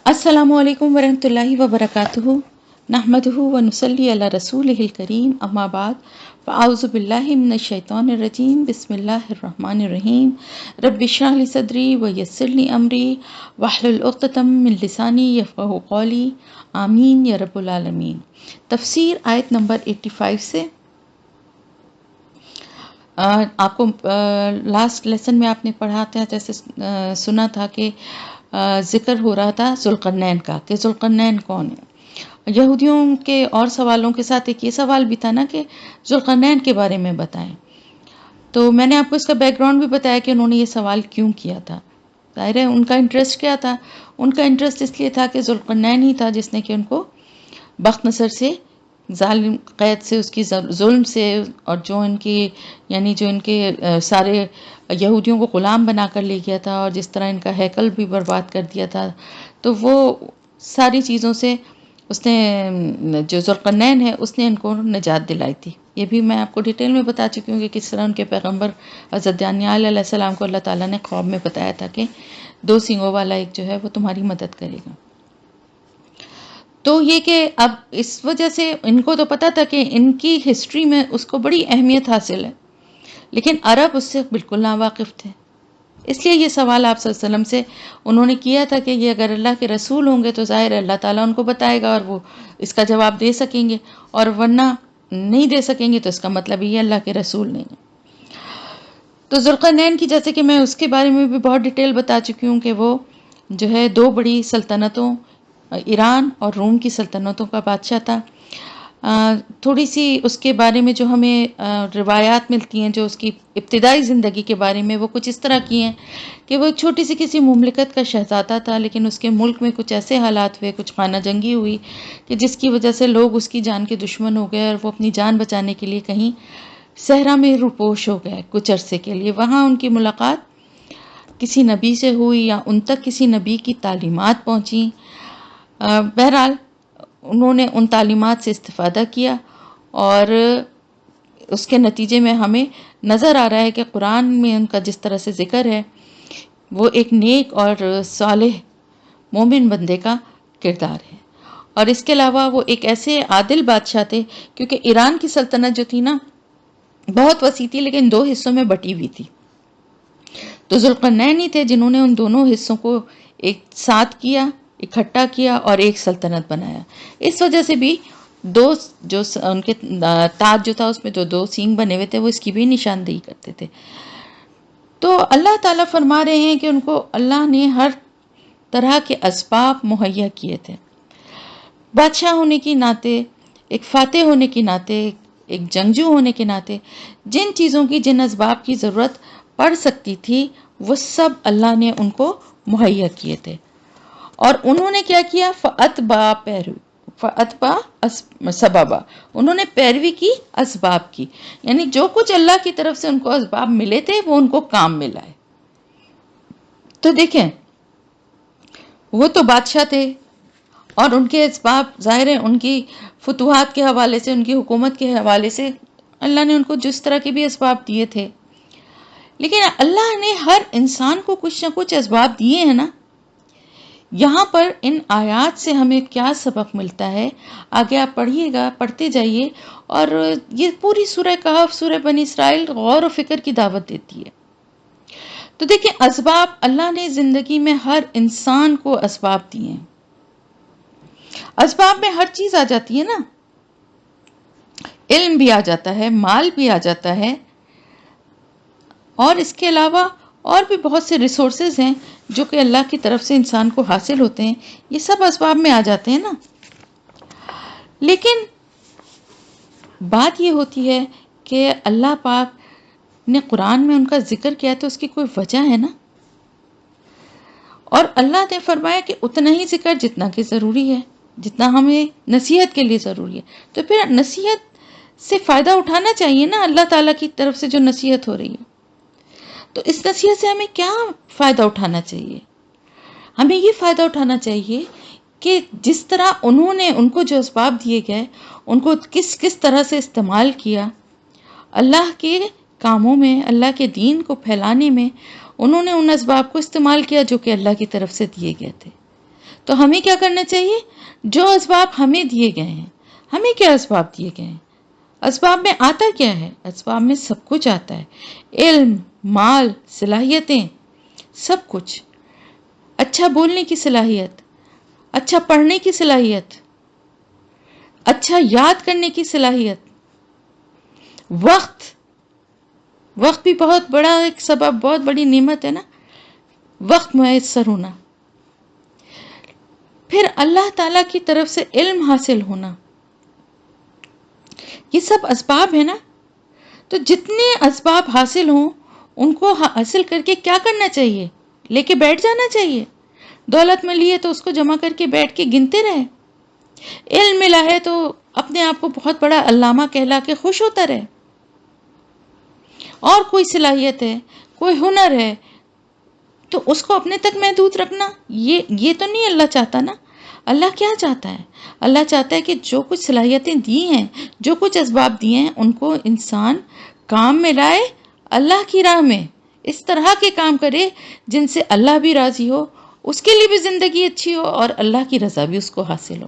السلام علیکم ورحمۃ اللہ وبرکاتہ نحمدہ ونصلی علی رسولہ الکریم اما بعد فاعوذ باللہ من الشیطان الرجیم بسم اللہ الرحمن الرحیم رب اشرح لی صدری ویسر لی امری واحلل عقدۃ من لسانی یفقہوا قولی آمین یا رب العالمین۔ تفسیر آیت نمبر 85 سے آپ کو لاسٹ لیسن میں آپ نے پڑھا تھا، جیسے سنا تھا کہ ذکر ہو رہا تھا ذوالقرنین کا، کہ ذوالقرنین کون ہے۔ یہودیوں کے اور سوالوں کے ساتھ ایک یہ سوال بھی تھا نا کہ ذوالقرنین کے بارے میں بتائیں، تو میں نے آپ کو اس کا بیک گراؤنڈ بھی بتایا کہ انہوں نے یہ سوال کیوں کیا تھا۔ ظاہر ہے ان کا انٹرسٹ کیا تھا، ان کا انٹرسٹ اس لیے تھا کہ ذوالقرنین ہی تھا جس نے کہ ان کو بخت نصر سے، ظالم قید سے، اس کی ظلم سے، اور جو ان کی جو ان کے سارے یہودیوں کو غلام بنا کر لے گیا تھا، اور جس طرح ان کا ہیکل بھی برباد کر دیا تھا، تو وہ ساری چیزوں سے اس نے، جو ذوالقرنین ہے، اس نے ان کو نجات دلائی تھی۔ یہ بھی میں آپ کو ڈیٹیل میں بتا چکی ہوں کہ کس طرح ان کے پیغمبر حضرت دانیال علیہ السلام کو اللہ تعالیٰ نے خواب میں بتایا تھا کہ 2 سینگوں والا ایک جو ہے وہ تمہاری مدد کرے گا۔ تو یہ کہ اب اس وجہ سے ان کو تو پتا تھا کہ ان کی ہسٹری میں اس کو بڑی اہمیت حاصل ہے، لیکن عرب اس سے بالکل ناواقف تھے، اس لیے یہ سوال آپ صلی اللہ علیہ وسلم سے انہوں نے کیا تھا کہ یہ اگر اللہ کے رسول ہوں گے تو ظاہر ہے اللہ تعالیٰ ان کو بتائے گا اور وہ اس کا جواب دے سکیں گے، اور ورنہ نہیں دے سکیں گے تو اس کا مطلب یہ اللہ کے رسول نہیں ہے۔ تو ذوالقرنین کی، جیسے کہ میں اس کے بارے میں بھی بہت ڈیٹیل بتا چکی ہوں کہ وہ جو ہے 2 بڑی سلطنتوں، ایران اور روم کی سلطنتوں کا بادشاہ تھا۔ تھوڑی سی اس کے بارے میں جو ہمیں روایات ملتی ہیں، جو اس کی ابتدائی زندگی کے بارے میں، وہ کچھ اس طرح کی ہیں کہ وہ ایک چھوٹی سی کسی مملکت کا شہزادہ تھا، لیکن اس کے ملک میں کچھ ایسے حالات ہوئے، کچھ خانہ جنگی ہوئی کہ جس کی وجہ سے لوگ اس کی جان کے دشمن ہو گئے، اور وہ اپنی جان بچانے کے لیے کہیں صحرا میں روپوش ہو گئے کچھ عرصے کے لیے۔ وہاں ان کی ملاقات کسی نبی سے ہوئی، یا ان تک کسی نبی کی تعلیمات پہنچیں۔ بہرحال انہوں نے ان تعلیمات سے استفادہ کیا، اور اس کے نتیجے میں ہمیں نظر آ رہا ہے کہ قرآن میں ان کا جس طرح سے ذکر ہے، وہ ایک نیک اور صالح مومن بندے کا کردار ہے۔ اور اس کے علاوہ وہ ایک ایسے عادل بادشاہ تھے، کیونکہ ایران کی سلطنت جو تھی نا بہت وسیع تھی، لیکن 2 حصوں میں بٹی ہوئی تھی۔ تو ذوالقرنین ہی تھے جنہوں نے ان دونوں حصوں کو ایک ساتھ کیا، اکٹھا کیا، اور ایک سلطنت بنایا۔ اس وجہ سے بھی 2 جو ان کے تاج جو تھا اس میں جو 2 سینگ بنے ہوئے تھے، وہ اس کی بھی نشاندہی کرتے تھے۔ تو اللہ تعالیٰ فرما رہے ہیں کہ ان کو اللہ نے ہر طرح کے اسباب مہیا کیے تھے، بادشاہ ہونے کی ناطے، ایک فاتح ہونے کی ناطے، ایک جنگجو ہونے کے ناطے، جن چیزوں کی، جن اسباب کی ضرورت پڑ سکتی تھی، وہ سب اللہ نے ان کو مہیا کیے تھے۔ اور انہوں نے کیا کیا؟ فَأَتْبَعَ سَبَبًا، انہوں نے پیروی کی اسباب کی، یعنی جو کچھ اللہ کی طرف سے ان کو اسباب ملے تھے وہ ان کو کام ملا ہے۔ تو دیکھیں، وہ تو بادشاہ تھے، اور ان کے اسباب ظاہر ہے ان کی فتوحات کے حوالے سے، ان کی حکومت کے حوالے سے اللہ نے ان کو جس طرح کے بھی اسباب دیے تھے، لیکن اللہ نے ہر انسان کو کچھ نہ کچھ اسباب دیے ہیں نا۔ یہاں پر ان آیات سے ہمیں کیا سبق ملتا ہے؟ آگے آپ پڑھیے گا، پڑھتے جائیے، اور یہ پوری سورہ کہف، سورہ بنی اسرائیل غور و فکر کی دعوت دیتی ہے۔ تو دیکھیں، اسباب اللہ نے زندگی میں ہر انسان کو اسباب دیے ہیں۔ اسباب میں ہر چیز آ جاتی ہے نا، علم بھی آ جاتا ہے، مال بھی آ جاتا ہے، اور اس کے علاوہ اور بھی بہت سے ریسورسز ہیں جو کہ اللہ کی طرف سے انسان کو حاصل ہوتے ہیں، یہ سب اسباب میں آ جاتے ہیں نا۔ لیکن بات یہ ہوتی ہے کہ اللہ پاک نے قرآن میں ان کا ذکر کیا تو اس کی کوئی وجہ ہے نا، اور اللہ نے فرمایا کہ اتنا ہی ذکر جتنا کہ ضروری ہے، جتنا ہمیں نصیحت کے لیے ضروری ہے۔ تو پھر نصیحت سے فائدہ اٹھانا چاہیے نا، اللہ تعالیٰ کی طرف سے جو نصیحت ہو رہی ہے۔ تو اس نصیحت سے ہمیں کیا فائدہ اٹھانا چاہیے؟ ہمیں یہ فائدہ اٹھانا چاہیے کہ جس طرح انہوں نے، ان کو جو اسباب دیے گئے، ان کو کس کس طرح سے استعمال کیا اللہ کے کاموں میں، اللہ کے دین کو پھیلانے میں، انہوں نے ان اسباب کو استعمال کیا جو کہ اللہ کی طرف سے دیے گئے تھے۔ تو ہمیں کیا کرنا چاہیے؟ جو اسباب ہمیں دیے گئے ہیں، ہمیں کیا اسباب دیے گئے ہیں؟ اسباب میں آتا کیا ہے؟ اسباب میں سب کچھ آتا ہے، علم، مال، صلاحیتیں، سب کچھ، اچھا بولنے کی صلاحیت، اچھا پڑھنے کی صلاحیت، اچھا یاد کرنے کی صلاحیت، وقت، وقت بھی بہت بڑا ایک سبب، بہت بڑی نعمت ہے نا، وقت میسر ہونا، پھر اللہ تعالیٰ کی طرف سے علم حاصل ہونا، یہ سب اسباب ہے نا۔ تو جتنے اسباب حاصل ہوں ان کو حاصل کر کے کیا کرنا چاہیے؟ لے کے بیٹھ جانا چاہیے۔ دولت ملی ہے تو اس کو جمع کر کے بیٹھ کے گنتے رہے، علم ملا ہے تو اپنے آپ کو بہت بڑا علامہ کہلا کے خوش ہوتا رہے، اور کوئی صلاحیت ہے، کوئی ہنر ہے تو اس کو اپنے تک محدود رکھنا، یہ تو نہیں اللہ چاہتا نا۔ اللہ کیا چاہتا ہے؟ اللہ چاہتا ہے کہ جو کچھ صلاحیتیں دی ہیں، جو کچھ اسباب دیے ہیں، ان کو انسان کام میں لائے، اللہ کی راہ میں اس طرح کے کام کرے جن سے اللہ بھی راضی ہو، اس کے لیے بھی زندگی اچھی ہو، اور اللہ کی رضا بھی اس کو حاصل ہو۔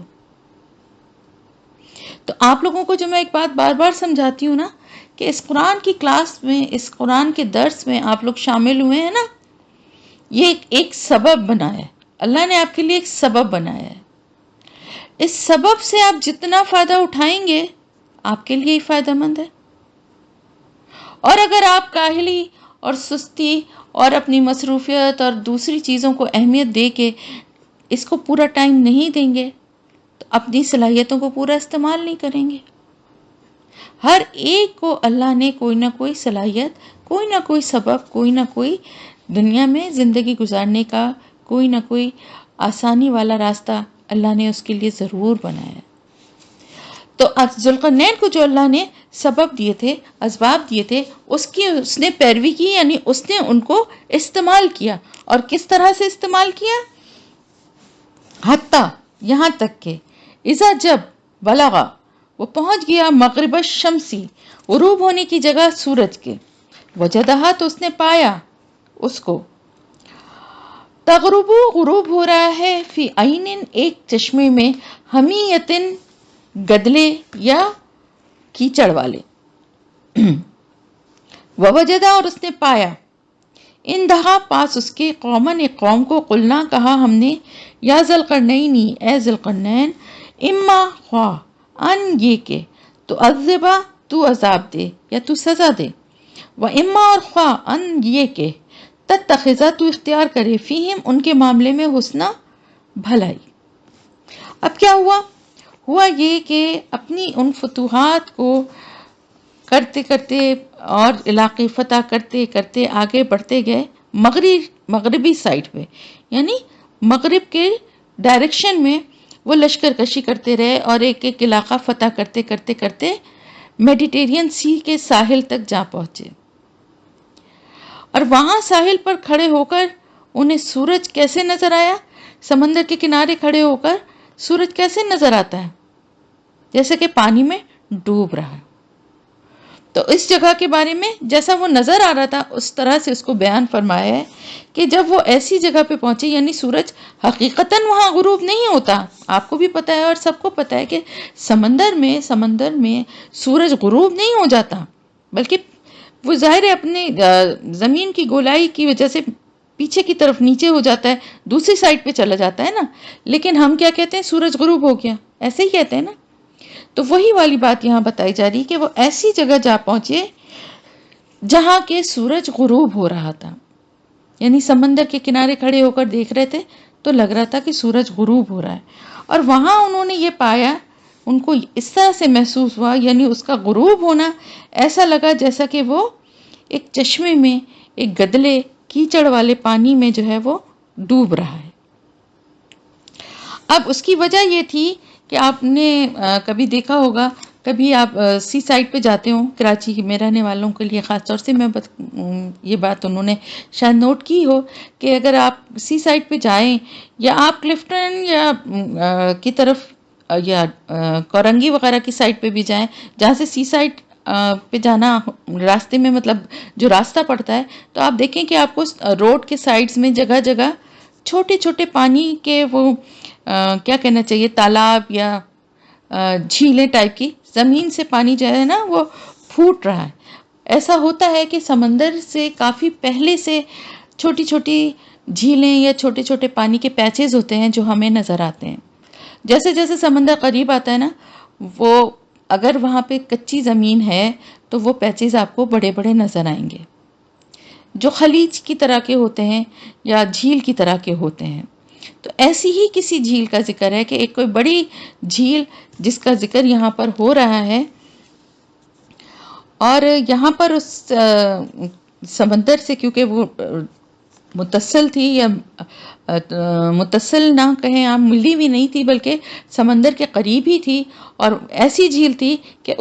تو آپ لوگوں کو جو میں ایک بات بار بار سمجھاتی ہوں نا، کہ اس قرآن کی کلاس میں، اس قرآن کے درس میں آپ لوگ شامل ہوئے ہیں نا، یہ ایک سبب بنا ہے، اللہ نے آپ کے لیے ایک سبب بنایا ہے۔ اس سبب سے آپ جتنا فائدہ اٹھائیں گے آپ کے لیے ہی فائدہ مند ہے، اور اگر آپ کاہلی اور سستی اور اپنی مصروفیت اور دوسری چیزوں کو اہمیت دے کے اس کو پورا ٹائم نہیں دیں گے تو اپنی صلاحیتوں کو پورا استعمال نہیں کریں گے۔ ہر ایک کو اللہ نے کوئی نہ کوئی صلاحیت، کوئی نہ کوئی سبب، کوئی نہ کوئی دنیا میں زندگی گزارنے کا کوئی نہ کوئی آسانی والا راستہ اللہ نے اس کے لیے ضرور بنایا ہے۔ تو ذوالقرنین کو جو اللہ نے سبب دیے تھے، اسباب دیے تھے، اس نے پیروی کی، یعنی اس نے ان کو استعمال کیا۔ اور کس طرح سے استعمال کیا؟ حتیٰ یہاں تک کہ اذا جب بلغا وہ پہنچ گیا مغرب الشمسی غروب ہونے کی جگہ سورج کے، وجدہا تو اس نے پایا اس کو، تغرب غروب ہو رہا ہے، فی عین ایک چشمے میں، حمیتن گدلے یا کیچڑ والے، ووجدہ اور اس نے پایا، ان دہا پاس اس کے، قومن ایک قوم کو، قلنا کہا ہم نے، یا ذوالقرنینی اے ذوالقرنین، اما خواہ ان یہ کہ تو عذبا تو عذاب دے یا تو سزا دے، و اما اور خواہ ان یہ کہ تتخذا تو اختیار کرے، فیہم ان کے معاملے میں، حسنا بھلائی۔ اب کیا ہوا یہ کہ اپنی ان فتوحات کو کرتے کرتے اور علاقے فتح کرتے کرتے آگے بڑھتے گئے مغربی سائڈ پہ، یعنی مغرب کے ڈائریکشن میں وہ لشکر کشی کرتے رہے، اور ایک ایک علاقہ فتح کرتے کرتے کرتے میڈیٹیرین سی کے ساحل تک جا پہنچے۔ اور وہاں ساحل پر کھڑے ہو کر انہیں سورج کیسے نظر آیا؟ سمندر کے کنارے کھڑے ہو کر سورج کیسے نظر آتا ہے؟ جیسے کہ پانی میں ڈوب رہا ہے۔ تو اس جگہ کے بارے میں جیسا وہ نظر آ رہا تھا اس طرح سے اس کو بیان فرمایا ہے کہ جب وہ ایسی جگہ پہ پہنچے، یعنی سورج حقیقتاً وہاں غروب نہیں ہوتا، آپ کو بھی پتہ ہے اور سب کو پتہ ہے کہ سمندر میں سورج غروب نہیں ہو جاتا، بلکہ وہ ظاہر ہے اپنے زمین کی گولائی کی وجہ سے پیچھے کی طرف نیچے ہو جاتا ہے، دوسری سائڈ پہ چلا جاتا ہے نا، لیکن ہم کیا کہتے ہیں؟ سورج غروب ہو گیا، ایسے ہی کہتے ہیں نا۔ تو وہی والی بات یہاں بتائی جا رہی کہ وہ ایسی جگہ جا پہنچے جہاں کے سورج غروب ہو رہا تھا، یعنی سمندر کے کنارے کھڑے ہو کر دیکھ رہے تھے تو لگ رہا تھا کہ سورج غروب ہو رہا ہے، اور وہاں انہوں نے یہ پایا، ان کو اس طرح سے محسوس ہوا، یعنی اس کا غروب ہونا ایسا لگا جیسا کہ وہ ایک چشمے میں ایک گدلے کیچڑ والے پانی میں جو ہے وہ ڈوب رہا ہے۔ اب اس کی وجہ یہ تھی کہ آپ نے کبھی دیکھا ہوگا، کبھی آپ سی سائڈ پہ جاتے ہوں، کراچی میں رہنے والوں کے لیے خاص طور سے میں یہ بات انہوں نے شاید نوٹ کی ہو کہ اگر آپ سی سائڈ پہ جائیں یا آپ کلفٹن یا کی طرف یا کورنگی وغیرہ کی سائڈ پہ بھی جائیں، جہاں سے سی سائڈ پہ جانا راستے میں مطلب جو راستہ پڑتا ہے، تو آپ دیکھیں کہ آپ کو روڈ کے سائڈز میں جگہ جگہ چھوٹے چھوٹے پانی کے وہ کیا کہنا چاہیے تالاب یا جھیلیں ٹائپ کی زمین سے پانی جو ہے نا وہ پھوٹ رہا ہے. ایسا ہوتا ہے کہ سمندر سے کافی پہلے سے چھوٹی چھوٹی جھیلیں یا چھوٹے چھوٹے پانی کے پیچز ہوتے ہیں جو ہمیں نظر آتے ہیں. جیسے جیسے سمندر قریب آتا ہے نا وہ اگر وہاں پہ کچی زمین ہے تو وہ پیچز آپ کو بڑے بڑے نظر آئیں گے جو خلیج کی طرح کے ہوتے ہیں یا جھیل کی طرح کے ہوتے ہیں. تو ایسی ہی کسی جھیل کا ذکر ہے کہ ایک کوئی بڑی جھیل جس کا ذکر یہاں پر ہو رہا ہے اور یہاں پر اس سمندر سے کیونکہ وہ متصل تھی یا متصل نہ کہیں آپ ملی بھی نہیں تھی بلکہ سمندر کے قریب ہی تھی اور ایسی جھیل تھی کہ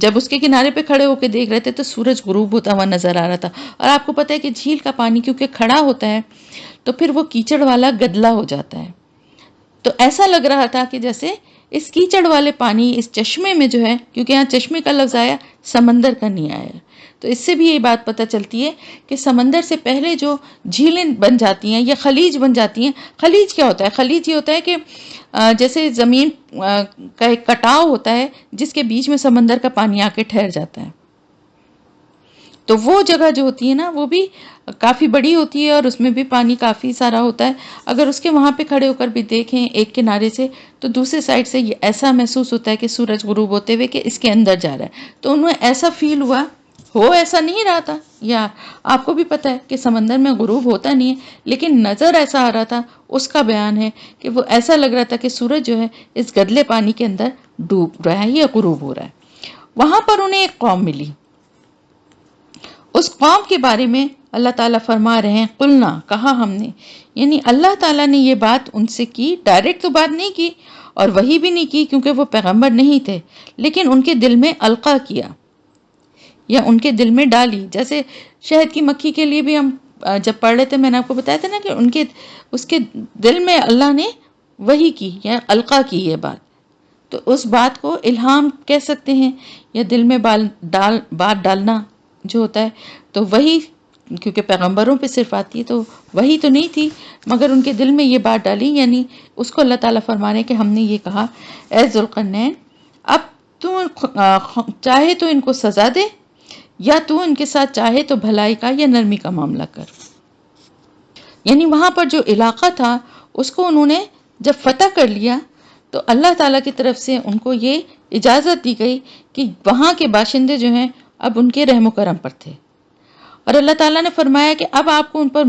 جب اس کے کنارے پہ کھڑے ہو کے دیکھ رہے تھے تو سورج غروب ہوتا ہوا نظر آ رہا تھا. اور آپ کو پتہ ہے کہ جھیل کا پانی کیونکہ کھڑا ہوتا ہے تو پھر وہ کیچڑ والا گدلا ہو جاتا ہے. تو ایسا لگ رہا تھا کہ جیسے اس کیچڑ والے پانی اس چشمے میں جو ہے کیونکہ یہاں چشمے کا لفظ آیا سمندر کا نہیں آیا تو اس سے بھی یہ بات پتہ چلتی ہے کہ سمندر سے پہلے جو جھیلیں بن جاتی ہیں یا خلیج بن جاتی ہیں. خلیج کیا ہوتا ہے؟ خلیج یہ ہوتا ہے کہ جیسے زمین کا ایک کٹاؤ ہوتا ہے جس کے بیچ میں سمندر کا پانی آ کے ٹھہر جاتا ہے. تو وہ جگہ جو ہوتی ہے نا وہ بھی کافی بڑی ہوتی ہے اور اس میں بھی پانی کافی سارا ہوتا ہے. اگر اس کے وہاں پہ کھڑے ہو کر بھی دیکھیں ایک کنارے سے تو دوسرے سائڈ سے یہ ایسا محسوس ہوتا ہے کہ سورج غروب ہوتے ہوئے کہ اس کے اندر جا رہا ہے. تو انہیں ایسا فیل ہوا ہو ایسا نہیں رہا تھا یا آپ کو بھی پتہ ہے کہ سمندر میں غروب ہوتا نہیں ہے لیکن نظر ایسا آ رہا تھا. اس کا بیان ہے کہ وہ ایسا لگ رہا تھا کہ سورج جو ہے اس گدلے پانی کے اندر ڈوب رہا ہے یا غروب ہو رہا ہے. وہاں پر انہیں ایک قوم ملی. اس قوم کے بارے میں اللہ تعالیٰ فرما رہے ہیں قلنا کہا ہم نے یعنی اللہ تعالیٰ نے یہ بات ان سے کی ڈائریکٹ تو بات نہیں کی اور وہی بھی نہیں کی کیونکہ وہ پیغمبر نہیں تھے لیکن ان کے دل میں القا کیا یا ان کے دل میں ڈالی. جیسے شہد کی مکھی کے لیے بھی ہم جب پڑھ رہے تھے میں نے آپ کو بتایا تھا نا کہ اس کے دل میں اللہ نے وہی کی یا القا کی یہ بات. تو اس بات کو الہام کہہ سکتے ہیں یا دل میں بات ڈالنا جو ہوتا ہے. تو وہی کیونکہ پیغمبروں پہ صرف آتی ہے تو وہی تو نہیں تھی مگر ان کے دل میں یہ بات ڈالی یعنی اس کو اللہ تعالیٰ فرما رہے ہیں کہ ہم نے یہ کہا اے ذوالقرنین اب تو چاہے تو ان کو سزا دے یا تو ان کے ساتھ چاہے تو بھلائی کا یا نرمی کا معاملہ کر. یعنی وہاں پر جو علاقہ تھا اس کو انہوں نے جب فتح کر لیا تو اللہ تعالیٰ کی طرف سے ان کو یہ اجازت دی گئی کہ وہاں کے باشندے جو ہیں اب ان کے رحم و کرم پر تھے اور اللہ تعالیٰ نے فرمایا کہ اب آپ کو ان پر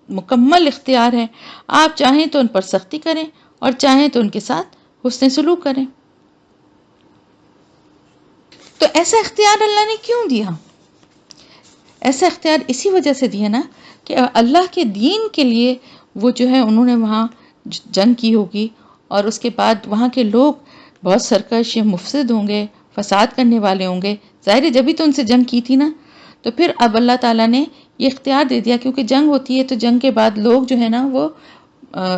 مکمل اختیار ہے. آپ چاہیں تو ان پر سختی کریں اور چاہیں تو ان کے ساتھ حسن سلوک کریں. تو ایسا اختیار اللہ نے کیوں دیا؟ ایسا اختیار اسی وجہ سے دیا نا کہ اللہ کے دین کے لیے وہ جو ہے انہوں نے وہاں جنگ کی ہوگی اور اس کے بعد وہاں کے لوگ بہت سرکش یا مفسد ہوں گے فساد کرنے والے ہوں گے. ظاہر جبھی تو ان سے جنگ کی تھی نا. تو پھر اب اللہ تعالیٰ نے یہ اختیار دے دیا کیونکہ جنگ ہوتی ہے تو جنگ کے بعد لوگ جو ہے نا وہ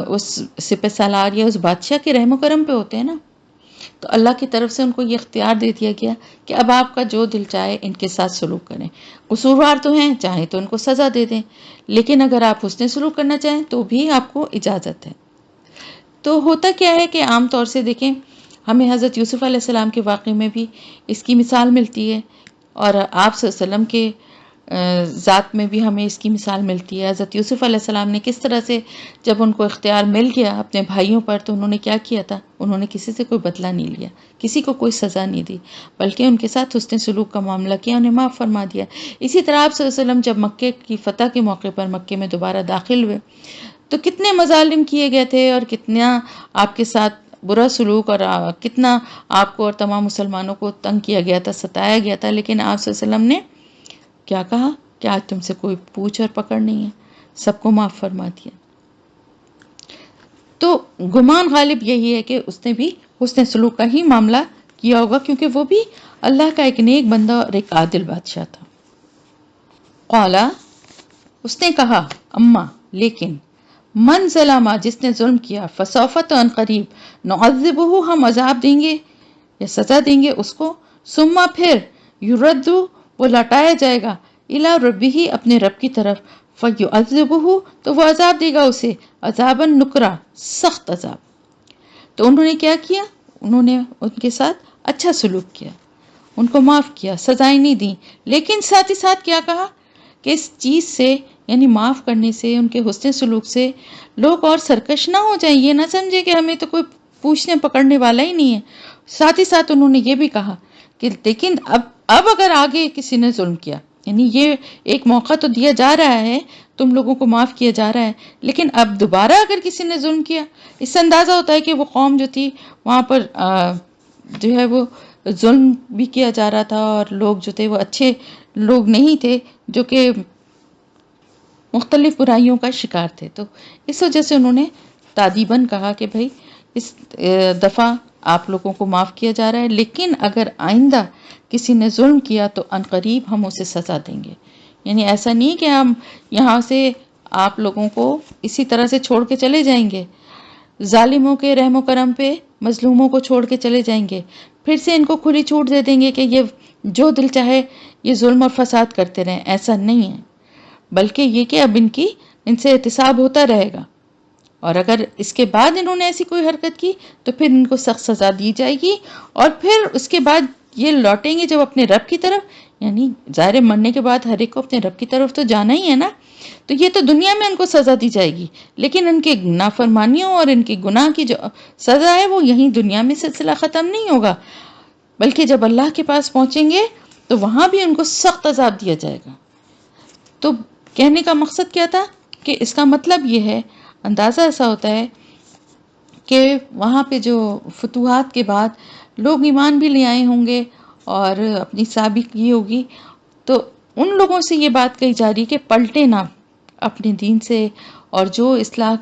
اس سپہ سالار یا اس بادشاہ کے رحم و کرم پہ ہوتے ہیں نا. تو اللہ کی طرف سے ان کو یہ اختیار دے دیا گیا کہ اب آپ کا جو دل چاہے ان کے ساتھ سلوک کریں. قصوروار تو ہیں چاہیں تو ان کو سزا دے دیں لیکن اگر آپ حسن سلوک کرنا چاہیں تو بھی آپ کو اجازت ہے. تو ہوتا کیا ہے کہ عام طور سے دیکھیں ہمیں حضرت یوسف علیہ السلام کے واقعے میں بھی اس کی مثال ملتی ہے اور آپ صلی اللہ علیہ وسلم کے ذات میں بھی ہمیں اس کی مثال ملتی ہے. حضرت یوسف علیہ السلام نے کس طرح سے جب ان کو اختیار مل گیا اپنے بھائیوں پر تو انہوں نے کیا کیا تھا؟ انہوں نے کسی سے کوئی بدلہ نہیں لیا کسی کو کوئی سزا نہیں دی بلکہ ان کے ساتھ حسن سلوک کا معاملہ کیا انہیں معاف فرما دیا. اسی طرح آپ صلی اللہ علیہ وسلم جب مکے کی فتح کے موقع پر مکے میں دوبارہ داخل ہوئے تو کتنے مظالم کیے گئے تھے اور کتنا آپ کے ساتھ برا سلوک اور کتنا آپ کو اور تمام مسلمانوں کو تنگ کیا گیا تھا ستایا گیا تھا لیکن آپ صلی اللہ علیہ وسلم نے کیا کہا کہ آج تم سے کوئی پوچھ اور پکڑ نہیں ہے سب کو معاف فرما دیا. تو گمان غالب یہی ہے کہ اس نے بھی حسن سلوک کا ہی معاملہ کیا ہوگا کیونکہ وہ بھی اللہ کا ایک نیک بندہ اور ایک عادل بادشاہ تھا. قالا اس نے کہا اما لیکن من ظلم جس نے ظلم کیا فسوف تو ان قریب نعذبہ ہم عذاب دیں گے یا سزا دیں گے اس کو ثم پھر یردو وہ لوٹایا جائے گا الی ربہ اپنے رب کی طرف فَيُعَذِّبُهُ تو وہ عذاب دے گا اسے عذابًا نکرا سخت عذاب. تو انہوں نے کیا کیا؟ انہوں نے ان کے ساتھ اچھا سلوک کیا، ان کو معاف کیا، سزائیں نہیں دیں، لیکن ساتھ ہی ساتھ کیا کہا کہ اس چیز سے یعنی معاف کرنے سے، ان کے حسن سلوک سے لوگ اور سرکش نہ ہو جائیں، یہ نہ سمجھے کہ ہمیں تو کوئی پوچھنے پکڑنے والا ہی نہیں ہے. ساتھ ہی ساتھ انہوں نے یہ بھی کہا کہ لیکن اب اگر آگے کسی نے ظلم کیا، یعنی یہ ایک موقع تو دیا جا رہا ہے، تم لوگوں کو معاف کیا جا رہا ہے، لیکن اب دوبارہ اگر کسی نے ظلم کیا، اس سے اندازہ ہوتا ہے کہ وہ قوم جو تھی وہاں پر جو ہے وہ ظلم بھی کیا جا رہا تھا، اور لوگ جو تھے وہ اچھے لوگ نہیں تھے، جو کہ مختلف برائیوں کا شکار تھے. تو اس وجہ سے انہوں نے تادیباً کہا کہ بھائی اس دفعہ آپ لوگوں کو معاف کیا جا رہا ہے، لیکن اگر آئندہ کسی نے ظلم کیا تو عنقریب ہم اسے سزا دیں گے. یعنی ایسا نہیں کہ ہم یہاں سے آپ لوگوں کو اسی طرح سے چھوڑ کے چلے جائیں گے، ظالموں کے رحم و کرم پہ مظلوموں کو چھوڑ کے چلے جائیں گے، پھر سے ان کو کھلی چھوٹ دے دیں گے کہ یہ جو دل چاہے یہ ظلم اور فساد کرتے رہیں. ایسا نہیں ہے، بلکہ یہ کہ اب ان سے احتساب ہوتا رہے گا، اور اگر اس کے بعد انہوں نے ایسی کوئی حرکت کی تو پھر ان کو سخت سزا دی جائے گی، اور پھر اس کے بعد یہ لوٹیں گے جب اپنے رب کی طرف. یعنی ظاہر مرنے کے بعد ہر ایک کو اپنے رب کی طرف تو جانا ہی ہے نا، تو یہ تو دنیا میں ان کو سزا دی جائے گی، لیکن ان کے نافرمانیوں اور ان کے گناہ کی جو سزا ہے وہ یہیں دنیا میں سلسلہ ختم نہیں ہوگا، بلکہ جب اللہ کے پاس پہنچیں گے تو وہاں بھی ان کو سخت عذاب دیا جائے گا. تو کہنے کا مقصد کیا تھا کہ اس کا مطلب یہ ہے، اندازہ ایسا ہوتا ہے کہ وہاں پہ جو فتوحات کے بعد لوگ ایمان بھی لے آئے ہوں گے اور اپنی سابق کی ہوگی، تو ان لوگوں سے یہ بات کہی جا رہی کہ پلٹے نہ اپنے دین سے، اور جو اصلاح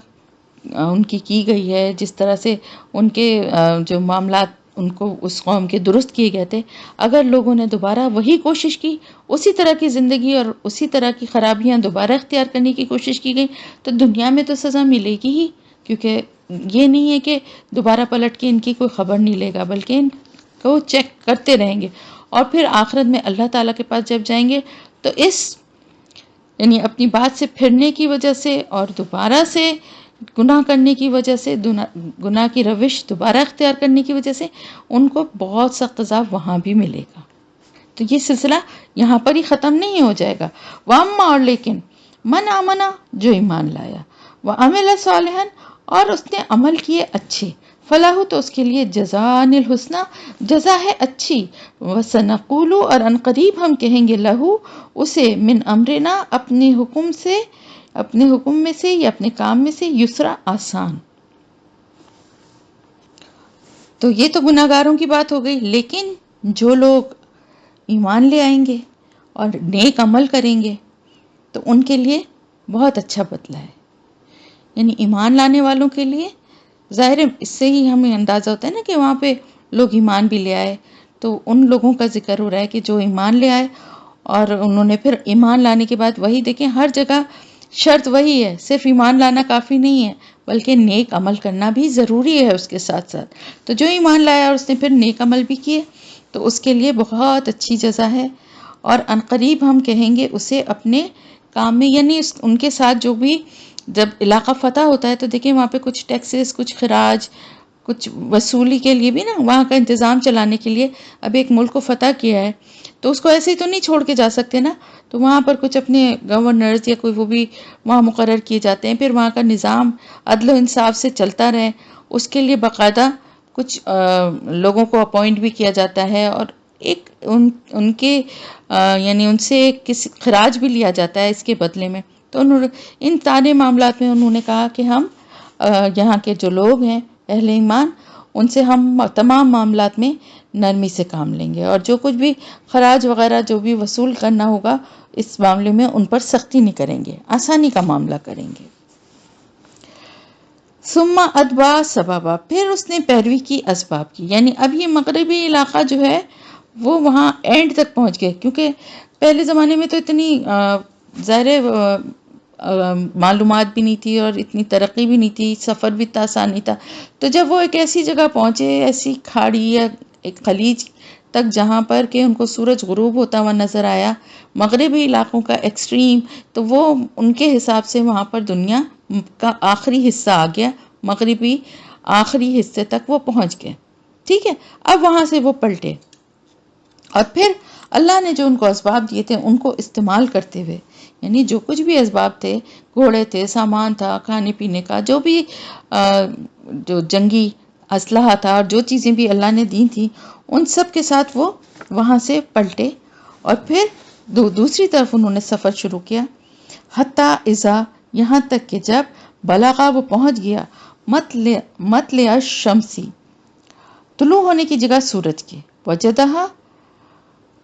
ان کی گئی ہے، جس طرح سے ان کے جو معاملات ان کو اس قوم کے درست کیے گئے تھے، اگر لوگوں نے دوبارہ وہی کوشش کی، اسی طرح کی زندگی اور اسی طرح کی خرابیاں دوبارہ اختیار کرنے کی کوشش کی گئی، تو دنیا میں تو سزا ملے گی ہی، کیونکہ یہ نہیں ہے کہ دوبارہ پلٹ کے ان کی کوئی خبر نہیں لے گا، بلکہ ان کو چیک کرتے رہیں گے. اور پھر آخرت میں اللہ تعالیٰ کے پاس جب جائیں گے تو یعنی اپنی بات سے پھرنے کی وجہ سے اور دوبارہ سے گناہ کرنے کی وجہ سے، گناہ کی روش دوبارہ اختیار کرنے کی وجہ سے ان کو بہت سخت عذاب وہاں بھی ملے گا. تو یہ سلسلہ یہاں پر ہی ختم نہیں ہو جائے گا. وَأَمَّا اور لیکن من آمنا جو ایمان لایا، وَعَمِلَ صَالِحًا اور اس نے عمل کیے اچھے، فلاح تو اس کے لیے جزاء الحسنی جزا ہے اچھی، وَسَنَقُولُ اور عنقریب ہم کہیں گے لہو اسے من امرنا اپنے حکم میں سے یا اپنے کام میں سے یسرا آسان. تو یہ تو گناہگاروں کی بات ہو گئی، لیکن جو لوگ ایمان لے آئیں گے اور نیک عمل کریں گے تو ان کے لیے بہت اچھا بدلہ ہے. یعنی ایمان لانے والوں کے لیے ظاہر اس سے ہی ہمیں اندازہ ہوتا ہے نا کہ وہاں پہ لوگ ایمان بھی لے آئے، تو ان لوگوں کا ذکر ہو رہا ہے کہ جو ایمان لے آئے اور انہوں نے پھر ایمان لانے کے بعد وہی دیکھیں ہر جگہ شرط وہی ہے، صرف ایمان لانا کافی نہیں ہے بلکہ نیک عمل کرنا بھی ضروری ہے اس کے ساتھ ساتھ. تو جو ایمان لایا اور اس نے پھر نیک عمل بھی کیے تو اس کے لیے بہت اچھی جزا ہے، اور عنقریب ہم کہیں گے اسے اپنے کام میں. یعنی ان کے ساتھ جو بھی جب علاقہ فتح ہوتا ہے تو دیکھیں وہاں پہ کچھ ٹیکسز، کچھ خراج، کچھ وصولی کے لیے بھی نا، وہاں کا انتظام چلانے کے لیے اب ایک ملک کو فتح کیا ہے تو اس کو ایسے ہی تو نہیں چھوڑ کے جا سکتے نا، تو وہاں پر کچھ اپنے گورنرز یا کوئی وہ بھی وہاں مقرر کیے جاتے ہیں، پھر وہاں کا نظام عدل و انصاف سے چلتا رہے اس کے لیے باقاعدہ کچھ لوگوں کو اپوائنٹ بھی کیا جاتا ہے، اور ایک ان کے یعنی ان سے کسی خراج بھی لیا جاتا ہے اس کے بدلے میں. تو ان سارے معاملات میں انہوں نے کہا کہ ہم یہاں کے جو لوگ ہیں اہل ایمان ان سے ہم تمام معاملات میں نرمی سے کام لیں گے، اور جو کچھ بھی خراج وغیرہ جو بھی وصول کرنا ہوگا اس معاملے میں ان پر سختی نہیں کریں گے، آسانی کا معاملہ کریں گے. ثم اتبع سببا پھر اس نے پیروی کی اسباب کی. یعنی اب یہ مغربی علاقہ جو ہے وہ وہاں اینڈ تک پہنچ گئے، کیونکہ پہلے زمانے میں تو اتنی ظاہر معلومات بھی نہیں تھی اور اتنی ترقی بھی نہیں تھی، سفر بھی اتنا آسان نہیں تھا. تو جب وہ ایک ایسی جگہ پہنچے، ایسی کھاڑی یا ایک خلیج تک جہاں پر کہ ان کو سورج غروب ہوتا ہوا نظر آیا، مغربی علاقوں کا ایکسٹریم، تو وہ ان کے حساب سے وہاں پر دنیا کا آخری حصہ آ گیا، مغربی آخری حصے تک وہ پہنچ گئے. ٹھیک ہے، اب وہاں سے وہ پلٹے، اور پھر اللہ نے جو ان کو اسباب دیے تھے ان کو استعمال کرتے ہوئے، یعنی جو کچھ بھی اسباب تھے، گھوڑے تھے، سامان تھا، کھانے پینے کا، جو بھی جو جنگی اسلحہ تھا، اور جو چیزیں بھی اللہ نے دی تھی، ان سب کے ساتھ وہ وہاں سے پلٹے، اور پھر دوسری طرف انہوں نے سفر شروع کیا. حتیٰ اذا، یہاں تک کہ جب بلغا، وہ پہنچ گیا، مطلع الشمسی، طلوع ہونے کی جگہ سورج کی، وجدہا،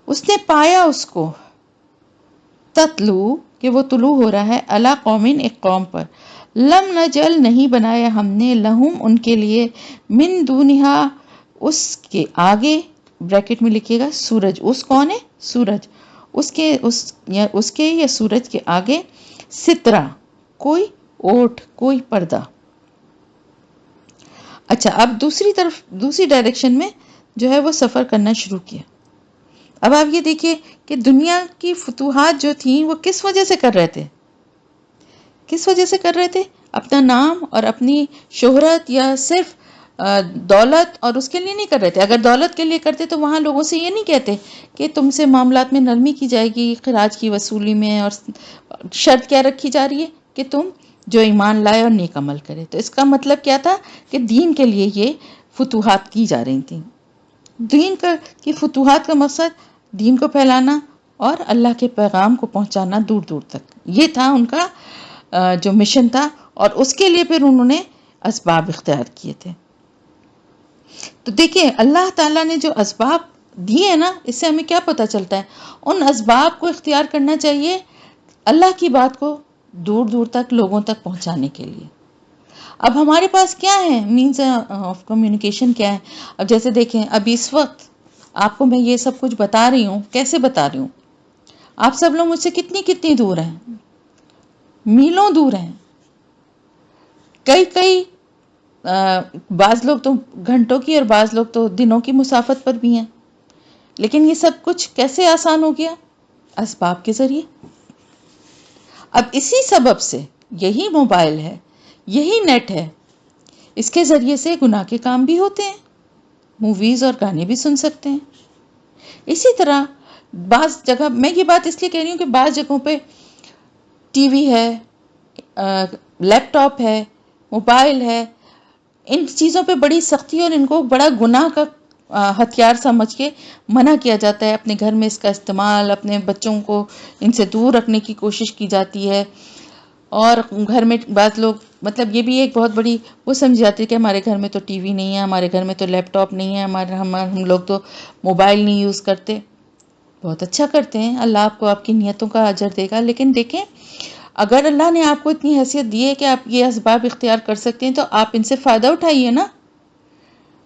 اس نے پایا اس کو، تطلو، کہ وہ طلوع ہو رہا ہے، علی قومن، ایک قوم پر، لم نجل، نہیں بنایا ہم نے، لہم، ان کے لیے، من دونہا، اس کے آگے، بریکٹ میں لکھیے گا سورج، اس کون ہے؟ سورج، اس کے یا سورج کے آگے، سترہ، کوئی اوٹ، کوئی پردہ. اچھا، اب دوسری طرف، دوسری ڈائریکشن میں جو ہے وہ سفر کرنا شروع کیا. اب آپ یہ دیکھیے کہ دنیا کی فتوحات جو تھیں وہ کس وجہ سے کر رہے تھے؟ کس وجہ سے کر رہے تھے؟ اپنا نام اور اپنی شہرت، یا صرف دولت، اور اس کے لیے نہیں کر رہے تھے. اگر دولت کے لیے کرتے تو وہاں لوگوں سے یہ نہیں کہتے کہ تم سے معاملات میں نرمی کی جائے گی، خراج کی وصولی میں، اور شرط کیا رکھی جا رہی ہے کہ تم جو ایمان لائے اور نیک عمل کرے. تو اس کا مطلب کیا تھا کہ دین کے لیے یہ فتوحات کی جا رہی تھیں. دین کی فتوحات کا مقصد دین کو پھیلانا اور اللہ کے پیغام کو پہنچانا دور دور تک، یہ تھا ان کا جو مشن تھا، اور اس کے لیے پھر انہوں نے اسباب اختیار کیے تھے. تو دیکھیں اللہ تعالیٰ نے جو اسباب دیے ہیں نا، اس سے ہمیں کیا پتہ چلتا ہے؟ ان اسباب کو اختیار کرنا چاہیے اللہ کی بات کو دور دور تک لوگوں تک پہنچانے کے لیے. اب ہمارے پاس کیا ہے مینز آف کمیونیکیشن، کیا ہے؟ اب جیسے دیکھیں، اب اس وقت آپ کو میں یہ سب کچھ بتا رہی ہوں، کیسے بتا رہی ہوں؟ آپ سب لوگ مجھ سے کتنی دور ہیں؟ میلوں دور ہیں. کئی بعض لوگ تو گھنٹوں کی اور بعض لوگ تو دنوں کی مسافت پر بھی ہیں. لیکن یہ سب کچھ کیسے آسان ہو گیا؟ اسباب کے ذریعے. اب اسی سبب سے یہی موبائل ہے، یہی نیٹ ہے، اس کے ذریعے سے گناہ کے کام بھی ہوتے ہیں، موویز اور گانے بھی سن سکتے ہیں. اسی طرح بعض جگہ، میں یہ بات اس لیے کہہ رہی ہوں کہ بعض جگہوں پہ ٹی وی ہے، لیپ ٹاپ ہے، موبائل ہے، ان چیزوں پہ بڑی سختی اور ان کو بڑا گناہ کا ہتھیار سمجھ کے منع کیا جاتا ہے. اپنے گھر میں اس کا استعمال، اپنے بچوں کو ان سے دور رکھنے کی کوشش کی جاتی ہے. اور گھر میں بعض لوگ، مطلب یہ بھی ایک بہت بڑی وہ سمجھ جاتی ہے کہ ہمارے گھر میں تو ٹی وی نہیں ہے، ہمارے گھر میں تو لیپ ٹاپ نہیں ہے، ہم لوگ تو موبائل نہیں یوز کرتے. بہت اچھا کرتے ہیں، اللہ آپ کو آپ کی نیتوں کا اجر دے گا. لیکن دیکھیں، اگر اللہ نے آپ کو اتنی حیثیت دی ہے کہ آپ یہ اسباب اختیار کر سکتے ہیں تو آپ ان سے فائدہ اٹھائیے نا.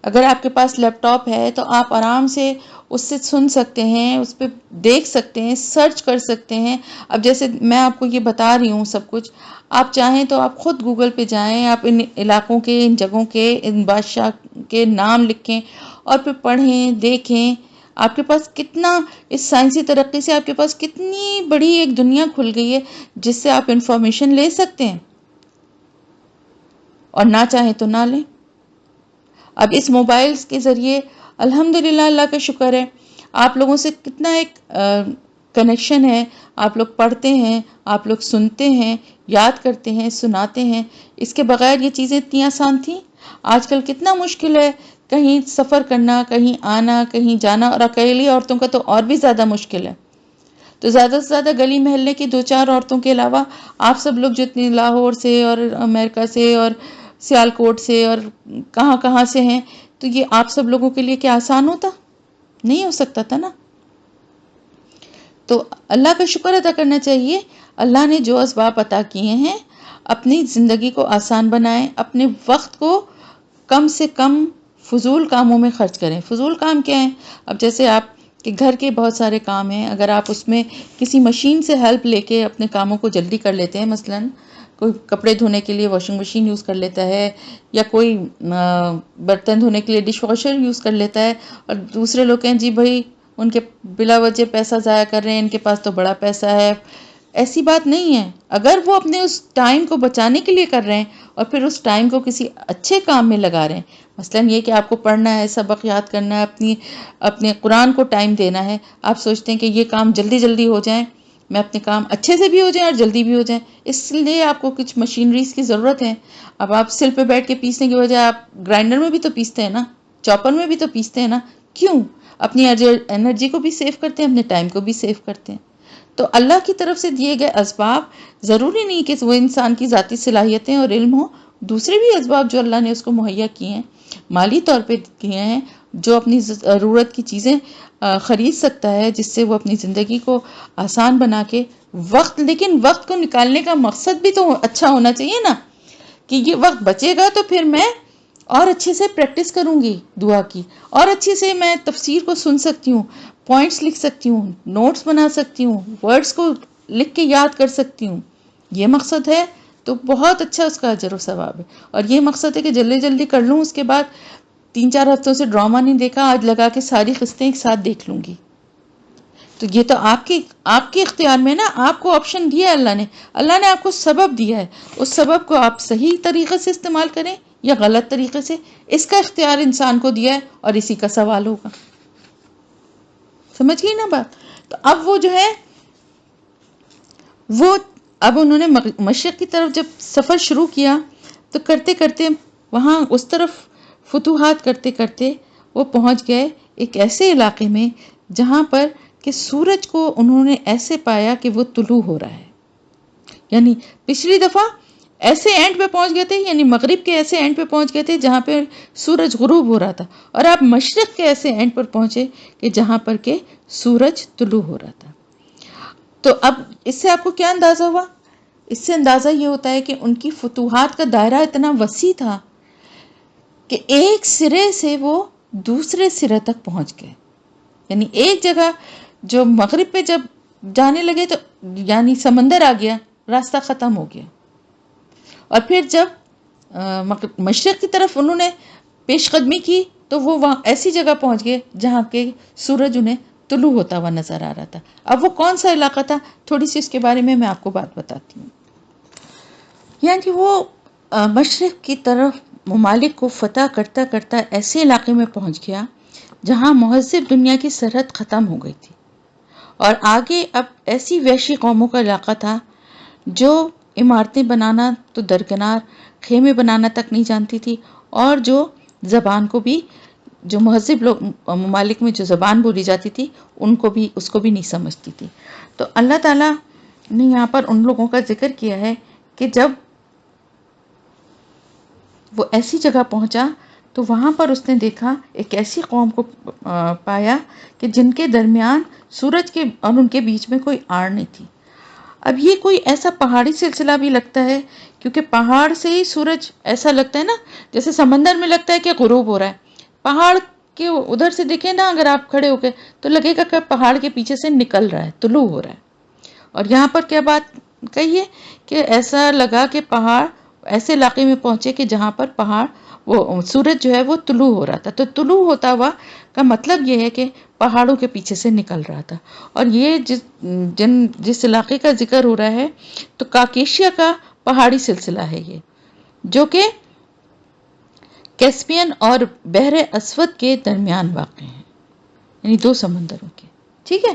اگر آپ کے پاس لیپ ٹاپ ہے تو آپ آرام سے اس سے سن سکتے ہیں، اس پہ دیکھ سکتے ہیں، سرچ کر سکتے ہیں. اب جیسے میں آپ کو یہ بتا رہی ہوں سب کچھ، آپ چاہیں تو آپ خود گوگل پہ جائیں، آپ ان علاقوں کے، ان جگہوں کے، ان بادشاہ کے نام لکھیں اور پھر پڑھیں، دیکھیں. آپ کے پاس کتنا، اس سائنسی ترقی سے آپ کے پاس کتنی بڑی ایک دنیا کھل گئی ہے جس سے آپ انفارمیشن لے سکتے ہیں، اور نہ چاہیں تو نہ لیں. اب اس موبائلز کے ذریعے الحمدللہ، اللہ کا شکر ہے، آپ لوگوں سے کتنا ایک کنیکشن ہے. آپ لوگ پڑھتے ہیں، آپ لوگ سنتے ہیں، یاد کرتے ہیں، سناتے ہیں. اس کے بغیر یہ چیزیں اتنی آسان تھیں. آج کل کتنا مشکل ہے کہیں سفر کرنا، کہیں آنا، کہیں جانا، اور اکیلی عورتوں کا تو اور بھی زیادہ مشکل ہے. تو زیادہ سے زیادہ گلی محلے کی 2-4 عورتوں کے علاوہ آپ سب لوگ جتنے لاہور سے اور امریکہ سے اور سیالکوٹ سے اور کہاں کہاں سے ہیں، تو یہ آپ سب لوگوں کے لیے کیا آسان ہوتا؟ نہیں ہو سکتا تھا نا. تو اللہ کا شکر ادا کرنا چاہیے. اللہ نے جو اسباب عطا کیے ہیں، اپنی زندگی کو آسان بنائیں، اپنے وقت کو کم سے کم فضول کاموں میں خرچ کریں. فضول کام کیا ہیں؟ اب جیسے آپ کے گھر کے بہت سارے کام ہیں، اگر آپ اس میں کسی مشین سے ہیلپ لے کے اپنے کاموں کو جلدی کر لیتے ہیں، مثلاً کوئی کپڑے دھونے کے لیے واشنگ مشین یوز کر لیتا ہے، یا کوئی برتن دھونے کے لیے ڈش واشر یوز کر لیتا ہے، اور دوسرے لوگ کہیں جی بھائی ان کے بلا وجہ پیسہ ضائع کر رہے ہیں، ان کے پاس تو بڑا پیسہ ہے. ایسی بات نہیں ہے. اگر وہ اپنے اس ٹائم کو بچانے کے لیے کر رہے ہیں اور پھر اس ٹائم کو کسی اچھے کام میں لگا رہے ہیں، مثلاً یہ کہ آپ کو پڑھنا ہے، سبق یاد کرنا ہے، اپنے قرآن کو ٹائم دینا ہے، آپ سوچتے ہیں کہ یہ کام جلدی جلدی ہو جائیں، میں اپنے کام اچھے سے بھی ہو جائیں اور جلدی بھی ہو جائیں، اس لیے آپ کو کچھ مشینریز کی ضرورت ہے. اب آپ سل پہ بیٹھ کے پیسنے کی بجائے آپ گرائنڈر میں بھی تو پیستے ہیں نا، چاپر میں بھی تو پیستے ہیں نا. کیوں؟ اپنی انرجی کو بھی سیو کرتے ہیں، اپنے ٹائم کو بھی سیو کرتے ہیں. تو اللہ کی طرف سے دیے گئے اسباب ضروری نہیں کہ وہ انسان کی ذاتی صلاحیتیں اور علم ہوں، دوسرے بھی اسباب جو اللہ نے اس کو مہیا کیے ہیں، مالی طور پہ کیے ہیں، جو اپنی ضرورت کی چیزیں خرید سکتا ہے، جس سے وہ اپنی زندگی کو آسان بنا کے لیکن وقت کو نکالنے کا مقصد بھی تو اچھا ہونا چاہیے نا، کہ یہ وقت بچے گا تو پھر میں اور اچھے سے پریکٹس کروں گی دعا کی، اور اچھے سے میں تفسیر کو سن سکتی ہوں، پوائنٹس لکھ سکتی ہوں، نوٹس بنا سکتی ہوں، ورڈز کو لکھ کے یاد کر سکتی ہوں. یہ مقصد ہے تو بہت اچھا اس کا اجر و ثواب ہے. اور یہ مقصد ہے کہ جلدی جلدی کر لوں، اس کے بعد 3-4 ہفتوں سے ڈرامہ نہیں دیکھا، آج لگا کے ساری قسطیں ایک ساتھ دیکھ لوں گی. تو یہ تو آپ کے اختیار میں نا، آپ کو آپشن دیا ہے اللہ نے آپ کو سبب دیا ہے، اس سبب کو آپ صحیح طریقے سے استعمال کریں یا غلط طریقے سے، اس کا اختیار انسان کو دیا ہے، اور اسی کا سوال ہوگا. سمجھ گئی نا بات؟ تو اب وہ جو ہے وہ اب انہوں نے مشرق کی طرف جب سفر شروع کیا تو کرتے کرتے وہاں اس طرف فتوحات کرتے کرتے وہ پہنچ گئے ایک ایسے علاقے میں جہاں پر کہ سورج کو انہوں نے ایسے پایا کہ وہ طلوع ہو رہا ہے. یعنی پچھلی دفعہ ایسے اینڈ پہ پہنچ گئے تھے، یعنی مغرب کے ایسے اینڈ پہ پہنچ گئے تھے جہاں پہ سورج غروب ہو رہا تھا، اور آپ مشرق کے ایسے اینڈ پر پہنچے کہ جہاں پر کہ سورج طلوع ہو رہا تھا. تو اب اس سے آپ کو کیا اندازہ ہوا؟ اس سے اندازہ یہ ہوتا ہے کہ ان کی فتوحات کا دائرہ اتنا وسیع تھا کہ ایک سرے سے وہ دوسرے سرے تک پہنچ گئے. یعنی ایک جگہ جو مغرب پہ جب جانے لگے تو یعنی سمندر آ گیا، راستہ ختم ہو گیا. اور پھر جب مشرق کی طرف انہوں نے پیش قدمی کی تو وہ وہاں ایسی جگہ پہنچ گئے جہاں کے سورج انہیں طلوع ہوتا ہوا نظر آ رہا تھا. اب وہ کون سا علاقہ تھا، تھوڑی سی اس کے بارے میں آپ کو بات بتاتی ہوں. یعنی وہ مشرق کی طرف ممالک کو فتح کرتا کرتا ایسے علاقے میں پہنچ گیا جہاں مہذب دنیا کی سرحد ختم ہو گئی تھی، اور آگے اب ایسی وحشی قوموں کا علاقہ تھا جو عمارتیں بنانا تو درکنار، خیمے بنانا تک نہیں جانتی تھی، اور جو زبان کو بھی، جو مہذب لوگ ممالک میں جو زبان بولی جاتی تھی اس کو بھی نہیں سمجھتی تھی. تو اللہ تعالیٰ نے یہاں پر ان لوگوں کا ذکر کیا ہے کہ جب وہ ایسی جگہ پہنچا تو وہاں پر اس نے دیکھا ایک ایسی قوم کو پایا کہ جن کے درمیان سورج کے اور ان کے بیچ میں کوئی آڑ نہیں تھی. اب یہ کوئی ایسا پہاڑی سلسلہ بھی لگتا ہے، کیونکہ پہاڑ سے ہی سورج ایسا لگتا ہے نا جیسے سمندر میں لگتا ہے کہ غروب ہو رہا ہے. پہاڑ کے ادھر سے دیکھیں نا اگر آپ کھڑے ہو کے تو لگے گا کہ پہاڑ کے پیچھے سے نکل رہا ہے، طلوع ہو رہا ہے. اور یہاں پر کیا بات کہی ہے کہ ایسا لگا کہ پہاڑ ایسے علاقے میں پہنچے کہ جہاں پر وہ سورج جو ہے وہ طلوع ہو رہا تھا. تو طلوع ہوتا ہوا کا مطلب یہ ہے کہ پہاڑوں کے پیچھے سے نکل رہا تھا. اور یہ جس علاقے کا ذکر ہو رہا ہے تو کاکیشیا کا پہاڑی سلسلہ ہے یہ، جو کہ کیسپین اور بحر اسود کے درمیان واقع ہیں، یعنی 2 سمندروں کے. ٹھیک ہے.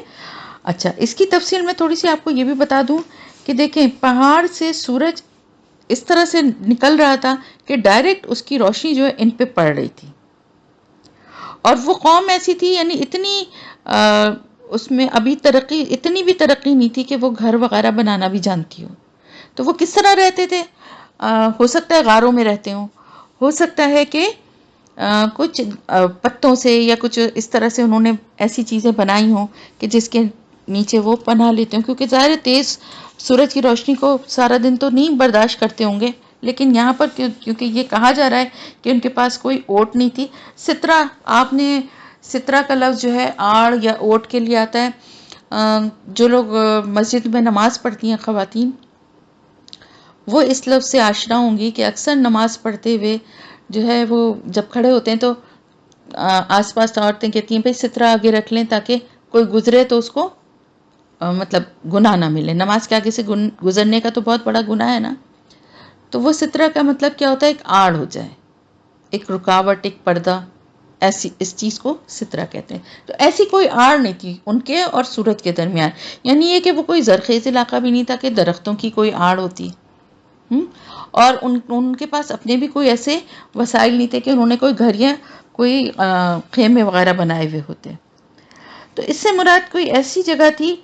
اچھا، اس کی تفصیل میں تھوڑی سی آپ کو یہ بھی بتا دوں کہ دیکھیں پہاڑ سے سورج اس طرح سے نکل رہا تھا کہ ڈائریکٹ اس کی روشنی جو ہے ان پہ پڑ رہی تھی. اور وہ قوم ایسی تھی، یعنی اتنی اس میں ابھی اتنی بھی ترقی نہیں تھی کہ وہ گھر وغیرہ بنانا بھی جانتی ہو. تو وہ کس طرح رہتے تھے؟ ہو سکتا ہے غاروں میں رہتے ہوں، ہو سکتا ہے کہ کچھ پتوں سے یا کچھ اس طرح سے انہوں نے ایسی چیزیں بنائی ہوں کہ جس کے نیچے وہ پناہ لیتے ہوں، کیونکہ ظاہر تیز سورج کی روشنی کو سارا دن تو نہیں برداشت کرتے ہوں گے. لیکن یہاں پر کیونکہ یہ کہا جا رہا ہے کہ ان کے پاس کوئی اوٹ نہیں تھی. سترہ، آپ نے سترہ کا لفظ جو ہے آڑ یا اوٹ کے لیے آتا ہے. جو لوگ مسجد میں نماز پڑھتی ہیں خواتین، وہ اس لفظ سے آشنا ہوں گی کہ اکثر نماز پڑھتے ہوئے جو ہے وہ جب کھڑے ہوتے ہیں تو آس پاس عورتیں کہتی ہیں بھائی سترہ آگے رکھ لیں تاکہ کوئی گزرے تو اس کو مطلب گناہ نہ ملے. نماز کے آگے سے گزرنے کا تو بہت بڑا گناہ ہے نا. تو وہ سترہ کا مطلب کیا ہوتا ہے؟ ایک آڑ ہو جائے، ایک رکاوٹ، ایک پردہ، ایسی اس چیز کو سترہ کہتے ہیں. تو ایسی کوئی آڑ نہیں تھی ان کے اور سورج کے درمیان. یعنی یہ کہ وہ کوئی زرخیز علاقہ بھی نہیں تھا کہ درختوں کی کوئی آڑ ہوتی. اور ان کے پاس اپنے بھی کوئی ایسے وسائل نہیں تھے کہ انہوں نے کوئی گھر یا کوئی خیمے وغیرہ بنائے ہوئے ہوتے. تو اس سے مراد کوئی ایسی جگہ تھی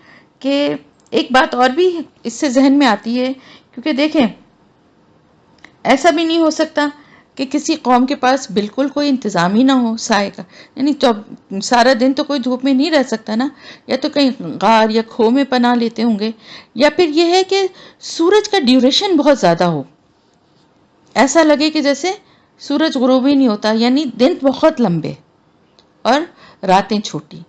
کہ ایک بات اور بھی اس سے ذہن میں آتی ہے، کیونکہ دیکھیں ایسا بھی نہیں ہو سکتا کہ کسی قوم کے پاس بالکل کوئی انتظام ہی نہ ہو سائے کا. یعنی سارا دن تو کوئی دھوپ میں نہیں رہ سکتا نا، یا تو کہیں غار یا کھو میں پناہ لیتے ہوں گے، یا پھر یہ ہے کہ سورج کا ڈیوریشن بہت زیادہ ہو، ایسا لگے کہ جیسے سورج غروب ہی نہیں ہوتا، یعنی دن بہت لمبے اور راتیں چھوٹی.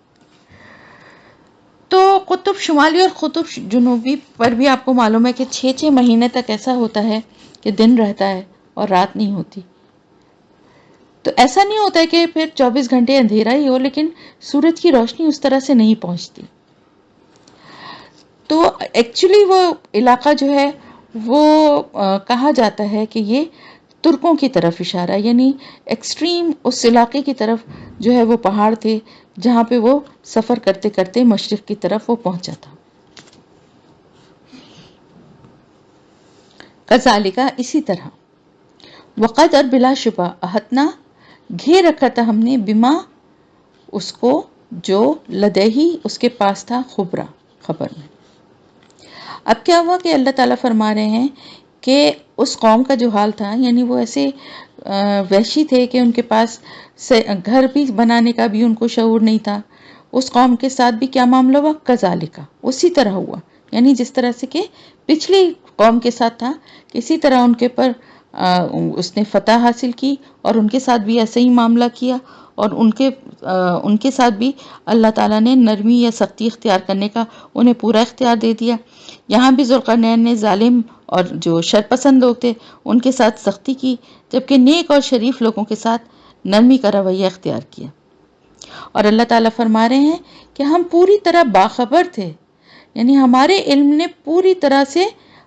تو قطب شمالی اور قطب جنوبی پر بھی آپ کو معلوم ہے کہ 6 مہینے تک ایسا ہوتا ہے کہ دن رہتا ہے اور رات نہیں ہوتی. تو ایسا نہیں ہوتا ہے کہ پھر 24 گھنٹے اندھیرا ہی ہو، لیکن سورج کی روشنی اس طرح سے نہیں پہنچتی. تو ایکچولی وہ علاقہ جو ہے وہ کہا جاتا ہے کہ یہ ترکوں کی طرف اشارہ، یعنی ایکسٹریم اس علاقے کی طرف جو ہے وہ پہاڑ تھے جہاں پہ وہ سفر کرتے کرتے مشرق کی طرف وہ پہنچا تھا. کذالک اسی طرح، وقت اور بلا شبہ احتنا گھیر رکھا تھا ہم نے، بما اس کو جو لدیہی اس کے پاس تھا، خبر میں. اب کیا ہوا کہ اللہ تعالیٰ فرما رہے ہیں کہ اس قوم کا جو حال تھا، یعنی وہ ایسے وحشی تھے کہ ان کے پاس گھر بھی بنانے کا بھی ان کو شعور نہیں تھا. اس قوم کے ساتھ بھی کیا معاملہ ہوا؟ کذالک، اسی طرح ہوا. یعنی جس طرح سے کہ پچھلی قوم کے ساتھ تھا، اسی طرح ان کے پر اس نے فتح حاصل کی اور ان کے ساتھ بھی ایسے ہی معاملہ کیا، اور ان کے ساتھ بھی اللہ تعالیٰ نے نرمی یا سختی اختیار کرنے کا انہیں پورا اختیار دے دیا. یہاں بھی ذوالقرنین نے ظالم اور جو شرپسند لوگ تھے ان کے ساتھ سختی کی، جبکہ نیک اور شریف لوگوں کے ساتھ نرمی کا رویہ اختیار کیا. اور اللہ تعالیٰ فرما رہے ہیں کہ ہم پوری طرح باخبر تھے، یعنی ہمارے علم نے پوری طرح سے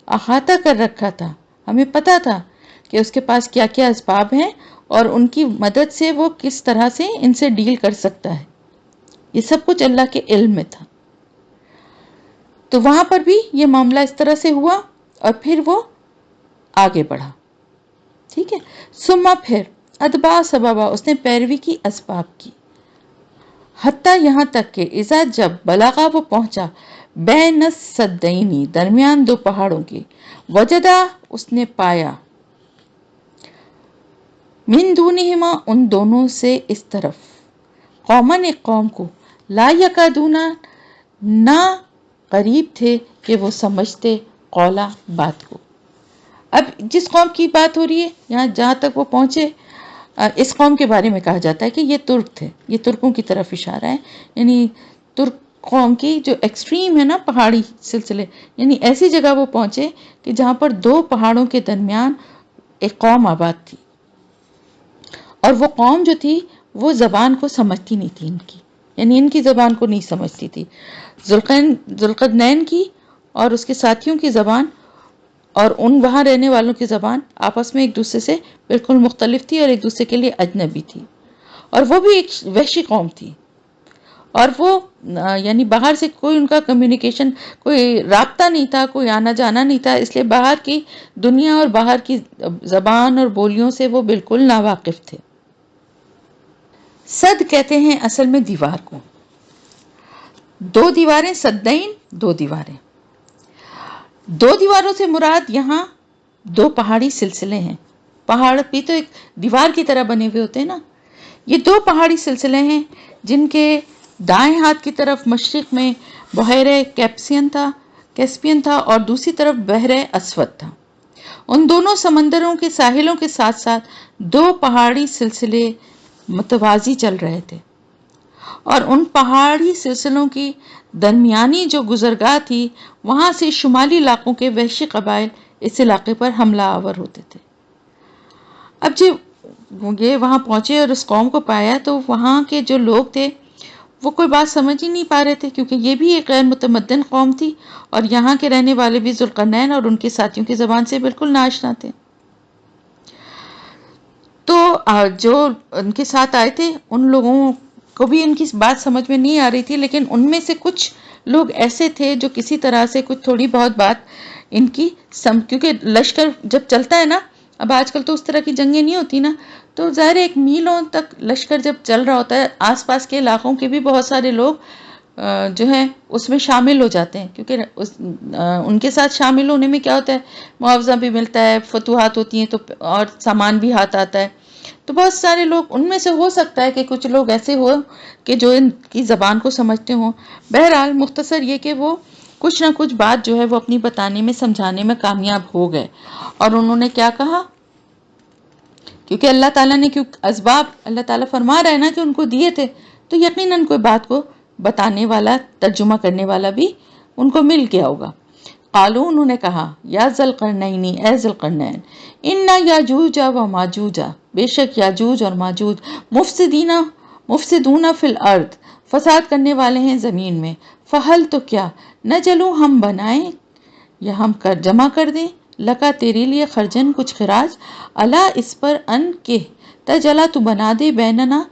احاطہ کر رکھا تھا. ہمیں پتا تھا کہ اس کے پاس کیا کیا اسباب ہیں اور ان کی مدد سے وہ کس طرح سے ان سے ڈیل کر سکتا ہے. یہ سب کچھ اللہ کے علم میں تھا. تو وہاں پر بھی یہ معاملہ اس طرح سے ہوا اور پھر وہ آگے بڑھا. ٹھیک ہے. ثم پھر اتبع سببا، اس نے پیروی کی اسباب کی، حتیٰ یہاں تک کہ اذا جب بلغا وہ پہنچا بین السدینی درمیان دو پہاڑوں کے، وجدا اس نے پایا، من دونہما ان دونوں سے اس طرف، قومن ایک قوم کو، لا یکادونا نہ قریب تھے کہ وہ سمجھتے، قولا بات کو. اب جس قوم کی بات ہو رہی ہے یہاں جہاں تک وہ پہنچے، اس قوم کے بارے میں کہا جاتا ہے کہ یہ ترک تھے، یہ ترکوں کی طرف اشارہ ہے. یعنی ترک قوم کی جو ایکسٹریم ہے نا پہاڑی سلسلے، یعنی ایسی جگہ وہ پہنچے کہ جہاں پر دو پہاڑوں کے درمیان ایک قوم آباد تھی، اور وہ قوم جو تھی وہ زبان کو سمجھتی نہیں تھی ان کی، یعنی ان کی زبان کو نہیں سمجھتی تھی. ذوالقرنین کی اور اس کے ساتھیوں کی زبان اور ان وہاں رہنے والوں کی زبان آپس میں ایک دوسرے سے بالکل مختلف تھی اور ایک دوسرے کے لیے اجنبی تھی. اور وہ بھی ایک وحشی قوم تھی، اور وہ یعنی باہر سے کوئی ان کا کمیونیکیشن، کوئی رابطہ نہیں تھا، کوئی آنا جانا نہیں تھا، اس لیے باہر کی دنیا اور باہر کی زبان اور بولیوں سے وہ بالکل ناواقف تھے. صد کہتے ہیں اصل میں دیوار کو، دو دیواریں، صدین دو دیواریں. دو دیواروں سے مراد یہاں دو پہاڑی سلسلے ہیں. پہاڑ بھی تو ایک دیوار کی طرح بنے ہوئے ہوتے ہیں نا. یہ دو پہاڑی سلسلے ہیں جن کے دائیں ہاتھ کی طرف مشرق میں بحیرہ کیسپین تھا اور دوسری طرف بحر اسود تھا. ان دونوں سمندروں کے ساحلوں کے ساتھ ساتھ دو پہاڑی سلسلے متوازی چل رہے تھے، اور ان پہاڑی سلسلوں کی درمیانی جو گزرگاہ تھی وہاں سے شمالی علاقوں کے وحشی قبائل اس علاقے پر حملہ آور ہوتے تھے۔ اب جب یہ وہاں پہنچے اور اس قوم کو پایا تو وہاں کے جو لوگ تھے وہ کوئی بات سمجھ ہی نہیں پا رہے تھے، کیونکہ یہ بھی ایک غیر متمدن قوم تھی اور یہاں کے رہنے والے بھی ذوالقرنین اور ان کے ساتھیوں کی زبان سے بالکل ناشنا تھے۔ تو جو ان کے ساتھ آئے تھے ان لوگوں کو بھی ان کی بات سمجھ میں نہیں آ رہی تھی، لیکن ان میں سے کچھ لوگ ایسے تھے جو کسی طرح سے کچھ تھوڑی بہت بات ان کی کیونکہ لشکر جب چلتا ہے نا، اب آج کل تو اس طرح کی جنگیں نہیں ہوتی نا، تو ظاہر ایک میلوں تک لشکر جب چل رہا ہوتا ہے، آس پاس کے علاقوں کے بھی بہت سارے لوگ جو ہیں اس میں شامل ہو جاتے ہیں، کیونکہ ان کے ساتھ شامل ہونے میں کیا ہوتا ہے، معاوضہ بھی ملتا ہے، فتوحات ہوتی ہیں تو اور سامان بھی ہاتھ آتا ہے۔ تو بہت سارے لوگ ان میں سے ہو سکتا ہے کہ کچھ لوگ ایسے ہو کہ جو ان کی زبان کو سمجھتے ہوں۔ بہرحال مختصر یہ کہ وہ کچھ نہ کچھ بات جو ہے وہ اپنی بتانے میں سمجھانے میں کامیاب ہو گئے، اور انہوں نے کیا کہا، کیونکہ اللہ تعالیٰ نے اسباب اللہ تعالیٰ فرما رہا ہے نا کہ ان کو دیے تھے، تو یقیناً کوئی بات کو بتانے والا، ترجمہ کرنے والا بھی ان کو مل گیا ہوگا۔ قالو، انہوں نے کہا، یا ذوالقرنین، اے ذوالقرنین، انا یاجوج و ماجوج، بے شک یاجوج اور ماجوج مفسدون فی الارض، فساد کرنے والے ہیں زمین میں، فہل تو کیا، نجلو ہم بنائیں یا ہم جمع کر دیں، لکا تیرے لیے، خرجن کچھ خراج، الا اس پر، ان کے تجلا تو بنا دے، بیننا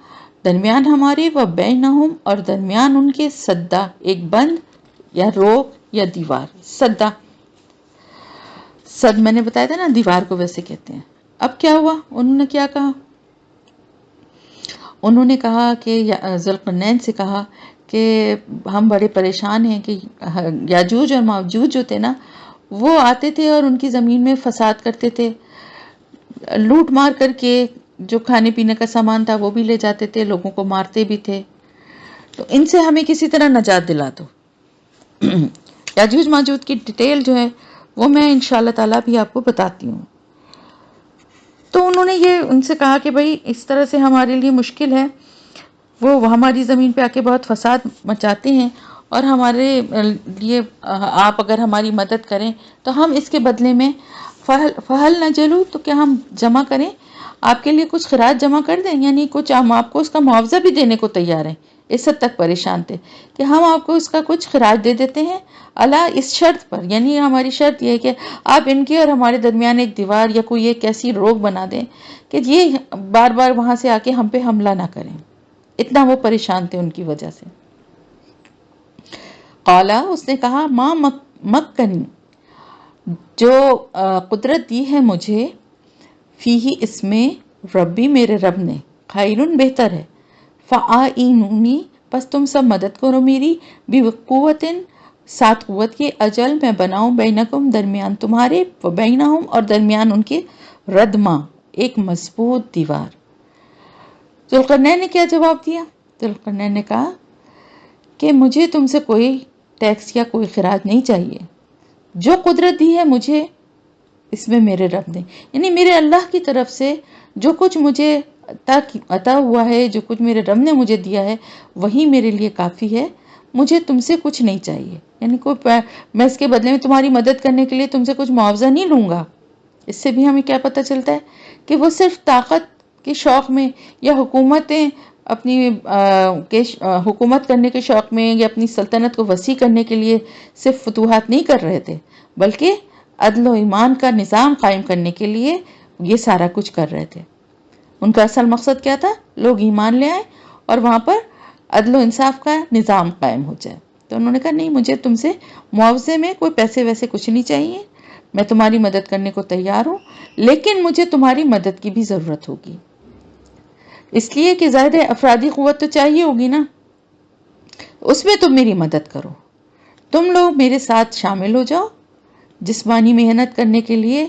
درمیان ہمارے، و بینہم اور درمیان ان کے، سدا ایک بند یا روک یا دیوار۔ صد میں نے بتایا تھا نا دیوار کو ویسے کہتے ہیں۔ اب کیا ہوا، انہوں نے کیا کہا، انہوں نے کہا کہ ذوالقرنین سے کہا کہ ہم بڑے پریشان ہیں کہ یاجوج اور ماجوج جو تھے نا وہ آتے تھے اور ان کی زمین میں فساد کرتے تھے، لوٹ مار کر کے جو کھانے پینے کا سامان تھا وہ بھی لے جاتے تھے، لوگوں کو مارتے بھی تھے، تو ان سے ہمیں کسی طرح نجات دلا دو۔ یاجوج ماجوج کی ڈیٹیل جو ہے وہ میں انشاءاللہ تعالیٰ بھی آپ کو بتاتی ہوں۔ تو انہوں نے یہ ان سے کہا کہ بھئی اس طرح سے ہمارے لیے مشکل ہے، وہ ہماری زمین پہ آ کے بہت فساد مچاتے ہیں، اور ہمارے لیے آپ اگر ہماری مدد کریں تو ہم اس کے بدلے میں فہل نجلو، تو کیا ہم جمع کریں، آپ کے لیے کچھ خراج جمع کر دیں، یعنی کچھ ہم آپ کو اس کا معاوضہ بھی دینے کو تیار ہیں۔ اس حد تک پریشان تھے کہ ہم آپ کو اس کا کچھ خراج دے دیتے ہیں، اللہ اس شرط پر، یعنی ہماری شرط یہ ہے کہ آپ ان کے اور ہمارے درمیان ایک دیوار یا کوئی ایک ایسی روک بنا دیں کہ یہ بار بار وہاں سے آ کے ہم پہ حملہ نہ کریں۔ اتنا وہ پریشان تھے ان کی وجہ سے۔ قالا، اس نے کہا، ماں مکنی، جو قدرت دی ہے مجھے، فیہی اس میں، ربی میرے رب نے، خیرن بہتر ہے، فآئینونی پس تم سب مدد کرو میری، بقوتن ساتھ قوت کے، اجل میں بناؤں، بینکم درمیان تمہارے، و بینہم اور درمیان ان کے، ردما ایک مضبوط دیوار۔ ذوالقرنین نے کیا جواب دیا، ذوالقرنین نے کہا کہ مجھے تم سے کوئی ٹیکس یا کوئی خراج نہیں چاہیے، جو قدرت دی ہے مجھے اس میں میرے رب نے، یعنی میرے اللہ کی طرف سے جو کچھ مجھے عطا ہوا ہے، جو کچھ میرے رب نے مجھے دیا ہے وہی میرے لیے کافی ہے، مجھے تم سے کچھ نہیں چاہیے، یعنی میں اس کے بدلے میں تمہاری مدد کرنے کے لیے تم سے کچھ معاوضہ نہیں لوں گا۔ اس سے بھی ہمیں کیا پتہ چلتا ہے کہ وہ صرف طاقت کے شوق میں یا حکومتیں اپنی حکومت کرنے کے شوق میں یا اپنی سلطنت کو وسیع کرنے کے لیے صرف فتوحات نہیں کر رہے تھے، بلکہ عدل و ایمان کا نظام قائم کرنے کے لیے یہ سارا کچھ کر رہے تھے۔ ان کا اصل مقصد کیا تھا، لوگ ایمان لے آئیں اور وہاں پر عدل و انصاف کا نظام قائم ہو جائے۔ تو انہوں نے کہا نہیں، مجھے تم سے معاوضے میں کوئی پیسے ویسے کچھ نہیں چاہیے، میں تمہاری مدد کرنے کو تیار ہوں، لیکن مجھے تمہاری مدد کی بھی ضرورت ہوگی، اس لیے کہ ظاہر افرادی قوت تو چاہیے ہوگی نا، اس میں تم میری مدد کرو، تم لوگ میرے ساتھ شامل ہو جاؤ، جسمانی محنت کرنے کے لیے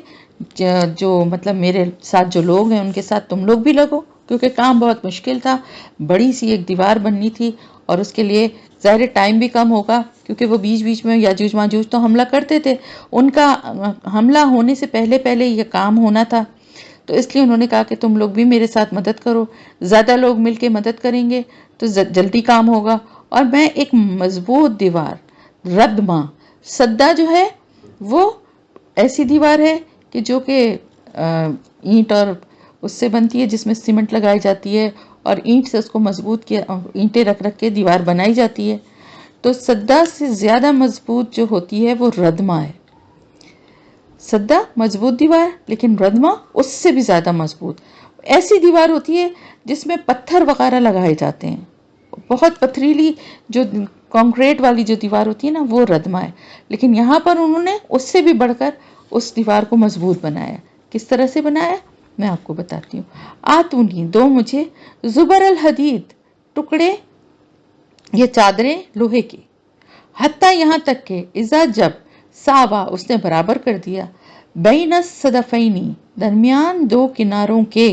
جو مطلب میرے ساتھ جو لوگ ہیں ان کے ساتھ تم لوگ بھی لگو، کیونکہ کام بہت مشکل تھا، بڑی سی ایک دیوار بننی تھی، اور اس کے لیے ظاہر ٹائم بھی کم ہوگا، کیونکہ وہ بیچ بیچ میں یاجوج ماجوج تو حملہ کرتے تھے، ان کا حملہ ہونے سے پہلے پہلے یہ کام ہونا تھا، تو اس لیے انہوں نے کہا کہ تم لوگ بھی میرے ساتھ مدد کرو، زیادہ لوگ مل کے مدد کریں گے تو جلدی کام ہوگا، اور میں ایک مضبوط دیوار، ردما، سدا جو ہے وہ ایسی دیوار ہے کہ جو کہ اینٹ اور اس سے بنتی ہے، جس میں سیمنٹ لگائی جاتی ہے اور اینٹ سے اس کو مضبوط کیا، اینٹیں رکھ رکھ کے دیوار بنائی جاتی ہے. تو سدا سے زیادہ مضبوط جو ہوتی ہے وہ ردمہ ہے. سدا مضبوط دیوار، لیکن ردمہ اس سے بھی زیادہ مضبوط. ایسی دیوار ہوتی ہے جس میں پتھر وغیرہ لگائے جاتے ہیں. بہت پتھریلی جو کنکریٹ والی جو دیوار ہوتی ہے نا، وہ ردمہ ہے. لیکن یہاں پر انہوں نے اس سے بھی بڑھ کر اس دیوار کو مضبوط بنایا. کس طرح سے بنایا میں آپ کو بتاتی ہوں. آتونی دو مجھے زبر الحدید ٹکڑے یہ چادریں لوہے کی، حتیٰ یہاں تک کہ اذا جب ساوا اس نے برابر کر دیا، بین الصدفینی درمیان دو کناروں کے،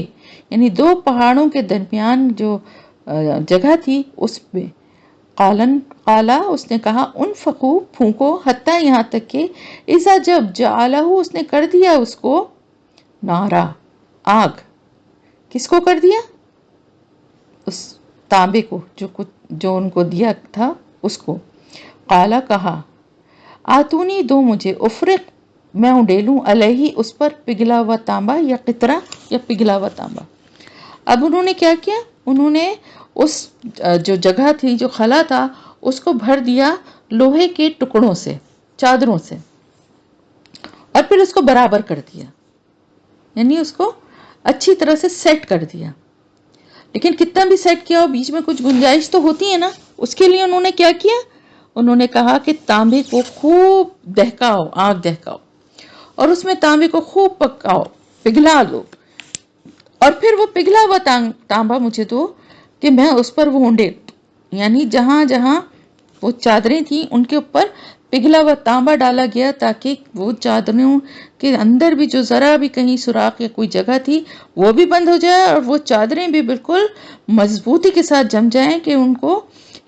یعنی دو پہاڑوں کے درمیان جو جگہ تھی اس پہ. قالا اس نے کہا انفقو پھونکو، حتیٰ یہاں تک کہ اذا جب جعلہ اس نے کر دیا اس کو نارا آگ. کس کو کر دیا؟ اس تانبے کو جو ان کو دیا تھا اس کو. قالا کہا آتونی دو مجھے افرق میں اڈیلوں علیہ اس پر پگھلا ہوا تانبا یا قطرہ یا پگھلا ہوا تانبا. اب انہوں نے کیا کیا؟ انہوں نے اس جو جگہ تھی جو خلا تھا اس کو بھر دیا لوہے کے ٹکڑوں سے، چادروں سے، اور پھر اس کو برابر کر دیا، یعنی اس کو اچھی طرح سے سیٹ کر دیا. لیکن کتنا بھی سیٹ کیا ہو بیچ میں کچھ گنجائش تو ہوتی ہے نا. اس کے لیے انہوں نے کیا کیا؟ انہوں نے کہا کہ تانبے کو خوب دہکاؤ، آگ دہکاؤ، اور اس میں تانبے کو خوب پکاؤ، پگھلا دو، اور پھر وہ پگھلا ہوا تانبا مجھے دو کہ میں اس پر وہ اونڈے، یعنی جہاں جہاں وہ چادریں تھیں ان کے اوپر پگھلا ہوا تانبا ڈالا گیا تاکہ وہ چادروں کے اندر بھی جو ذرا بھی کہیں سوراخ یا کوئی جگہ تھی وہ بھی بند ہو جائے، اور وہ چادریں بھی بالکل مضبوطی کے ساتھ جم جائیں کہ ان کو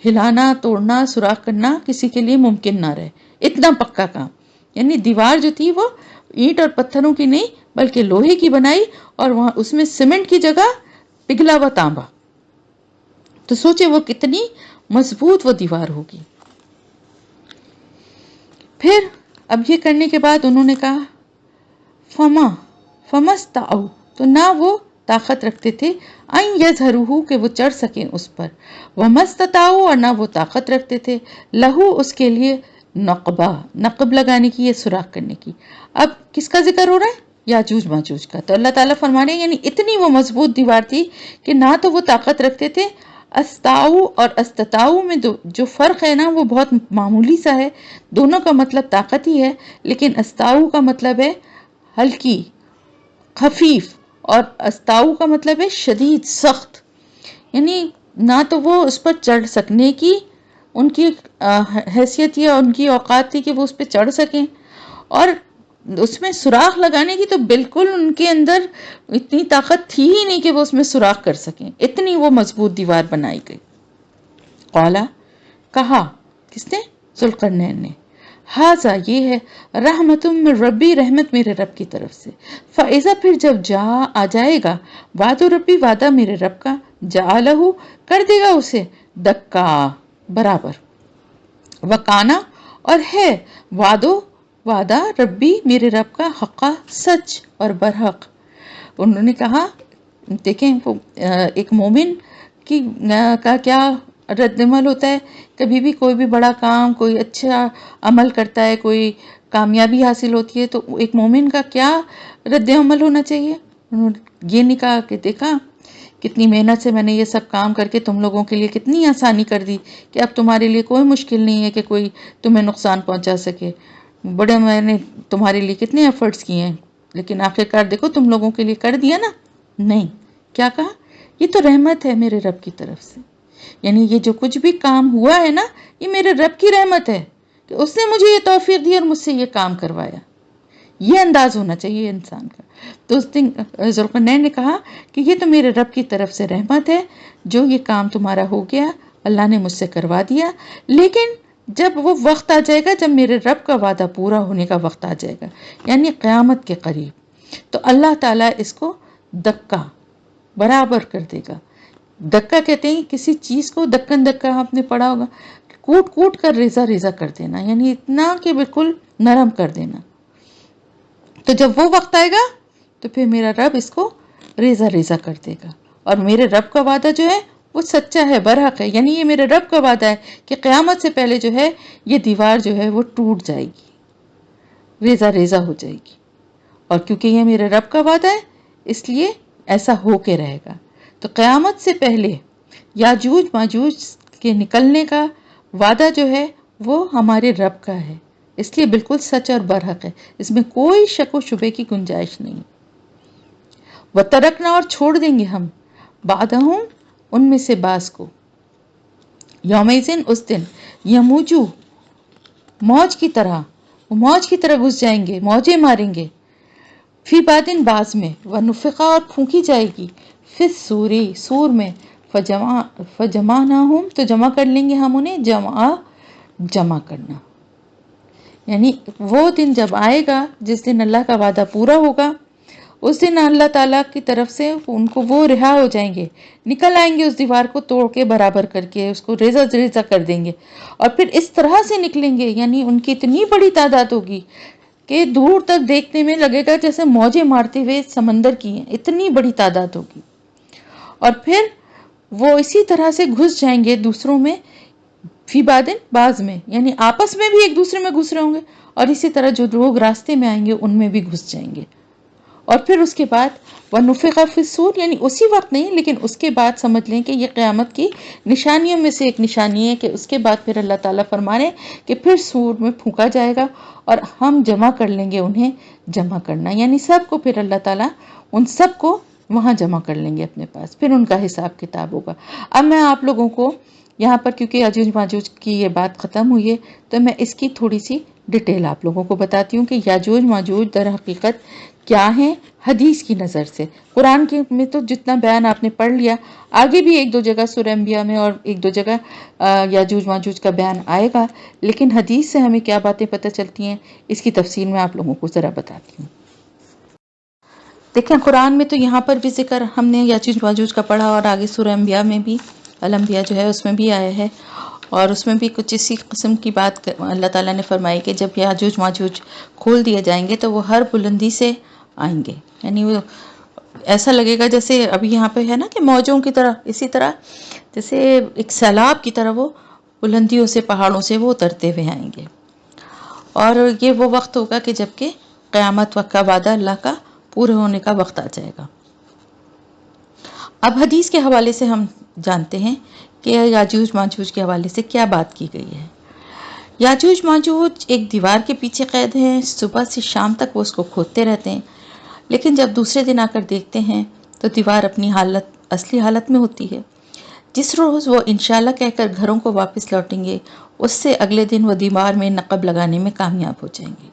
ہلانا، توڑنا، سوراخ کرنا کسی کے لیے ممکن نہ رہے. اتنا پکا کام. یعنی دیوار جو تھی وہ اینٹ اور پتھروں کی نہیں بلکہ لوہے کی بنائی، اور وہاں اس میں سیمنٹ کی جگہ پگھلا ہوا تانبا. تو سوچے وہ کتنی مضبوط وہ دیوار ہوگی. پھر اب یہ کرنے کے بعد انہوں نے کہا فمستطاعوا تو نہ وہ طاقت رکھتے تھے ان یظہروہ کہ وہ چڑھ سکیں اس پر، ومستطاعوا اور نہ وہ طاقت رکھتے تھے لہو اس کے لیے نقبہ، نقب لگانے کی یا سوراخ کرنے کی. اب کس کا ذکر ہو رہا ہے؟ یاجوج ماجوج کا. تو اللہ تعالیٰ فرما رہے ہیں یعنی اتنی وہ مضبوط دیوار تھی کہ نہ تو وہ طاقت رکھتے تھے. استاؤ اور استطاؤ میں جو فرق ہے نا وہ بہت معمولی سا ہے. دونوں کا مطلب طاقت ہی ہے، لیکن استاؤ کا مطلب ہے ہلکی، خفیف، اور استاؤ کا مطلب ہے شدید، سخت. یعنی نہ تو وہ اس پر چڑھ سکنے کی ان کی حیثیت یا ان کی اوقات تھی کہ وہ اس پہ چڑھ سکیں، اور اس میں سوراخ لگانے کی تو بالکل ان کے اندر اتنی طاقت تھی ہی نہیں کہ وہ اس میں سوراخ کر سکیں. اتنی وہ مضبوط دیوار بنائی گئی. قالا کہا، کس نے؟ ذوالقرنین نے. ہاذا یہ ہے رحمت من ربی رحمت میرے رب کی طرف سے. فاذا پھر جب آ جائے گا وعد ربی وعدہ میرے رب کا، جعلہ کر دے گا اسے دکا برابر. وکانا اور ہے وعدہ ربی میرے رب کا حقا سچ اور برحق. انہوں نے کہا دیکھیں ایک مومن کا کیا رد عمل ہوتا ہے. کبھی بھی کوئی بھی بڑا کام، کوئی اچھا عمل کرتا ہے، کوئی کامیابی حاصل ہوتی ہے تو ایک مومن کا کیا رد عمل ہونا چاہیے. انہوں نے یہ نہیں کہا کہ دیکھا کتنی محنت سے میں نے یہ سب کام کر کے تم لوگوں کے لیے کتنی آسانی کر دی کہ اب تمہارے لیے کوئی مشکل نہیں ہے کہ کوئی تمہیں نقصان پہنچا سکے. بڑے میں نے تمہارے لیے کتنے ایفرٹس کیے ہیں، لیکن آخرکار دیکھو تم لوگوں کے لیے کر دیا نا. نہیں، کیا کہا؟ یہ تو رحمت ہے میرے رب کی طرف سے. یعنی یہ جو کچھ بھی کام ہوا ہے نا یہ میرے رب کی رحمت ہے کہ اس نے مجھے یہ توفیق دی اور مجھ سے یہ کام کروایا. یہ انداز ہونا چاہیے انسان کا. تو اس دن ذوالقرنین نے کہا کہ یہ تو میرے رب کی طرف سے رحمت ہے، جو یہ کام تمہارا ہو گیا اللہ نے مجھ سے کروا دیا. لیکن جب وہ وقت آ جائے گا، جب میرے رب کا وعدہ پورا ہونے کا وقت آ جائے گا، یعنی قیامت کے قریب، تو اللہ تعالیٰ اس کو دکا برابر کر دے گا. دکا کہتے ہیں کسی چیز کو دکن دکا، آپ نے پڑھا ہوگا، کوٹ کوٹ کر ریزہ ریزہ کر دینا، یعنی اتنا کہ بالکل نرم کر دینا. تو جب وہ وقت آئے گا تو پھر میرا رب اس کو ریزہ ریزہ کر دے گا، اور میرے رب کا وعدہ جو ہے وہ سچا ہے، برحق ہے، یعنی یہ میرے رب کا وعدہ ہے کہ قیامت سے پہلے جو ہے یہ دیوار جو ہے وہ ٹوٹ جائے گی، ریزہ ریزہ ہو جائے گی، اور کیونکہ یہ میرے رب کا وعدہ ہے اس لیے ایسا ہو کے رہے گا۔ تو قیامت سے پہلے یاجوج ماجوج کے نکلنے کا وعدہ جو ہے وہ ہمارے رب کا ہے، اس لیے بالکل سچ اور برحق ہے، اس میں کوئی شک و شبے کی گنجائش نہیں۔ وَتَرَکْنَا، اور چھوڑ دیں گے ہم، بعدہم، ان میں سے بعض کو، یومئذٍ، اس دن، یموجو، موج کی طرح، وہ موج کی طرح گھس جائیں گے، موجیں ماریں گے، فی بادن، باز میں، ونفخا، اور پھونکی جائے گی، فی الصوری، سور میں، فجمعناہم، تو جمع کر لیں گے ہم انہیں، جمع کرنا، یعنی وہ دن جب آئے گا جس دن اللہ کا وعدہ پورا ہوگا، اس دن اللہ تعالیٰ کی طرف سے ان کو وہ رہا ہو جائیں گے، نکل آئیں گے اس دیوار کو توڑ کے برابر کر کے، اس کو ریزہ ریزہ کر دیں گے، اور پھر اس طرح سے نکلیں گے، یعنی ان کی اتنی بڑی تعداد ہوگی کہ دور تک دیکھنے میں لگے گا جیسے موجیں مارتے ہوئے سمندر کی ہیں، اتنی بڑی تعداد ہوگی، اور پھر وہ اسی طرح سے گھس جائیں گے دوسروں میں، فی بادن، باز میں، یعنی آپس میں بھی ایک دوسرے میں گھس رہے ہوں گے، اور اسی طرح جو لوگ راستے میں آئیں گے ان میں بھی گھس جائیں گے، اور پھر اس کے بعد وَنُفِخَ فِي الصُّورِ، یعنی اسی وقت نہیں لیکن اس کے بعد سمجھ لیں کہ یہ قیامت کی نشانیوں میں سے ایک نشانی ہے کہ اس کے بعد پھر اللہ تعالیٰ فرما رہے ہیں کہ پھر سور میں پھونکا جائے گا اور ہم جمع کر لیں گے انہیں، جمع کرنا یعنی سب کو، پھر اللہ تعالیٰ ان سب کو وہاں جمع کر لیں گے اپنے پاس، پھر ان کا حساب کتاب ہوگا۔ اب میں آپ لوگوں کو یہاں پر، کیونکہ یاجوج ماجوج کی یہ بات ختم ہوئی ہے، تو میں اس کی تھوڑی سی ڈیٹیل آپ لوگوں کو بتاتی ہوں کہ یاجوج ماجوج در حقیقت کیا ہیں حدیث کی نظر سے۔ قرآن کے میں تو جتنا بیان آپ نے پڑھ لیا، آگے بھی ایک دو جگہ سورہ انبیاء میں اور ایک دو جگہ یاجوج ماجوج کا بیان آئے گا، لیکن حدیث سے ہمیں کیا باتیں پتہ چلتی ہیں اس کی تفصیل میں آپ لوگوں کو ذرا بتاتی ہوں۔ دیکھیں قرآن میں تو یہاں پر بھی ذکر ہم نے یاجوج ماجوج کا پڑھا، اور آگے سورہ انبیاء میں بھی، الانبیاء جو ہے اس میں بھی آیا ہے، اور اس میں بھی کچھ اسی قسم کی بات اللہ تعالیٰ نے فرمائی کہ جب یاجوج ماجوج کھول دیے جائیں گے تو وہ ہر بلندی سے آئیں گے، یعنی وہ ایسا لگے گا جیسے ابھی یہاں پہ ہے نا کہ موجوں کی طرح، اسی طرح جیسے ایک سیلاب کی طرح وہ بلندیوں سے، پہاڑوں سے وہ اترتے ہوئے آئیں گے، اور یہ وہ وقت ہوگا کہ جب کہ قیامت وقت کا وعدہ اللہ کا پورے ہونے کا وقت آ جائے گا۔ اب حدیث کے حوالے سے ہم جانتے ہیں کہ یاجوج ماجوج کے حوالے سے کیا بات کی گئی ہے۔ یاجوج ماجوج ایک دیوار کے پیچھے قید ہیں، صبح سے شام تک وہ اس کو کھودتے رہتے ہیں، لیکن جب دوسرے دن آ کر دیکھتے ہیں تو دیوار اپنی اصلی حالت میں ہوتی ہے۔ جس روز وہ انشاءاللہ کہہ کر گھروں کو واپس لوٹیں گے، اس سے اگلے دن وہ دیوار میں نقب لگانے میں کامیاب ہو جائیں گے۔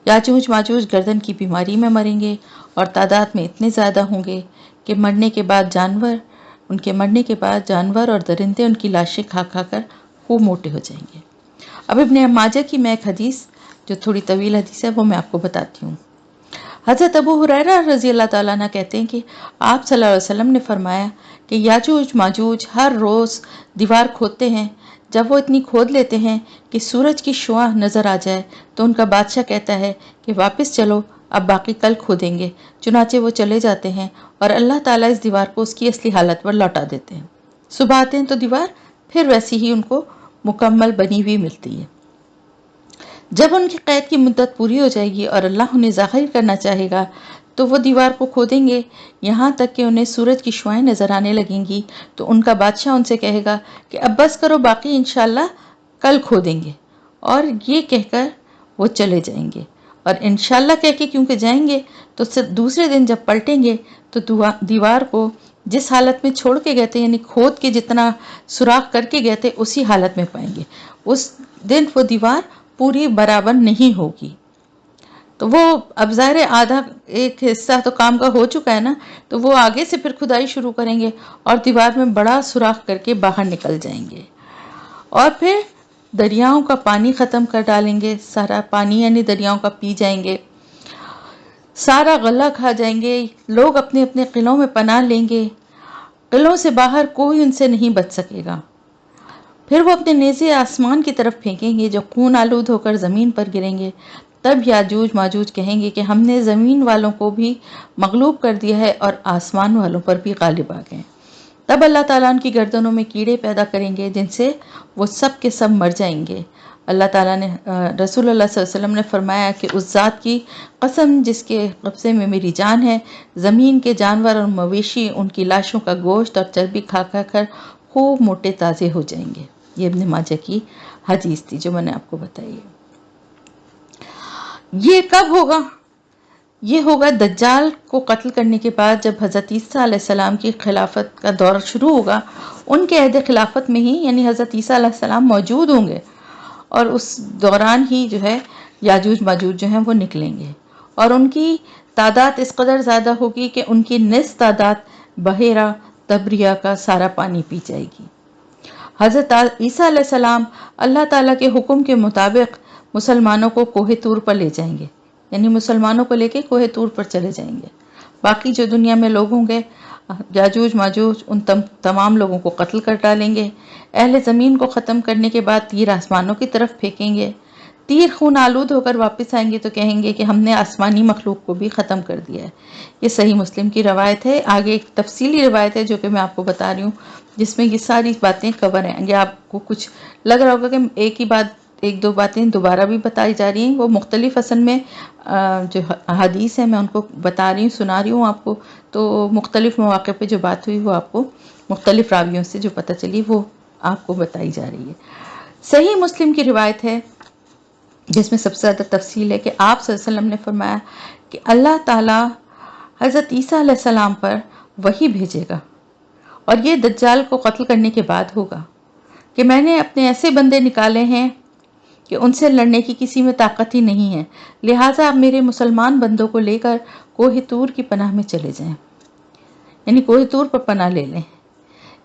یاجوج ماجوج گردن کی بیماری میں مریں گے، اور تعداد میں اتنے زیادہ ہوں گے کہ ان کے مرنے کے بعد جانور اور درندے ان کی لاشیں کھا کھا کر خوب موٹے ہو جائیں گے۔ اب ابن ماجہ کی میں ایک حدیث جو تھوڑی طویل حدیث ہے وہ میں آپ کو بتاتی ہوں۔ حضرت ابو ہریرہ رضی اللہ تعالیٰ عنہ کہتے ہیں کہ آپ صلی اللہ علیہ وسلم نے فرمایا کہ یاجوج ماجوج ہر روز دیوار کھودتے ہیں، جب وہ اتنی کھود لیتے ہیں کہ سورج کی شعاع نظر آ جائے تو ان کا بادشاہ کہتا ہے کہ واپس چلو، اب باقی کل کھودیں گے، چنانچہ وہ چلے جاتے ہیں اور اللہ تعالیٰ اس دیوار کو اس کی اصلی حالت پر لوٹا دیتے ہیں۔ صبح آتے ہیں تو دیوار پھر ویسی ہی ان کو مکمل بنی ہوئی ملتی ہے۔ جب ان کی قید کی مدت پوری ہو جائے گی اور اللہ انہیں ظاہر کرنا چاہے گا تو وہ دیوار کو کھودیں گے یہاں تک کہ انہیں سورج کی شعائیں نظر آنے لگیں گی، تو ان کا بادشاہ ان سے کہے گا کہ اب بس کرو، باقی انشاءاللہ کل کھودیں گے، اور یہ کہہ کر وہ چلے جائیں گے، اور انشاءاللہ کہہ کے کیونکہ جائیں گے تو دوسرے دن جب پلٹیں گے تو دیوار کو جس حالت میں چھوڑ کے گئے تھے، یعنی کھود کے جتنا سوراخ کر کے گئے تھے اسی حالت میں پائیں گے۔ اس دن وہ دیوار پوری برابر نہیں ہوگی، تو وہ اب ظاہر آدھا ایک حصہ تو کام کا ہو چکا ہے نا، تو وہ آگے سے پھر کھدائی شروع کریں گے اور دیوار میں بڑا سوراخ کر کے باہر نکل جائیں گے، اور پھر دریاؤں کا پانی ختم کر ڈالیں گے، سارا پانی یعنی دریاؤں کا پی جائیں گے، سارا غلہ کھا جائیں گے، لوگ اپنے اپنے قلعوں میں پناہ لیں گے، قلعوں سے باہر کوئی ان سے نہیں بچ سکے گا۔ پھر وہ اپنے نیزے آسمان کی طرف پھینکیں گے جو خون آلود ہو کر زمین پر گریں گے، تب یاجوج ماجوج کہیں گے کہ ہم نے زمین والوں کو بھی مغلوب کر دیا ہے اور آسمان والوں پر بھی غالب آ گئے۔ تب اللہ تعالیٰ ان کی گردنوں میں کیڑے پیدا کریں گے جن سے وہ سب کے سب مر جائیں گے۔ اللہ تعالیٰ نے رسول اللہ صلی اللہ علیہ وسلم نے فرمایا کہ اس ذات کی قسم جس کے قبضے میں میری جان ہے، زمین کے جانور اور مویشی ان کی لاشوں کا گوشت اور چربی کھا کھا کر خوب موٹے تازے ہو جائیں گے۔ یہ ابن ماجہ کی حدیث تھی جو میں نے آپ کو بتائی ہے۔ یہ کب ہوگا؟ یہ ہوگا دجال کو قتل کرنے کے بعد، جب حضرت عیسیٰ علیہ السلام کی خلافت کا دور شروع ہوگا۔ ان کے عہد خلافت میں ہی یعنی حضرت عیسیٰ علیہ السلام موجود ہوں گے، اور اس دوران ہی جو ہے یاجوج ماجوج جو ہیں وہ نکلیں گے، اور ان کی تعداد اس قدر زیادہ ہوگی کہ ان کی نصف تعداد بحیرہ تبریہ کا سارا پانی پی جائے گی۔ حضرت عیسیٰ علیہ السلام اللہ تعالیٰ کے حکم کے مطابق مسلمانوں کو کوہ طور پر لے جائیں گے، یعنی مسلمانوں کو لے کے کوہ طور پر چلے جائیں گے۔ باقی جو دنیا میں لوگ ہوں گے، یاجوج ماجوج ان تمام لوگوں کو قتل کر ڈالیں گے۔ اہل زمین کو ختم کرنے کے بعد تیر آسمانوں کی طرف پھینکیں گے۔ تیر خون آلود ہو کر واپس آئیں گے تو کہیں گے کہ ہم نے آسمانی مخلوق کو بھی ختم کر دیا ہے۔ یہ صحیح مسلم کی روایت ہے۔ آگے ایک تفصیلی روایت ہے جو کہ میں آپ کو بتا رہی ہوں، جس میں یہ ساری باتیں کور ہیں۔ یہ آپ کو کچھ لگ رہا ہوگا کہ ایک ہی بات، ایک دو باتیں دوبارہ بھی بتائی جا رہی ہیں، وہ مختلف اصل میں جو حدیث ہے میں ان کو بتا رہی ہوں، سنا رہی ہوں آپ کو، تو مختلف مواقع پہ جو بات ہوئی وہ آپ کو مختلف راویوں سے جو پتہ چلی وہ آپ کو بتائی جا رہی ہے۔ صحیح مسلم کی روایت ہے جس میں سب سے زیادہ تفصیل ہے کہ آپ صلی اللہ علیہ وسلم نے فرمایا کہ اللہ تعالیٰ حضرت عیسیٰ علیہ السلام پر وحی بھیجے گا، اور یہ دجال کو قتل کرنے کے بعد ہوگا کہ میں نے اپنے ایسے بندے نکالے ہیں کہ ان سے لڑنے کی کسی میں طاقت ہی نہیں ہے، لہٰذا آپ میرے مسلمان بندوں کو لے کر کوہ طور کی پناہ میں چلے جائیں، یعنی کوہ طور پر پناہ لے لیں۔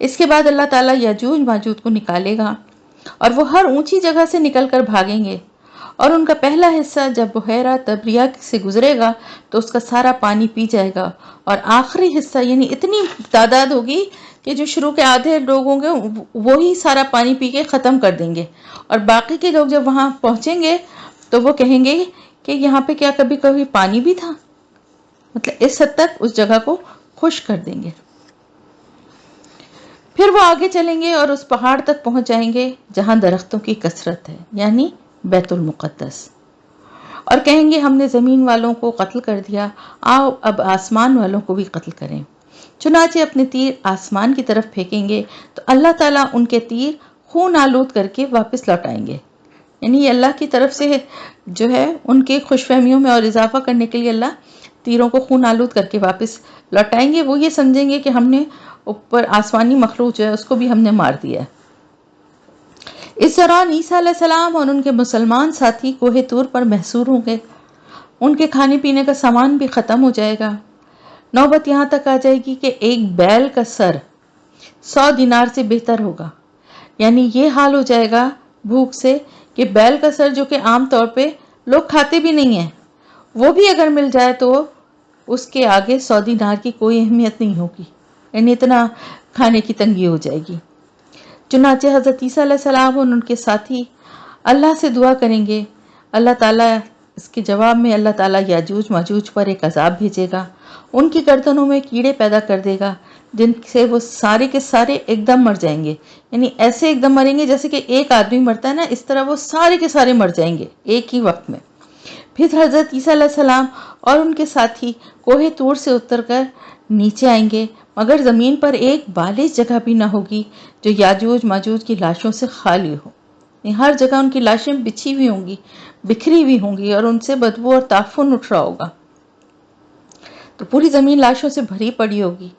اس کے بعد اللہ تعالیٰ یاجوج ماجوج کو نکالے گا، اور وہ ہر اونچی جگہ سے نکل کر بھاگیں گے، اور ان کا پہلا حصہ جب بحیرہ تبریہ سے گزرے گا تو اس کا سارا پانی پی جائے گا، اور آخری حصہ یعنی اتنی تعداد ہوگی کہ جو شروع کے آدھے لوگ ہوں گے وہی سارا پانی پی کے ختم کر دیں گے، اور باقی کے لوگ جب وہاں پہنچیں گے تو وہ کہیں گے کہ یہاں پہ کیا کبھی کبھی پانی بھی تھا، مطلب اس حد تک اس جگہ کو خشک کر دیں گے۔ پھر وہ آگے چلیں گے اور اس پہاڑ تک پہنچ جائیں گے جہاں درختوں کی کثرت ہے، یعنی بیت المقدس، اور کہیں گے ہم نے زمین والوں کو قتل کر دیا، آؤ اب آسمان والوں کو بھی قتل کریں۔ چنانچہ اپنے تیر آسمان کی طرف پھینکیں گے تو اللہ تعالیٰ ان کے تیر خون آلود کر کے واپس لوٹائیں گے، یعنی یہ اللہ کی طرف سے جو ہے ان کے خوش فہمیوں میں اور اضافہ کرنے کے لیے اللہ تیروں کو خون آلود کر کے واپس لوٹائیں گے۔ وہ یہ سمجھیں گے کہ ہم نے اوپر آسمانی مخلوق جو ہے اس کو بھی ہم نے مار دیا ہے۔ اس دوران عیسیٰ علیہ السلام اور ان کے مسلمان ساتھی کوہ طور پر محصور ہوں گے، ان کے کھانے پینے کا سامان بھی ختم ہو جائے گا۔ نوبت یہاں تک آ جائے گی کہ ایک بیل کا سر 100 دینار سے بہتر ہوگا، یعنی یہ حال ہو جائے گا بھوک سے کہ بیل کا سر جو کہ عام طور پہ لوگ کھاتے بھی نہیں ہیں، وہ بھی اگر مل جائے تو اس کے آگے 100 دینار کی کوئی اہمیت نہیں ہوگی، یعنی اتنا کھانے کی تنگی ہو جائے گی۔ چنانچہ حضرت عیسیٰ علیہ السلام اور ان کے ساتھی اللہ سے دعا کریں گے، اللہ تعالیٰ اس کے جواب میں اللہ تعالیٰ یاجوج ماجوج پر ایک عذاب بھیجے گا، ان کی گردنوں میں کیڑے پیدا کر دے گا جن سے وہ سارے کے سارے ایک دم مر جائیں گے، یعنی ایسے ایک دم مریں گے جیسے کہ ایک آدمی مرتا ہے نا، اس طرح وہ سارے کے سارے مر جائیں گے ایک ہی وقت میں۔ پھر حضرت عیسیٰ علیہ السلام اور ان کے ساتھی کوہ طور سے اتر کر نیچے آئیں گے، مگر زمین پر ایک بالش جگہ بھی نہ ہوگی جو یاجوج ماجوج کی لاشوں سے خالی ہو، ہر جگہ ان کی لاشیں بچھی ہوئی ہوں گی، بکھری ہوئی ہوں گی، اور ان سے بدبو اور تعفن اٹھ رہا ہوگا، تو پوری زمین لاشوں سے بھری پڑی ہوگی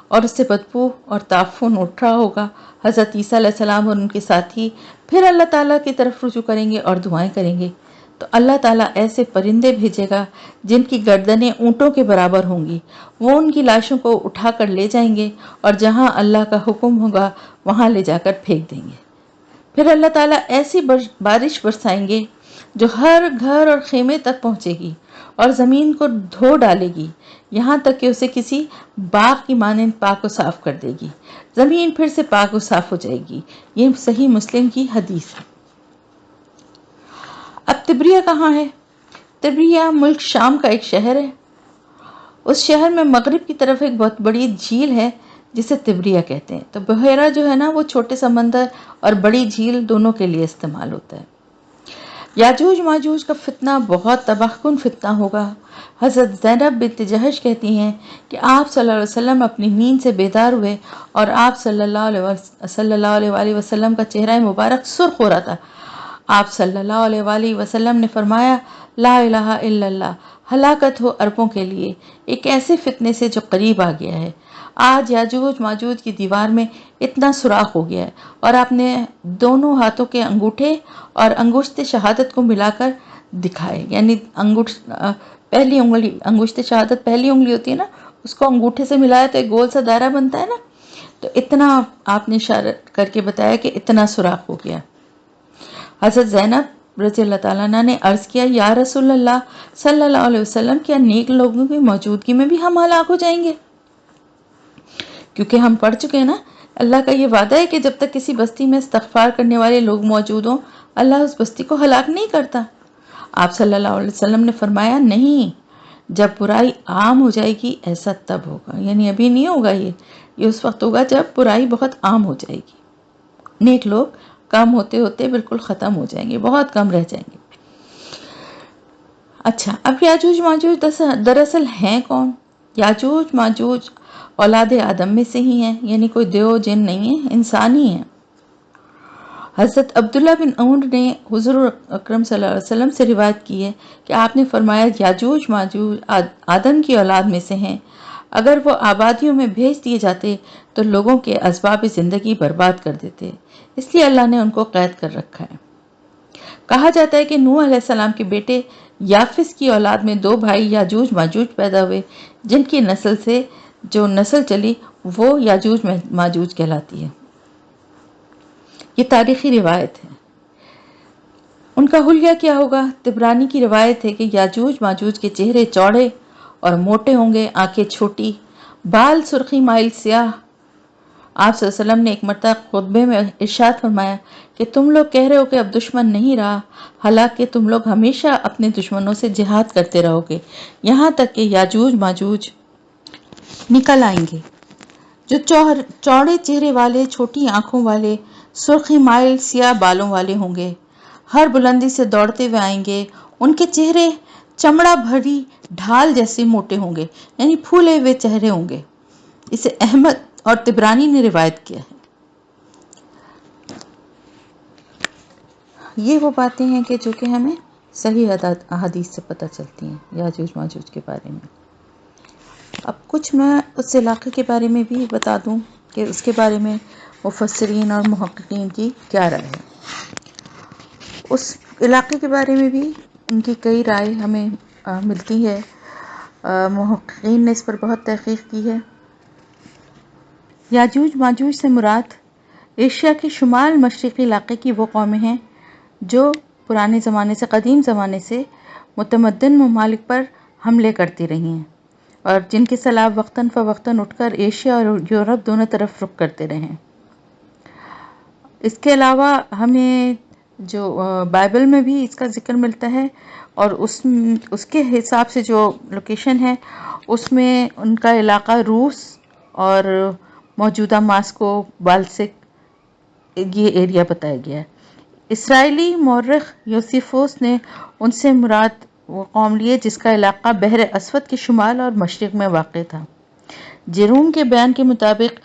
اور اس سے بدبو اور تعفن اٹھ رہا ہوگا۔ حضرت عیسیٰ علیہ السلام اور ان کے ساتھی پھر اللہ تعالیٰ کی طرف رجوع کریں گے اور دعائیں کریں گے، تو اللہ تعالیٰ ایسے پرندے بھیجے گا جن کی گردنیں اونٹوں کے برابر ہوں گی، وہ ان کی لاشوں کو اٹھا کر لے جائیں گے اور جہاں اللہ کا حکم ہوگا وہاں لے جا کر پھینک دیں گے۔ پھر اللہ تعالیٰ ایسی بارش برسائیں گے جو ہر گھر اور خیمے تک پہنچے گی اور زمین کو دھو ڈالے گی، یہاں تک کہ اسے کسی باغ کی مانند پاک و صاف کر دے گی، زمین پھر سے پاک و صاف ہو جائے گی۔ یہ صحیح مسلم کی حدیث ہے۔ اب تبریہ کہاں ہے؟ تبریہ ملک شام کا ایک شہر ہے. اس شہر میں مغرب کی طرف ایک بہت بڑی جھیل ہے جسے تبریہ کہتے ہیں. تو بحیرہ جو ہے نا وہ چھوٹے سمندر اور بڑی جھیل دونوں کے لیے استعمال ہوتا ہے. یاجوج ماجوج کا فتنہ بہت تباہ کن فتنہ ہوگا. حضرت زینب بنت جہش کہتی ہیں کہ آپ صلی اللہ علیہ وسلم اپنی نیند سے بیدار ہوئے اور آپ صلی اللہ علیہ وآلہ وسلم کا چہرہ مبارک سرخ ہو رہا تھا. آپ صلی اللہ علیہ وآلہ وسلم نے فرمایا لا الہ الا اللہ، ہلاکت ہو عربوں کے لیے ایک ایسے فتنے سے جو قریب آ گیا ہے. آج یاجوج ماجوج کی دیوار میں اتنا سوراخ ہو گیا ہے اور آپ نے دونوں ہاتھوں کے انگوٹھے اور انگشت شہادت کو ملا کر دکھائے. یعنی پہلی انگلی، انگشت شہادت پہلی انگلی ہوتی ہے نا، اس کو انگوٹھے سے ملایا تو ایک گول سا دائرہ بنتا ہے نا. تو اتنا آپ نے اشارہ کر کے بتایا کہ اتنا سوراخ ہو گیا. حضرت زینب رضی اللہ تعالیٰ عنہ نے عرض کیا یا رسول اللہ صلی اللہ علیہ وسلم، کیا نیک لوگوں کی موجودگی میں بھی ہم ہلاک ہو جائیں گے؟ کیونکہ ہم پڑھ چکے ہیں نا، اللہ کا یہ وعدہ ہے کہ جب تک کسی بستی میں استغفار کرنے والے لوگ موجود ہوں اللہ اس بستی کو ہلاک نہیں کرتا. آپ صلی اللہ علیہ وسلم نے فرمایا نہیں، جب برائی عام ہو جائے گی ایسا تب ہوگا. یعنی ابھی نہیں ہوگا، یہ اس وقت ہوگا جب برائی بہت عام ہو جائے گی. نیک لوگ کم ہوتے ہوتے بالکل ختم ہو جائیں گے، بہت کم رہ جائیں گے. اچھا، اب یاجوج ماجوج دراصل ہیں کون؟ یاجوج ماجوج اولاد آدم میں سے ہی ہیں، یعنی کوئی دیو جن نہیں ہے، انسان ہی ہیں. حضرت عبداللہ بن عمر نے حضور اکرم صلی اللہ علیہ وسلم سے روایت کی ہے کہ آپ نے فرمایا یاجوج ماجوج آدم کی اولاد میں سے ہیں. اگر وہ آبادیوں میں بھیج دیے جاتے تو لوگوں کے اسباب زندگی برباد کر دیتے، اس لیے اللہ نے ان کو قید کر رکھا ہے. کہا جاتا ہے کہ نوح علیہ السلام کے بیٹے یافس کی اولاد میں 2 بھائی یاجوج ماجوج پیدا ہوئے، جن کی نسل سے جو نسل چلی وہ یاجوج ماجوج کہلاتی ہے. یہ تاریخی روایت ہے. ان کا حلیہ کیا ہوگا؟ طبرانی کی روایت ہے کہ یاجوج ماجوج کے چہرے چوڑے اور موٹے ہوں گے، آنکھیں چھوٹی، بال سرخی مائل سیاہ. آپ صلی اللہ علیہ وسلم نے ایک مرتبہ خطبے میں ارشاد فرمایا کہ تم لوگ کہہ رہے ہو کہ اب دشمن نہیں رہا، حالانکہ تم لوگ ہمیشہ اپنے دشمنوں سے جہاد کرتے رہو گے یہاں تک کہ یاجوج ماجوج نکل آئیں گے، جو چوڑے چہرے والے، چھوٹی آنکھوں والے، سرخی مائل سیاہ بالوں والے ہوں گے. ہر بلندی سے دوڑتے ہوئے آئیں گے. ان کے چہرے چمڑا بھری ڈھال جیسے موٹے ہوں گے، یعنی پھولے ہوئے چہرے ہوں گے. اسے احمد اور طبرانی نے روایت کیا ہے. یہ وہ باتیں ہیں کہ جو کہ ہمیں صحیح احادیث سے پتہ چلتی ہیں یاجوج ماجوج کے بارے میں. اب کچھ میں اس علاقے کے بارے میں بھی بتا دوں کہ اس کے بارے میں مفسرین اور محققین کی کیا رائے ہے. اس علاقے کے بارے میں بھی ان کی کئی رائے ہمیں ملتی ہے. محققین نے اس پر بہت تحقیق کی ہے. یاجوج ماجوج سے مراد ایشیا کے شمال مشرقی علاقے کی وہ قومیں ہیں جو پرانے زمانے سے، قدیم زمانے سے متمدن ممالک پر حملے کرتی رہی ہیں اور جن کے سیلاب وقتاً فوقتاً اٹھ کر ایشیا اور یورپ دونوں طرف رخ کرتے رہے ہیں. اس کے علاوہ ہمیں جو بائبل میں بھی اس کا ذکر ملتا ہے اور اس کے حساب سے جو لوکیشن ہے اس میں ان کا علاقہ روس اور موجودہ ماسکو، بالسک، یہ ایریا بتایا گیا ہے. اسرائیلی مورخ یوسیفوس نے ان سے مراد وہ قوم لیے جس کا علاقہ بحر اسود کے شمال اور مشرق میں واقع تھا. جیروم کے بیان کے مطابق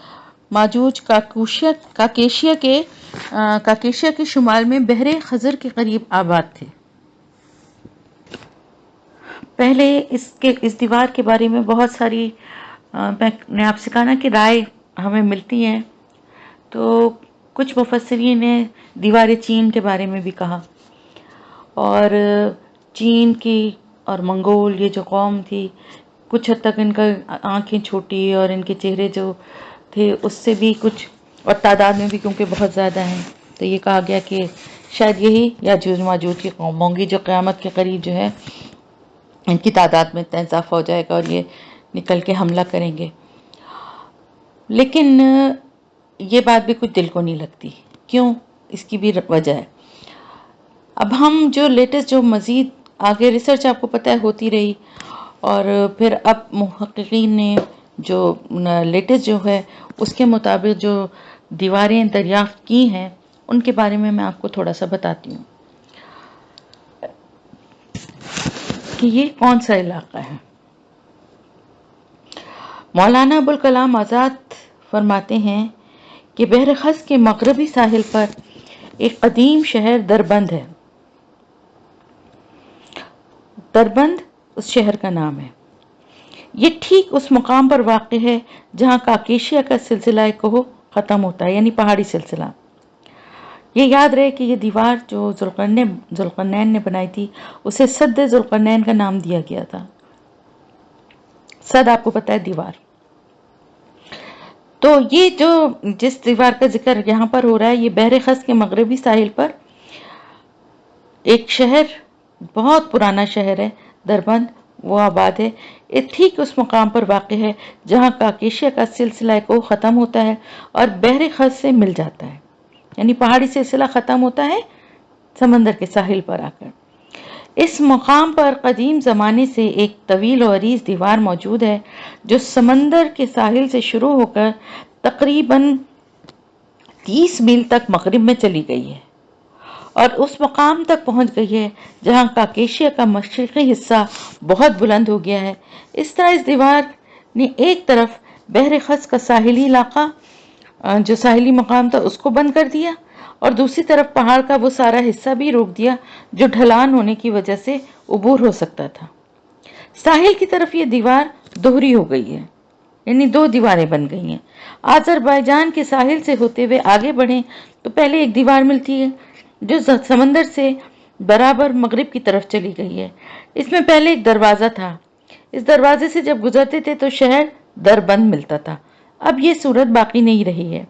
ماجوج کاکیشیا کے شمال میں بحر خزر کے قریب آباد تھے. پہلے اس دیوار کے بارے میں بہت ساری میں نے آپ سے کہا نا کہ رائے ہمیں ملتی ہیں. تو کچھ مفسرین نے دیوار چین کے بارے میں بھی کہا، اور چین کی اور منگول یہ جو قوم تھی کچھ حد تک ان کا آنکھیں چھوٹی اور ان کے چہرے جو تھے اس سے بھی کچھ، اور تعداد میں بھی کیونکہ بہت زیادہ ہیں تو یہ کہا گیا کہ شاید یہی یاجوج ماجوج کی قوم ہوں گی جو قیامت کے قریب جو ہے ان کی تعداد میں اتنا اضافہ ہو جائے گا اور یہ نکل کے حملہ کریں گے. لیکن یہ بات بھی کچھ دل کو نہیں لگتی. کیوں؟ اس کی بھی وجہ ہے. اب ہم جو لیٹسٹ جو مزید آگے ریسرچ آپ کو پتہ ہے ہوتی رہی، اور پھر اب محققین نے جو لیٹسٹ جو ہے اس کے مطابق جو دیواریں دریافت کی ہیں ان کے بارے میں آپ کو تھوڑا سا بتاتی ہوں کہ یہ کون سا علاقہ ہے۔ مولانا ابوالکلام آزاد فرماتے ہیں کہ بحر خز کے مغربی ساحل پر ایک قدیم شہر دربند ہے۔ دربند اس شہر کا نام ہے۔ یہ ٹھیک اس مقام پر واقع ہے جہاں کاکیشیا کا سلسلہ کوہ ختم ہوتا ہے، یعنی پہاڑی سلسلہ۔ یہ یاد رہے کہ یہ دیوار جو ذوالقرنین نے بنائی تھی اسے سد ذوالقرنین کا نام دیا گیا تھا۔ سد آپ کو پتہ ہے دیوار۔ تو یہ جو جس دیوار کا ذکر یہاں پر ہو رہا ہے، یہ بحر خز کے مغربی ساحل پر ایک شہر، بہت پرانا شہر ہے دربند، وہ آباد ہے۔ یہ ٹھیک اس مقام پر واقع ہے جہاں کاکیشیا کا سلسلہ کو ختم ہوتا ہے اور بحر خز سے مل جاتا ہے، یعنی پہاڑی سلسلہ ختم ہوتا ہے سمندر کے ساحل پر آ کر۔ اس مقام پر قدیم زمانے سے ایک طویل و عریض دیوار موجود ہے جو سمندر کے ساحل سے شروع ہو کر تقریباً 30 میل تک مغرب میں چلی گئی ہے اور اس مقام تک پہنچ گئی ہے جہاں کاکیشیا کا مشرقی حصہ بہت بلند ہو گیا ہے۔ اس طرح اس دیوار نے ایک طرف بحر خز کا ساحلی علاقہ جو ساحلی مقام تھا اس کو بند کر دیا، اور دوسری طرف پہاڑ کا وہ سارا حصہ بھی روک دیا جو ڈھلان ہونے کی وجہ سے عبور ہو سکتا تھا۔ ساحل کی طرف یہ دیوار دوہری ہو گئی ہے، یعنی 2 دیواریں بن گئی ہیں۔ آذربائیجان کے ساحل سے ہوتے ہوئے آگے بڑھیں تو پہلے ایک دیوار ملتی ہے جو سمندر سے برابر مغرب کی طرف چلی گئی ہے۔ اس میں پہلے ایک دروازہ تھا، اس دروازے سے جب گزرتے تھے تو شہر دربند ملتا تھا۔ اب یہ صورت باقی نہیں رہی ہے۔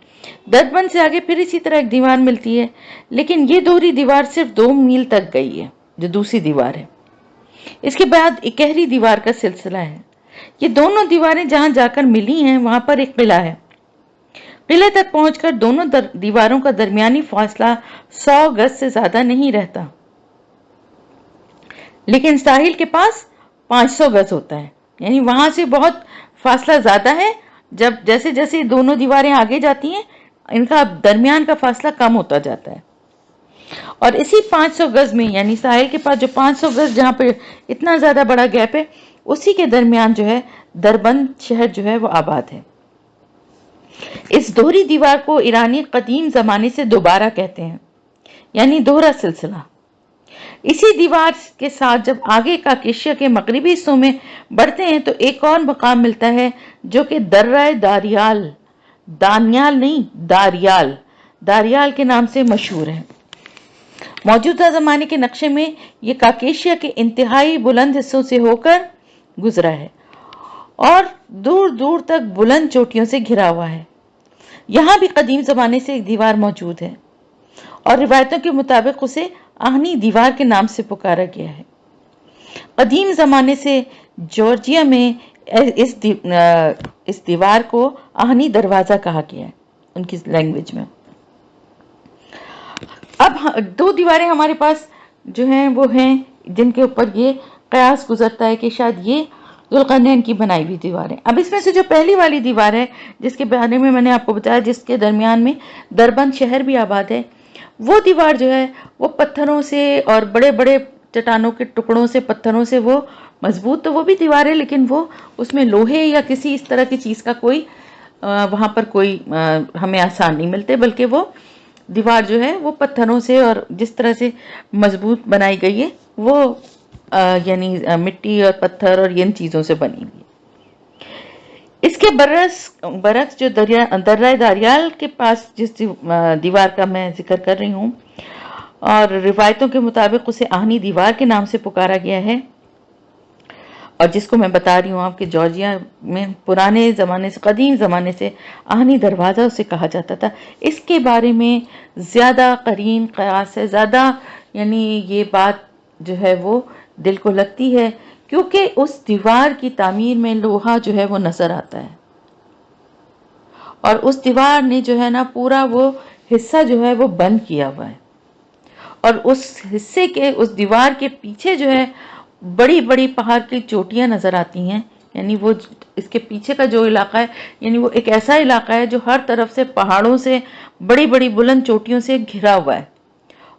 دربند سے آگے پھر اسی طرح ایک دیوار ملتی ہے، لیکن یہ دوہری دیوار صرف 2 میل تک گئی ہے جو دوسری دیوار ہے۔ اس کے بعد اکہری دیوار کا سلسلہ ہے۔ یہ دونوں دیواریں جہاں جا کر ملی ہیں وہاں پر ایک قلعہ ہے۔ قلعے تک پہنچ کر دونوں دیواروں کا درمیانی فاصلہ 100 گز سے زیادہ نہیں رہتا، لیکن ساحل کے پاس 500 گز ہوتا ہے، یعنی وہاں سے بہت فاصلہ زیادہ ہے۔ جب جیسے جیسے دونوں دیواریں آگے جاتی ہیں ان کا درمیان کا فاصلہ کم ہوتا جاتا ہے، اور اسی 500 گز میں، یعنی ساحل کے پاس جو 500 گز جہاں پہ اتنا زیادہ بڑا گیپ ہے، اسی کے درمیان جو ہے دربند شہر جو ہے وہ آباد ہے۔ اس دوہری دیوار کو ایرانی قدیم زمانے سے دوبارہ کہتے ہیں، یعنی دوہرا سلسلہ۔ اسی دیوار کے ساتھ جب آگے کاکیشیا کے مغربی حصوں میں بڑھتے ہیں تو ایک اور مقام ملتا ہے جو کہ درہ داریال، دانیال نہیں داریال، داریال کے نام سے مشہور ہے۔ موجودہ زمانے کے نقشے میں یہ کاکیشیا کے انتہائی بلند حصوں سے ہو کر گزرا ہے اور دور دور تک بلند چوٹیوں سے گھرا ہوا ہے۔ یہاں بھی قدیم زمانے سے ایک دیوار موجود ہے اور روایتوں کے مطابق اسے آہنی دیوار کے نام سے پکارا گیا ہے۔ قدیم زمانے سے جارجیا میں اس دیوار کو آہنی دروازہ کہا گیا ہے ان کی لینگویج میں۔ اب 2 دیواریں ہمارے پاس جو ہیں وہ ہیں جن کے اوپر یہ قیاس گزرتا ہے کہ شاید یہ ذوالقرنین کی بنائی ہوئی دیوار ہے۔ اب اس میں سے جو پہلی والی دیوار ہے جس کے بارے میں نے آپ کو بتایا، جس کے درمیان میں دربند شہر بھی آباد ہے، وہ دیوار جو ہے وہ پتھروں سے اور بڑے بڑے چٹانوں کے ٹکڑوں سے، پتھروں سے وہ مضبوط تو وہ بھی دیوار ہے، لیکن وہ اس میں لوہے یا کسی اس طرح کی چیز کا کوئی وہاں پر کوئی ہمیں آسان نہیں ملتے، بلکہ وہ دیوار جو ہے وہ پتھروں سے اور جس طرح سے مضبوط بنائی گئی ہے وہ یعنی مٹی اور پتھر اور ان چیزوں سے بنی ہوئی۔ اس کے برعکس جو درہ داریال کے پاس جس دیوار کا میں ذکر کر رہی ہوں، اور روایتوں کے مطابق اسے آہنی دیوار کے نام سے پکارا گیا ہے، اور جس کو میں بتا رہی ہوں آپ کہ جارجیا میں پرانے زمانے سے، قدیم زمانے سے آہنی دروازہ اسے کہا جاتا تھا۔ اس کے بارے میں زیادہ قرین قیاس ہے، زیادہ یعنی یہ بات جو ہے وہ دل کو لگتی ہے، کیونکہ اس دیوار کی تعمیر میں لوہا جو ہے وہ نظر آتا ہے، اور اس دیوار نے جو ہے نا پورا وہ حصہ جو ہے وہ بند کیا ہوا ہے، اور اس حصے کے اس دیوار کے پیچھے جو ہے بڑی بڑی پہاڑ کی چوٹیاں نظر آتی ہیں. یعنی وہ اس کے پیچھے کا جو علاقہ ہے یعنی وہ ایک ایسا علاقہ ہے جو ہر طرف سے پہاڑوں سے بڑی بڑی بلند چوٹیوں سے گھرا ہوا ہے,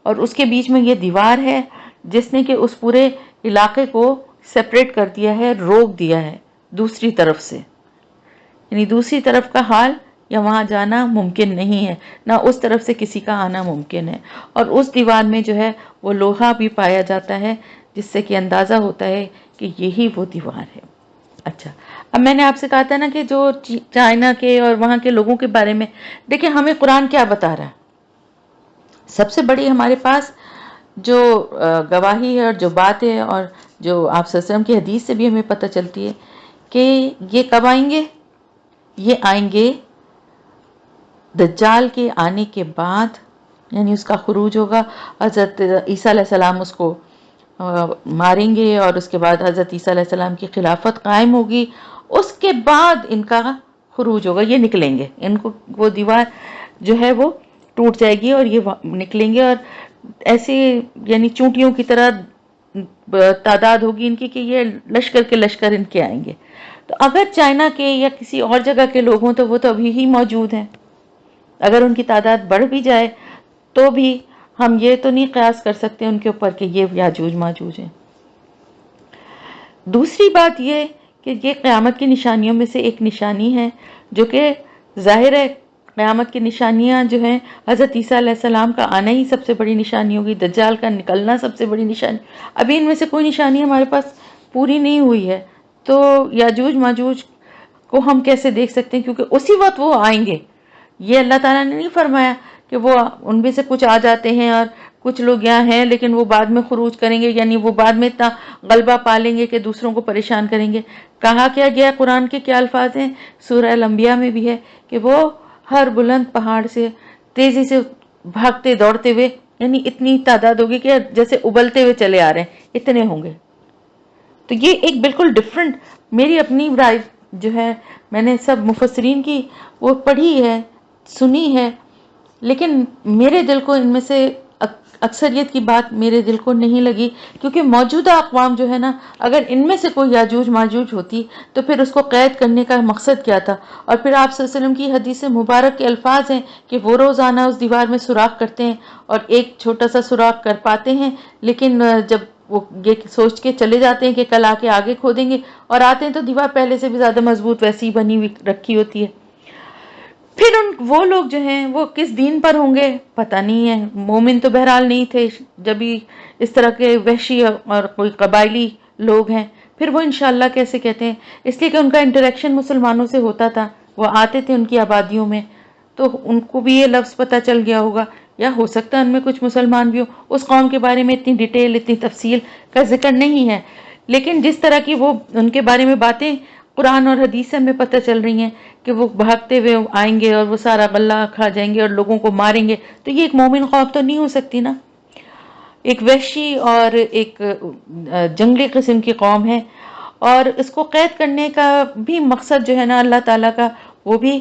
اور اس کے بیچ میں یہ دیوار ہے جس نے کہ اس پورے علاقے کو سیپریٹ کر دیا ہے, روک دیا ہے دوسری طرف سے. یعنی دوسری طرف کا حال یا وہاں جانا ممکن نہیں ہے, نہ اس طرف سے کسی کا آنا ممکن ہے. اور اس دیوار میں جو ہے وہ لوہا بھی پایا جاتا ہے جس سے کہ اندازہ ہوتا ہے کہ یہی وہ دیوار ہے. اچھا, اب میں نے آپ سے کہا تھا نا کہ جو چائنا کے اور وہاں کے لوگوں کے بارے میں دیکھیں ہمیں قرآن کیا بتا رہا ہے. سب سے بڑی ہمارے پاس جو گواہی ہے اور جو بات ہے اور جو آپ صلی اللہ علیہ وسلم کی حدیث سے بھی ہمیں پتہ چلتی ہے کہ یہ کب آئیں گے. یہ آئیں گے دجال کے آنے کے بعد, یعنی اس کا خروج ہوگا. حضرت عیسیٰ علیہ السلام اس کو ماریں گے اور اس کے بعد حضرت عیسیٰ علیہ السلام کی خلافت قائم ہوگی. اس کے بعد ان کا خروج ہوگا, یہ نکلیں گے. ان کو وہ دیوار جو ہے وہ ٹوٹ جائے گی اور یہ نکلیں گے, اور ایسے یعنی چونٹیوں کی طرح تعداد ہوگی ان کی کہ یہ لشکر کے لشکر ان کے آئیں گے. تو اگر چائنا کے یا کسی اور جگہ کے لوگ ہوں تو وہ تو ابھی ہی موجود ہیں. اگر ان کی تعداد بڑھ بھی جائے تو بھی ہم یہ تو نہیں قیاس کر سکتے ان کے اوپر کہ یہ یاجوج ماجوج ہیں. دوسری بات یہ کہ یہ قیامت کی نشانیوں میں سے ایک نشانی ہے جو کہ ظاہر ہے قیامت کی نشانیاں جو ہیں حضرت عیسیٰ علیہ السلام کا آنا ہی سب سے بڑی نشانی ہوگی, دجال کا نکلنا سب سے بڑی نشانی. ابھی ان میں سے کوئی نشانی ہمارے پاس پوری نہیں ہوئی ہے, تو یاجوج ماجوج کو ہم کیسے دیکھ سکتے ہیں, کیونکہ اسی وقت وہ آئیں گے. یہ اللہ تعالیٰ نے نہیں فرمایا کہ وہ ان میں سے کچھ آ جاتے ہیں اور کچھ لوگ یہاں ہیں لیکن وہ بعد میں خروج کریں گے, یعنی وہ بعد میں اتنا غلبہ پالیں گے کہ دوسروں کو پریشان کریں گے. کہا کیا گیا, قرآن کے کیا الفاظ ہیں, سورہ الانبیاء میں بھی ہے کہ وہ ہر بلند پہاڑ سے تیزی سے بھاگتے دوڑتے ہوئے, یعنی اتنی تعداد ہوگی کہ جیسے ابلتے ہوئے چلے آ رہے ہیں, اتنے ہوں گے. تو یہ ایک بالکل ڈفرنٹ, میری اپنی رائے جو ہے میں نے سب مفسرین کی وہ پڑھی ہے سنی ہے, لیکن میرے دل کو ان میں سے اکثریت کی بات میرے دل کو نہیں لگی, کیونکہ موجودہ اقوام جو ہے نا, اگر ان میں سے کوئی یاجوج ماجوج ہوتی تو پھر اس کو قید کرنے کا مقصد کیا تھا. اور پھر آپ صلی اللہ علیہ وسلم کی حدیث مبارک کے الفاظ ہیں کہ وہ روزانہ اس دیوار میں سوراخ کرتے ہیں اور ایک چھوٹا سا سوراخ کر پاتے ہیں, لیکن جب وہ یہ سوچ کے چلے جاتے ہیں کہ کل آ کے آگے کھودیں گے, اور آتے ہیں تو دیوار پہلے سے بھی زیادہ مضبوط ویسی بنی ہوئی رکھی ہوتی ہے. پھر وہ لوگ جو ہیں وہ کس دین پر ہوں گے پتہ نہیں ہے. مومن تو بہرحال نہیں تھے, جب بھی اس طرح کے وحشی اور کوئی قبائلی لوگ ہیں پھر وہ انشاءاللہ کیسے کہتے ہیں, اس لیے کہ ان کا انٹریکشن مسلمانوں سے ہوتا تھا, وہ آتے تھے ان کی آبادیوں میں, تو ان کو بھی یہ لفظ پتہ چل گیا ہوگا, یا ہو سکتا ہے ان میں کچھ مسلمان بھی ہو. اس قوم کے بارے میں اتنی ڈیٹیل اتنی تفصیل کا ذکر نہیں ہے, لیکن جس طرح کی وہ ان کے بارے میں باتیں قرآن اور حدیث سے ہمیں پتہ چل رہی ہیں کہ وہ بھاگتے ہوئے آئیں گے اور وہ سارا غلہ کھا جائیں گے اور لوگوں کو ماریں گے, تو یہ ایک مومن قوم تو نہیں ہو سکتی نا, ایک وحشی اور ایک جنگلی قسم کی قوم ہے. اور اس کو قید کرنے کا بھی مقصد جو ہے نا اللہ تعالیٰ کا, وہ بھی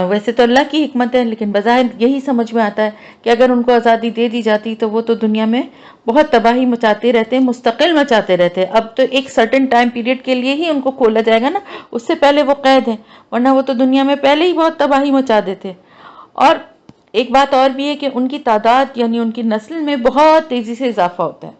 ویسے تو اللہ کی حکمت ہے, لیکن بظاہر یہی سمجھ میں آتا ہے کہ اگر ان کو آزادی دے دی جاتی تو وہ تو دنیا میں بہت تباہی مچاتے رہتے ہیں, مستقل مچاتے رہتے ہیں. اب تو ایک سرٹن ٹائم پیریڈ کے لیے ہی ان کو کھولا جائے گا نا, اس سے پہلے وہ قید ہیں, ورنہ وہ تو دنیا میں پہلے ہی بہت تباہی مچا دیتے. اور ایک بات اور بھی ہے کہ ان کی تعداد یعنی ان کی نسل میں بہت تیزی سے اضافہ ہوتا ہے,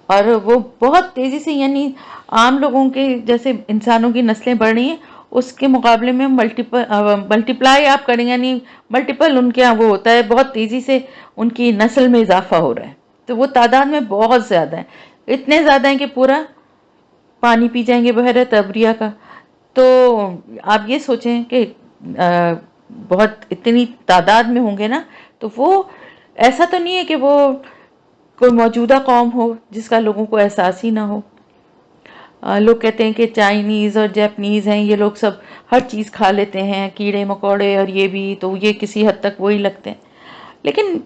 اور وہ بہت تیزی سے, یعنی عام لوگوں کے جیسے انسانوں کی نسلیں بڑھ رہی ہیں اس کے مقابلے میں ملٹیپلائی آپ کریں, یعنی ملٹیپل ان کے وہ ہوتا ہے, بہت تیزی سے ان کی نسل میں اضافہ ہو رہا ہے. تو وہ تعداد میں بہت زیادہ ہیں, اتنے زیادہ ہیں کہ پورا پانی پی جائیں گے بحیرہ تبریہ کا. تو آپ یہ سوچیں کہ بہت اتنی تعداد میں ہوں گے نا, تو وہ ایسا تو نہیں ہے کہ وہ کوئی موجودہ قوم ہو جس کا لوگوں کو احساس ہی نہ ہو. لوگ کہتے ہیں کہ چائنیز اور جاپنیز ہیں, یہ لوگ سب ہر چیز کھا لیتے ہیں, کیڑے مکوڑے اور یہ بھی, تو یہ کسی حد تک وہی لگتے ہیں. لیکن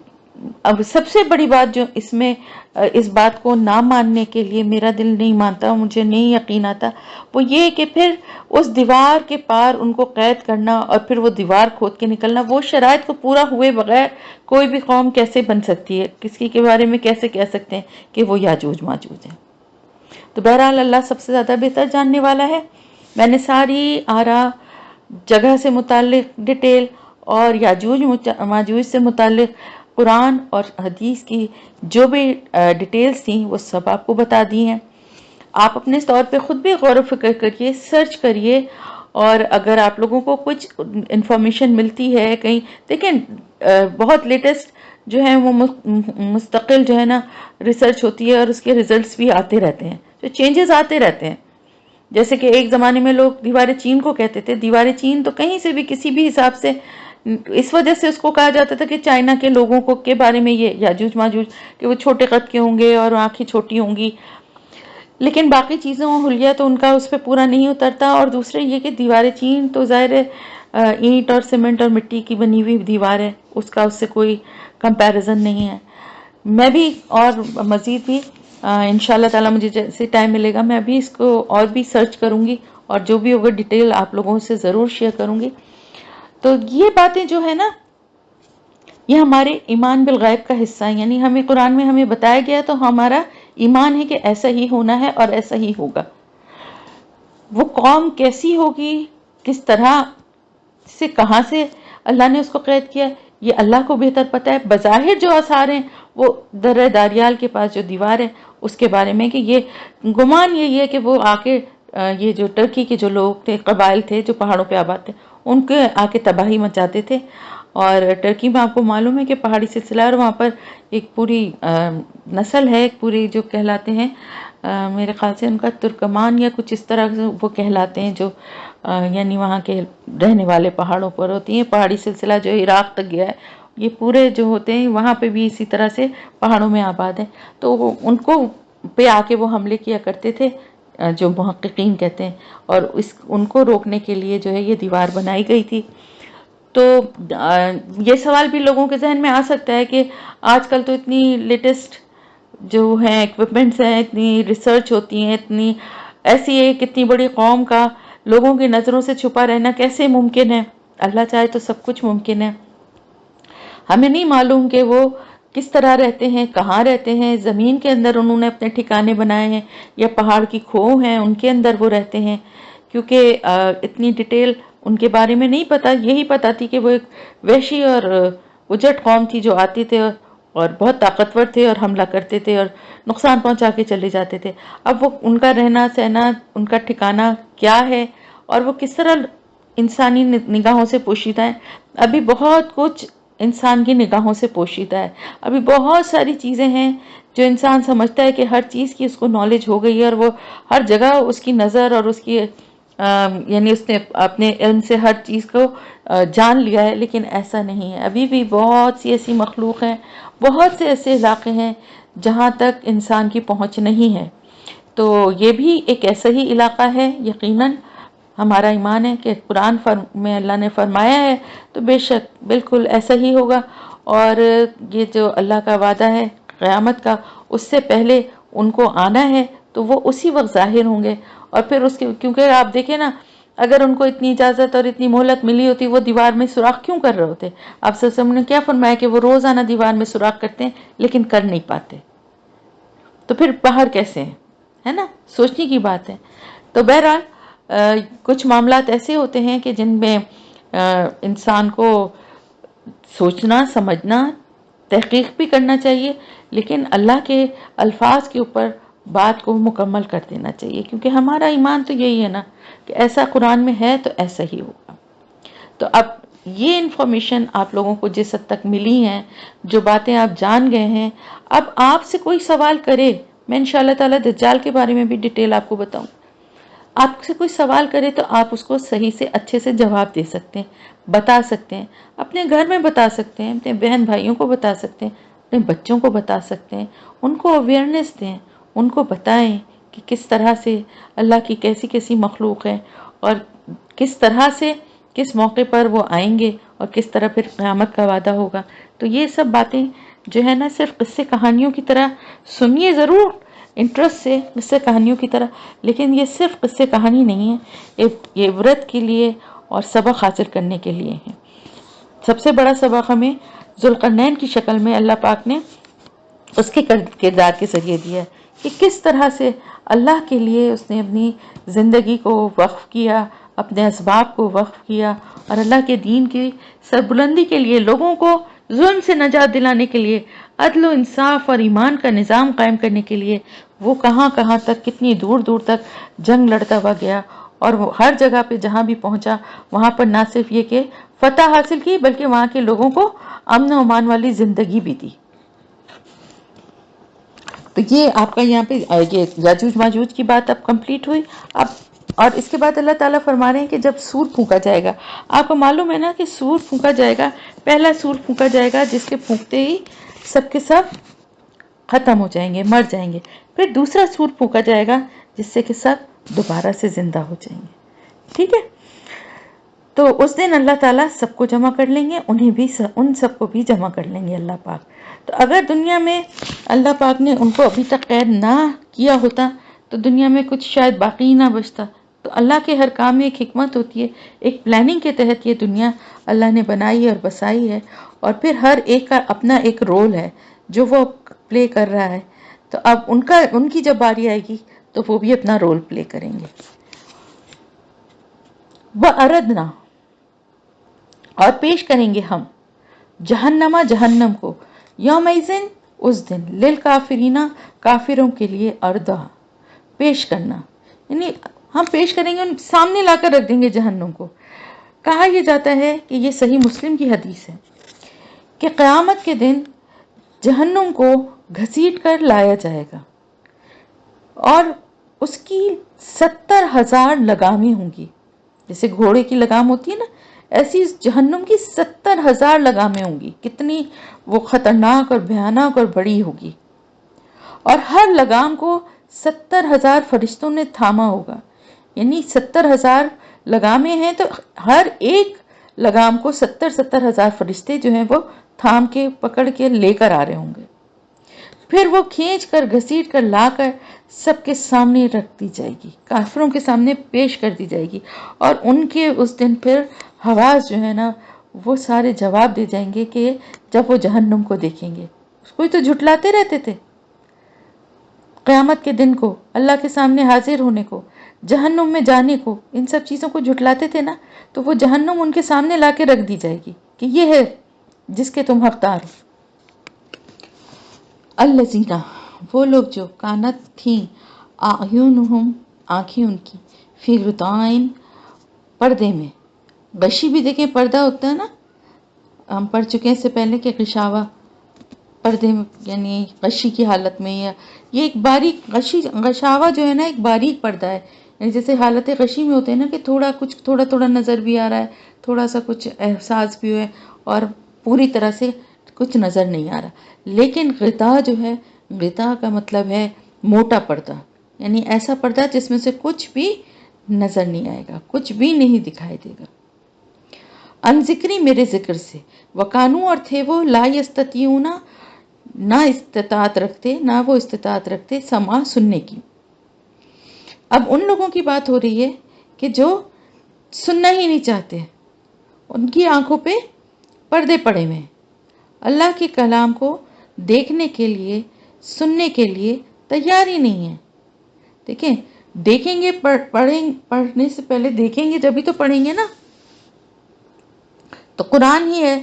اب سب سے بڑی بات جو اس میں اس بات کو نہ ماننے کے لیے میرا دل نہیں مانتا، مجھے نہیں یقین آتا، وہ یہ کہ پھر اس دیوار کے پار ان کو قید کرنا اور پھر وہ دیوار کھود کے نکلنا، وہ شرائط کو پورا ہوئے بغیر کوئی بھی قوم کیسے بن سکتی ہے؟ کسی کے بارے میں کیسے کہہ سکتے ہیں کہ وہ یاجوج ماجوج ہیں؟ تو بہرحال اللہ سب سے زیادہ بہتر جاننے والا ہے۔ میں نے ساری آرا، جگہ سے متعلق ڈیٹیل اور یاجوج ماجوج سے متعلق قرآن اور حدیث کی جو بھی ڈیٹیلز تھیں وہ سب آپ کو بتا دی ہیں۔ آپ اپنے طور پہ خود بھی غور و فکر کریے، سرچ کریے، اور اگر آپ لوگوں کو کچھ انفارمیشن ملتی ہے کہیں، دیکھیں بہت لیٹسٹ جو ہے وہ مستقل جو ہے نا ریسرچ ہوتی ہے، اور اس کے ریزلٹس بھی آتے رہتے ہیں، جو چینجز آتے رہتے ہیں۔ جیسے کہ ایک زمانے میں لوگ دیوار چین کو کہتے تھے، دیوار چین تو کہیں سے بھی کسی بھی حساب سے اس وجہ سے اس کو کہا جاتا تھا کہ چائنا کے لوگوں کو کے بارے میں یہ یاجوج ماجوج کہ وہ چھوٹے قد کے ہوں گے اور آنکھیں چھوٹی ہوں گی، لیکن باقی چیزوں حلیہ تو ان کا اس پہ پورا نہیں اترتا۔ اور دوسرے یہ کہ دیوار چین تو ظاہر ہے اینٹ اور سیمنٹ اور مٹی کی بنی ہوئی دیوار ہے، اس کا اس سے کوئی کمپیریزن نہیں ہے۔ میں بھی اور مزید بھی انشاءاللہ تعالی مجھے جیسے ٹائم ملے گا میں بھی اس کو اور بھی سرچ کروں گی، اور جو بھی ہوگا ڈیٹیل آپ لوگوں سے ضرور شیئر کروں گی۔ تو یہ باتیں جو ہے نا یہ ہمارے ایمان بالغیب کا حصہ ہیں، یعنی ہمیں قرآن میں ہمیں بتایا گیا تو ہمارا ایمان ہے کہ ایسا ہی ہونا ہے اور ایسا ہی ہوگا۔ وہ قوم کیسی ہوگی، کس طرح سے، کہاں سے اللہ نے اس کو قید کیا، یہ اللہ کو بہتر پتہ ہے۔ بظاہر جو آثار ہیں وہ درہ داریال کے پاس جو دیوار ہے اس کے بارے میں کہ یہ گمان یہی ہے کہ وہ آ کے یہ جو ٹرکی کے جو لوگ تھے، قبائل تھے جو پہاڑوں پہ آباد تھے، ان کے آ کے تباہی مچاتے تھے۔ اور ٹرکی میں آپ کو معلوم ہے کہ پہاڑی سلسلہ ہے، اور وہاں پر ایک پوری نسل ہے، ایک پوری جو کہلاتے ہیں میرے خیال سے ان کا ترکمان یا کچھ اس طرح سے وہ کہلاتے ہیں، جو یعنی وہاں کے رہنے والے پہاڑوں پر ہوتی ہیں۔ پہاڑی سلسلہ جو عراق تک گیا ہے، یہ پورے جو ہوتے ہیں وہاں پہ بھی اسی طرح سے پہاڑوں میں آباد ہیں، تو ان کو پہ آ کے وہ حملے کیا کرتے تھے جو محققین کہتے ہیں، اور ان کو روکنے کے لیے جو ہے یہ دیوار بنائی گئی تھی۔ تو یہ سوال بھی لوگوں کے ذہن میں آ سکتا ہے کہ آج کل تو اتنی لیٹسٹ جو ہیں ایکوپمنٹس ہیں، اتنی ریسرچ ہوتی ہیں، اتنی ایسی ہے، کتنی بڑی قوم کا لوگوں کی نظروں سے چھپا رہنا کیسے ممکن ہے؟ اللہ چاہے تو سب کچھ ممکن ہے۔ ہمیں نہیں معلوم کہ وہ کس طرح رہتے ہیں، کہاں رہتے ہیں، زمین کے اندر انہوں نے اپنے ٹھکانے بنائے ہیں یا پہاڑ کی کھو ہیں ان کے اندر وہ رہتے ہیں، کیونکہ اتنی ڈیٹیل ان کے بارے میں نہیں پتا۔ یہی پتا تھی کہ وہ ایک وحشی اور اجٹ قوم تھی جو آتی تھے اور بہت طاقتور تھے اور حملہ کرتے تھے اور نقصان پہنچا کے چلے جاتے تھے۔ اب وہ ان کا رہنا سہنا، ان کا ٹھکانہ کیا ہے اور وہ کس طرح انسانی نگاہوں سے پوشیدہ ہے، ابھی بہت کچھ انسان کی نگاہوں سے پوشیدہ ہے۔ ابھی بہت ساری چیزیں ہیں جو انسان سمجھتا ہے کہ ہر چیز کی اس کو نالج ہو گئی ہے، اور وہ ہر جگہ اس کی نظر اور اس کی یعنی اس نے اپنے علم سے ہر چیز کو جان لیا ہے، لیکن ایسا نہیں ہے۔ ابھی بھی بہت سی ایسی مخلوق ہیں، بہت سے ایسے علاقے ہیں جہاں تک انسان کی پہنچ نہیں ہے۔ تو یہ بھی ایک ایسا ہی علاقہ ہے، یقیناً ہمارا ایمان ہے کہ قرآن میں اللہ نے فرمایا ہے تو بے شک بالکل ایسا ہی ہوگا۔ اور یہ جو اللہ کا وعدہ ہے قیامت کا، اس سے پہلے ان کو آنا ہے تو وہ اسی وقت ظاہر ہوں گے۔ اور پھر اس کے کیونکہ آپ دیکھیں نا، اگر ان کو اتنی اجازت اور اتنی مہلت ملی ہوتی وہ دیوار میں سوراخ کیوں کر رہے ہوتے؟ آپ صلی اللہ علیہ وسلم نے کیا فرمایا کہ وہ روزانہ دیوار میں سوراخ کرتے ہیں لیکن کر نہیں پاتے، تو پھر باہر کیسے ہیں؟ ہے نا، سوچنے کی بات ہے۔ تو بہرحال کچھ معاملات ایسے ہوتے ہیں کہ جن میں انسان کو سوچنا، سمجھنا، تحقیق بھی کرنا چاہیے، لیکن اللہ کے الفاظ کے اوپر بات کو مکمل کر دینا چاہیے، کیونکہ ہمارا ایمان تو یہی ہے نا کہ ایسا قرآن میں ہے تو ایسا ہی ہوگا۔ تو اب یہ انفارمیشن آپ لوگوں کو جس حد تک ملی ہیں، جو باتیں آپ جان گئے ہیں، اب آپ سے کوئی سوال کرے، میں انشاءاللہ تعالی دجال کے بارے میں بھی ڈیٹیل آپ کو بتاؤں، آپ سے کوئی سوال کرے تو آپ اس کو صحیح سے اچھے سے جواب دے سکتے ہیں، بتا سکتے ہیں، اپنے گھر میں بتا سکتے ہیں، اپنے بہن بھائیوں کو بتا سکتے ہیں، اپنے بچوں کو بتا سکتے ہیں، ان کو اویئرنیس دیں، ان کو بتائیں کہ کس طرح سے اللہ کی کیسی کیسی مخلوق ہے، اور کس طرح سے کس موقع پر وہ آئیں گے، اور کس طرح پھر قیامت کا وعدہ ہوگا۔ تو یہ سب باتیں جو ہے نا صرف قصے کہانیوں کی طرح سنیے ضرور انٹرسٹ سے قصے کہانیوں کی طرح، لیکن یہ صرف قصے کہانی نہیں ہے، یہ عبرت کے لیے اور سبق حاصل کرنے کے لیے ہے۔ سب سے بڑا سبق ہمیں ذوالقرنین کی شکل میں اللہ پاک نے اس کے کردار کے ذریعے دیا ہے کہ کس طرح سے اللہ کے لیے اس نے اپنی زندگی کو وقف کیا، اپنے اسباب کو وقف کیا، اور اللہ کے دین کی سربلندی کے لیے، لوگوں کو ظلم سے نجات دلانے کے لیے، عدل و انصاف اور ایمان کا نظام قائم کرنے کے لیے وہ کہاں کہاں تک، کتنی دور دور تک جنگ لڑتا ہوا گیا، اور وہ ہر جگہ پہ جہاں بھی پہنچا وہاں پر نہ صرف یہ کہ فتح حاصل کی بلکہ وہاں کے لوگوں کو امن و امان والی زندگی بھی دی۔ تو یہ آپ کا یہاں پہ یہ یاجوج ماجوج کی بات اب کمپلیٹ ہوئی۔ اب اور اس کے بعد اللہ تعالیٰ فرما رہے ہیں کہ جب سور پھونکا جائے گا، آپ کو معلوم ہے نا کہ سور پھونکا جائے گا، پہلا سور پھونکا جائے گا جس کے پھونکتے ہی سب کے سب ختم ہو جائیں گے، مر جائیں گے۔ پھر دوسرا سور پھونکا جائے گا جس سے کہ سب دوبارہ سے زندہ ہو جائیں گے، ٹھیک ہے؟ تو اس دن اللہ تعالیٰ سب کو جمع کر لیں گے، انہیں بھی ان سب کو بھی جمع کر لیں گے اللہ پاک۔ تو اگر دنیا میں اللہ پاک نے ان کو ابھی تک قید نہ کیا ہوتا تو دنیا میں کچھ شاید باقی ہی نہ بچتا۔ تو اللہ کے ہر کام میں ایک حکمت ہوتی ہے، ایک پلاننگ کے تحت یہ دنیا اللہ نے بنائی اور بسائی ہے، اور پھر ہر ایک کا اپنا ایک رول ہے جو وہ پلے کر رہا ہے۔ تو اب ان کی جب باری آئے گی تو وہ بھی اپنا رول پلے کریں گے۔ وَأَرَدْنَا، اور پیش کریں گے ہم، جہنم کو، یومئذن، اس دن، للکافرین، کافروں کے لیے، اردہ، پیش کرنا، یعنی ہم پیش کریں گے، ان سامنے لا کر رکھ دیں گے جہنم کو۔ کہا یہ جاتا ہے کہ یہ صحیح مسلم کی حدیث ہے کہ قیامت کے دن جہنم کو گھسیٹ کر لایا جائے گا اور اس کی 70,000 لگامیں ہوں گی، جیسے گھوڑے کی لگام ہوتی ہے نا، ایسی جہنم کی 70,000 لگامیں ہوں گی۔ کتنی وہ خطرناک اور بھیانک اور بڑی ہوگی، اور ہر لگام کو 70,000 فرشتوں نے تھاما ہوگا، یعنی 70,000 لگامیں ہیں تو ہر ایک لگام کو 70,000 فرشتے جو ہیں وہ تھام کے پکڑ کے لے کر آ رہے ہوں گے۔ پھر وہ کھینچ کر گھسیٹ کر لا کر سب کے سامنے رکھ دی جائے گی، کافروں کے سامنے پیش کر دی جائے گی، اور ان کے اس دن پھر حواس جو ہے نا وہ سارے جواب دے جائیں گے کہ جب وہ جہنم کو دیکھیں گے، اس کو ہی تو جھٹلاتے رہتے تھے، قیامت کے دن کو، اللہ کے سامنے حاضر ہونے کو، جہنم میں جانے کو، ان سب چیزوں کو جھٹلاتے تھے نا، تو وہ جہنم ان کے سامنے لا کے رکھ دی جائے گی کہ یہ ہے جس کے تم حقدار ہو۔ الذین، وہ لوگ جو، کانت تھیں، اعینہم، آنکھیں ان کی، فی غطاء، پردے میں، غشی بھی دیکھیں پردہ ہوتا ہے نا، ہم پڑھ چکے ہیں اس سے پہلے کہ غشاوہ پردے میں، یعنی غشی کی حالت میں، یا یہ ایک باریک غشاوہ جو ہے نا ایک باریک پردہ ہے، یعنی جیسے حالت غشی میں ہوتے ہیں نا کہ تھوڑا تھوڑا نظر بھی آ رہا ہے، تھوڑا سا کچھ احساس بھی ہے، اور پوری طرح سے کچھ نظر نہیں آ رہا۔ لیکن غطا جو ہے، غطا کا مطلب ہے موٹا پردہ، یعنی ایسا پردہ جس میں سے کچھ بھی نظر نہیں آئے گا، کچھ بھی نہیں دکھائی دے گا۔ ان ذکری، میرے ذکر سے، وکانو، اور تھے وہ، لا یستطیعون، نہ وہ استطاعت رکھتے، سماع، سننے کی۔ اب ان لوگوں کی بات ہو رہی ہے کہ جو سننا ہی نہیں چاہتے، ان کی آنکھوں پہ پردے پڑے ہوئے ہیں، اللہ کے کلام کو دیکھنے کے لیے، سننے کے لیے تیار ہی نہیں ہے۔ دیکھیں، دیکھیں گے، پڑھنے سے پہلے دیکھیں گے جبھی تو پڑھیں گے نا۔ تو قرآن ہی ہے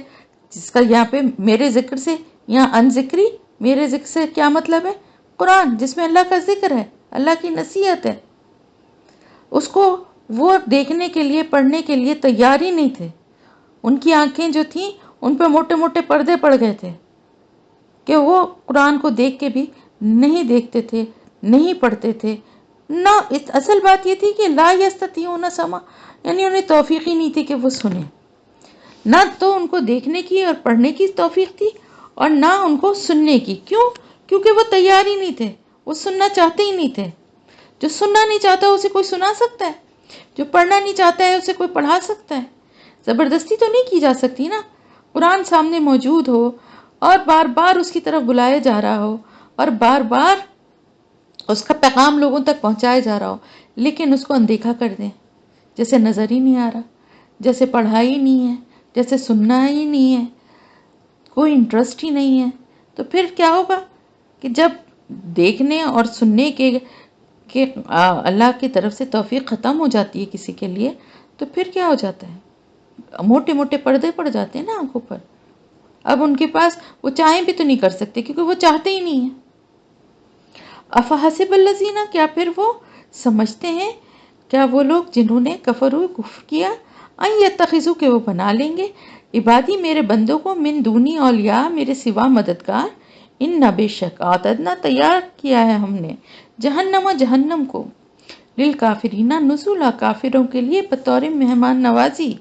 جس کا یہاں پہ میرے ذکر سے، یہاں ان ذکری، میرے ذکر سے کیا مطلب ہے؟ قرآن، جس میں اللہ کا ذکر ہے، اللہ کی نصیحت ہے، اس کو وہ دیکھنے کے لیے، پڑھنے کے لیے تیار ہی نہیں تھے۔ ان کی آنکھیں جو تھیں ان پہ موٹے موٹے پردے پڑ گئے تھے کہ وہ قرآن کو دیکھ کے بھی نہیں دیکھتے تھے، نہیں پڑھتے تھے نہ۔ اصل بات یہ تھی کہ لا یستطیعون سماع، یعنی انہیں توفیق ہی نہیں تھی کہ وہ سنیں، نہ تو ان کو دیکھنے کی اور پڑھنے کی توفیق تھی، اور نہ ان کو سننے کی۔ کیوں؟ کیونکہ وہ تیار ہی نہیں تھے، وہ سننا چاہتے ہی نہیں تھے۔ جو سننا نہیں چاہتا اسے کوئی سنا سکتا ہے؟ جو پڑھنا نہیں چاہتا ہے اسے کوئی پڑھا سکتا ہے؟ زبردستی تو نہیں کی جا سکتی نا۔ قرآن سامنے موجود ہو اور بار بار اس کی طرف بلایا جا رہا ہو اور بار بار اس کا پیغام لوگوں تک پہنچایا جا رہا ہو، لیکن اس کو اندیکھا کر دیں، جیسے نظر ہی نہیں آ رہا، جیسے پڑھا ہی نہیں ہے، جیسے سننا ہی نہیں ہے، کوئی انٹرسٹ ہی نہیں ہے، تو پھر کیا ہوگا کہ جب دیکھنے اور سننے کے اللہ کی طرف سے توفیق ختم ہو جاتی ہے کسی کے لیے، تو پھر کیا ہو جاتا ہے؟ موٹے موٹے پردے پڑ جاتے ہیں نا آنکھوں پر. اب ان کے پاس وہ چاہیں بھی تو نہیں کر سکتے کیونکہ وہ چاہتے ہی نہیں ہیں. افحسب الذین، کیا پھر وہ سمجھتے ہیں، کیا وہ لوگ جنہوں نے کفر کیا، ان یتخذوا، کہ وہ بنا لیں گے، عبادی میرے بندوں کو، من دونی اولیاء، میرے سوا مددگار، ان نہ بے شک اعتدنا تیار کیا ہے ہم نے، جہنم جہنم کو، للکافرین نزلا، کافروں کے لیے بطور مہمان نوازی.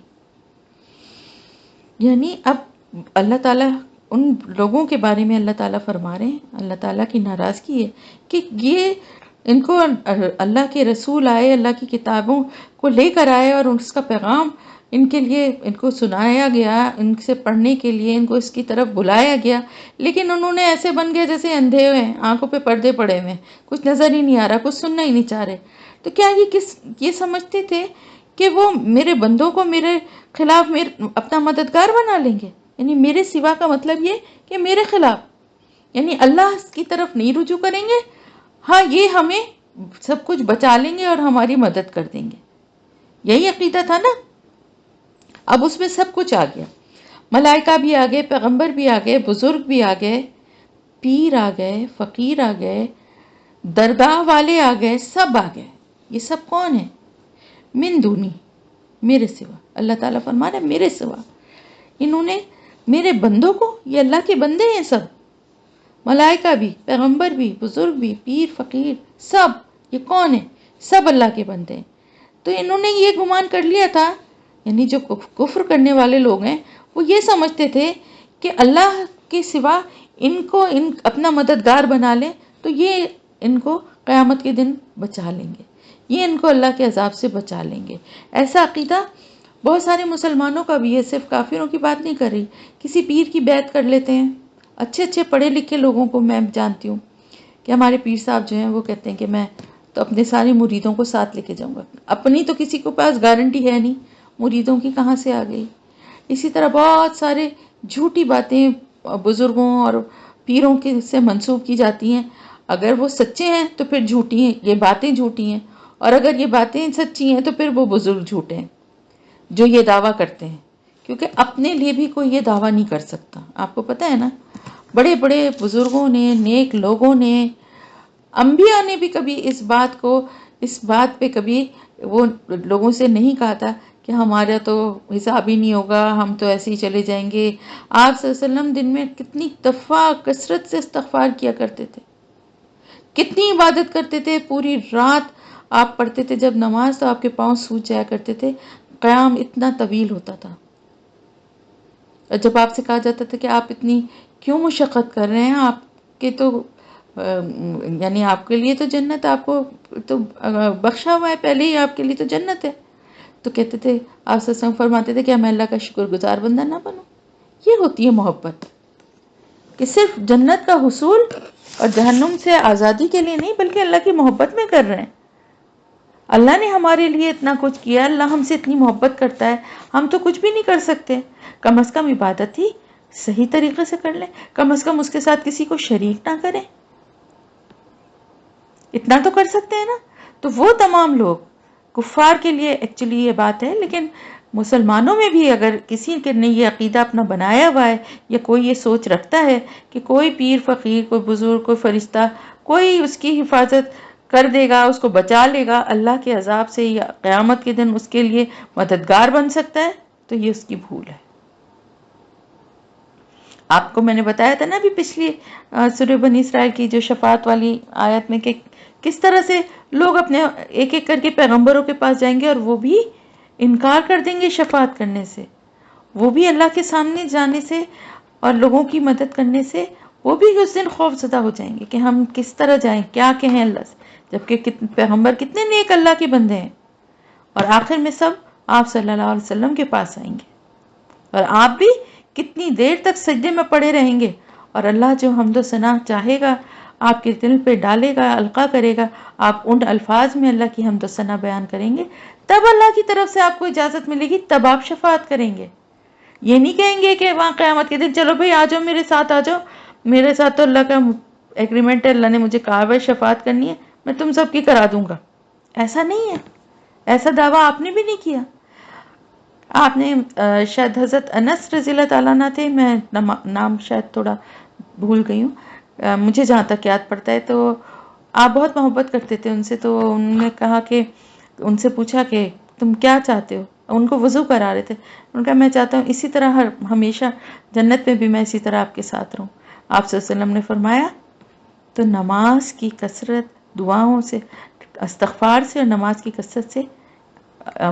یعنی اب اللہ تعالیٰ ان لوگوں کے بارے میں اللہ تعالیٰ فرما رہے ہیں، اللہ تعالیٰ کی ناراضگی ہے کہ یہ ان کو اللہ کے رسول آئے، اللہ کی کتابوں کو لے کر آئے اور اس کا پیغام ان کے لیے ان کو سنایا گیا، ان سے پڑھنے کے لیے ان کو اس کی طرف بلایا گیا، لیکن انہوں نے ایسے بن گئے جیسے اندھے ہوئے ہیں، آنکھوں پہ پردے پڑے ہوئے ہیں، کچھ نظر ہی نہیں آ رہا، کچھ سننا ہی نہیں چاہ رہے. تو کیا یہ سمجھتے تھے کہ وہ میرے بندوں کو میرے خلاف اپنا مددگار بنا لیں گے؟ یعنی میرے سوا کا مطلب یہ کہ میرے خلاف، یعنی اللہ کی طرف نہیں رجوع کریں گے، ہاں یہ ہمیں سب کچھ بچا لیں گے اور ہماری مدد کر دیں گے. یہی عقیدہ تھا نا. اب اس میں سب کچھ آ گیا، ملائکہ بھی آ گئے، پیغمبر بھی آ گئے، بزرگ بھی آ گئے، پیر آ گئے، فقیر آ گئے، درگاہ والے آ گئے، سب آ گئے. یہ سب کون ہیں؟ من دونی، میرے سوا. اللہ تعالیٰ فرما رہے میرے سوا، انہوں نے میرے بندوں کو، یہ اللہ کے بندے ہیں سب، ملائکہ بھی، پیغمبر بھی، بزرگ بھی، پیر فقیر، سب یہ کون ہیں؟ سب اللہ کے بندے ہیں. تو انہوں نے یہ گمان کر لیا تھا، یعنی جو کفر کرنے والے لوگ ہیں وہ یہ سمجھتے تھے کہ اللہ کے سوا ان کو اپنا مددگار بنا لیں تو یہ ان کو قیامت کے دن بچا لیں گے، یہ ان کو اللہ کے عذاب سے بچا لیں گے. ایسا عقیدہ بہت سارے مسلمانوں کا بھی ہے، صرف کافروں کی بات نہیں کر رہی. کسی پیر کی بیعت کر لیتے ہیں، اچھے اچھے پڑھے لکھے لوگوں کو میں جانتی ہوں کہ ہمارے پیر صاحب جو ہیں وہ کہتے ہیں کہ میں تو اپنے سارے مریدوں کو ساتھ لے کے جاؤں گا. اپنی تو کسی کو پاس گارنٹی ہے نہیں، مریدوں کی کہاں سے آ گئی. اسی طرح بہت سارے جھوٹی باتیں بزرگوں اور پیروں کے سے منسوب کی جاتی ہیں. اگر وہ سچے ہیں تو پھر جھوٹی ہیں، یہ باتیں جھوٹی ہیں، اور اگر یہ باتیں سچی ہیں تو پھر وہ بزرگ جھوٹے ہیں جو یہ دعویٰ کرتے ہیں. کیونکہ اپنے لیے بھی کوئی یہ دعویٰ نہیں کر سکتا. آپ کو پتہ ہے نا، بڑے بڑے بزرگوں نے، نیک لوگوں نے، انبیاء نے بھی کبھی اس بات پہ کبھی وہ لوگوں سے نہیں کہا تھا کہ ہمارا تو حساب ہی نہیں ہوگا، ہم تو ایسے ہی چلے جائیں گے. آپ صلی اللہ علیہ وسلم دن میں کتنی دفعہ کثرت سے استغفار کیا کرتے تھے، کتنی عبادت کرتے تھے، پوری رات آپ پڑھتے تھے جب نماز تو آپ کے پاؤں سوج جایا کرتے تھے، قیام اتنا طویل ہوتا تھا. اور جب آپ سے کہا جاتا تھا کہ آپ اتنی کیوں مشقت کر رہے ہیں، آپ کے تو یعنی آپ کے لیے تو جنت آپ کو تو بخشا ہوا ہے پہلے ہی، آپ کے لیے تو جنت ہے، تو کہتے تھے، آپ سے فرماتے تھے کہ میں اللہ کا شکر گزار بندہ نہ بنوں. یہ ہوتی ہے محبت، کہ صرف جنت کا حصول اور جہنم سے آزادی کے لیے نہیں، بلکہ اللہ کی محبت میں کر رہے ہیں. اللہ نے ہمارے لیے اتنا کچھ کیا، اللہ ہم سے اتنی محبت کرتا ہے، ہم تو کچھ بھی نہیں کر سکتے. کم از کم عبادت ہی صحیح طریقے سے کر لیں، کم از کم اس کے ساتھ کسی کو شریک نہ کریں، اتنا تو کر سکتے ہیں نا. تو وہ تمام لوگ، کفار کے لیے ایکچولی یہ بات ہے، لیکن مسلمانوں میں بھی اگر کسی نے یہ عقیدہ اپنا بنایا ہوا ہے یا کوئی یہ سوچ رکھتا ہے کہ کوئی پیر فقیر، کوئی بزرگ، کوئی فرشتہ، کوئی اس کی حفاظت کر دے گا، اس کو بچا لے گا اللہ کے عذاب سے، یا قیامت کے دن اس کے لیے مددگار بن سکتا ہے، تو یہ اس کی بھول ہے. آپ کو میں نے بتایا تھا نا ابھی پچھلی سورہ بنی اسرائیل کی جو شفاعت والی آیت میں، کہ کس طرح سے لوگ اپنے ایک ایک کر کے پیغمبروں کے پاس جائیں گے اور وہ بھی انکار کر دیں گے شفاعت کرنے سے، وہ بھی اللہ کے سامنے جانے سے اور لوگوں کی مدد کرنے سے وہ بھی اس دن خوف زدہ ہو جائیں گے کہ ہم کس طرح جائیں، کیا کہیں اللہ سے، جبکہ پیغمبر کتنے نیک اللہ کے بندے ہیں. اور آخر میں سب آپ صلی اللہ علیہ وسلم کے پاس آئیں گے، اور آپ بھی کتنی دیر تک سجدے میں پڑے رہیں گے، اور اللہ جو حمد و ثنا چاہے گا آپ کے دل پہ ڈالے گا، القا کرے گا، آپ ان الفاظ میں اللہ کی حمد و ثنا بیان کریں گے، تب اللہ کی طرف سے آپ کو اجازت ملے گی، تب آپ شفاعت کریں گے۔ یہ نہیں کہیں گے کہ وہاں قیامت کے دن چلو بھئی آ جاؤ میرے ساتھ، آ جاؤ میرے ساتھ، تو اللہ کا ایگریمنٹ ہے، اللہ نے مجھے کہا ہے شفاعت کرنی ہے، میں تم سب کی کرا دوں گا۔ ایسا نہیں ہے، ایسا دعویٰ آپ نے بھی نہیں کیا۔ آپ نے شاید حضرت انس رضی اللہ تعالیٰ عنہ تھے، میں نام شاید تھوڑا بھول گئی ہوں، مجھے جہاں تک یاد پڑتا ہے، تو آپ بہت محبت کرتے تھے ان سے، تو انہوں نے کہا کہ ان سے پوچھا کہ تم کیا چاہتے ہو، ان کو وضو کرا رہے تھے، ان کا میں چاہتا ہوں اسی طرح ہمیشہ جنت میں بھی میں اسی طرح آپ کے ساتھ رہوں۔ آپ صلی اللہ علیہ وسلم نے فرمایا تو نماز کی کثرت، دعاؤں سے، استغفار سے اور نماز کی کثرت سے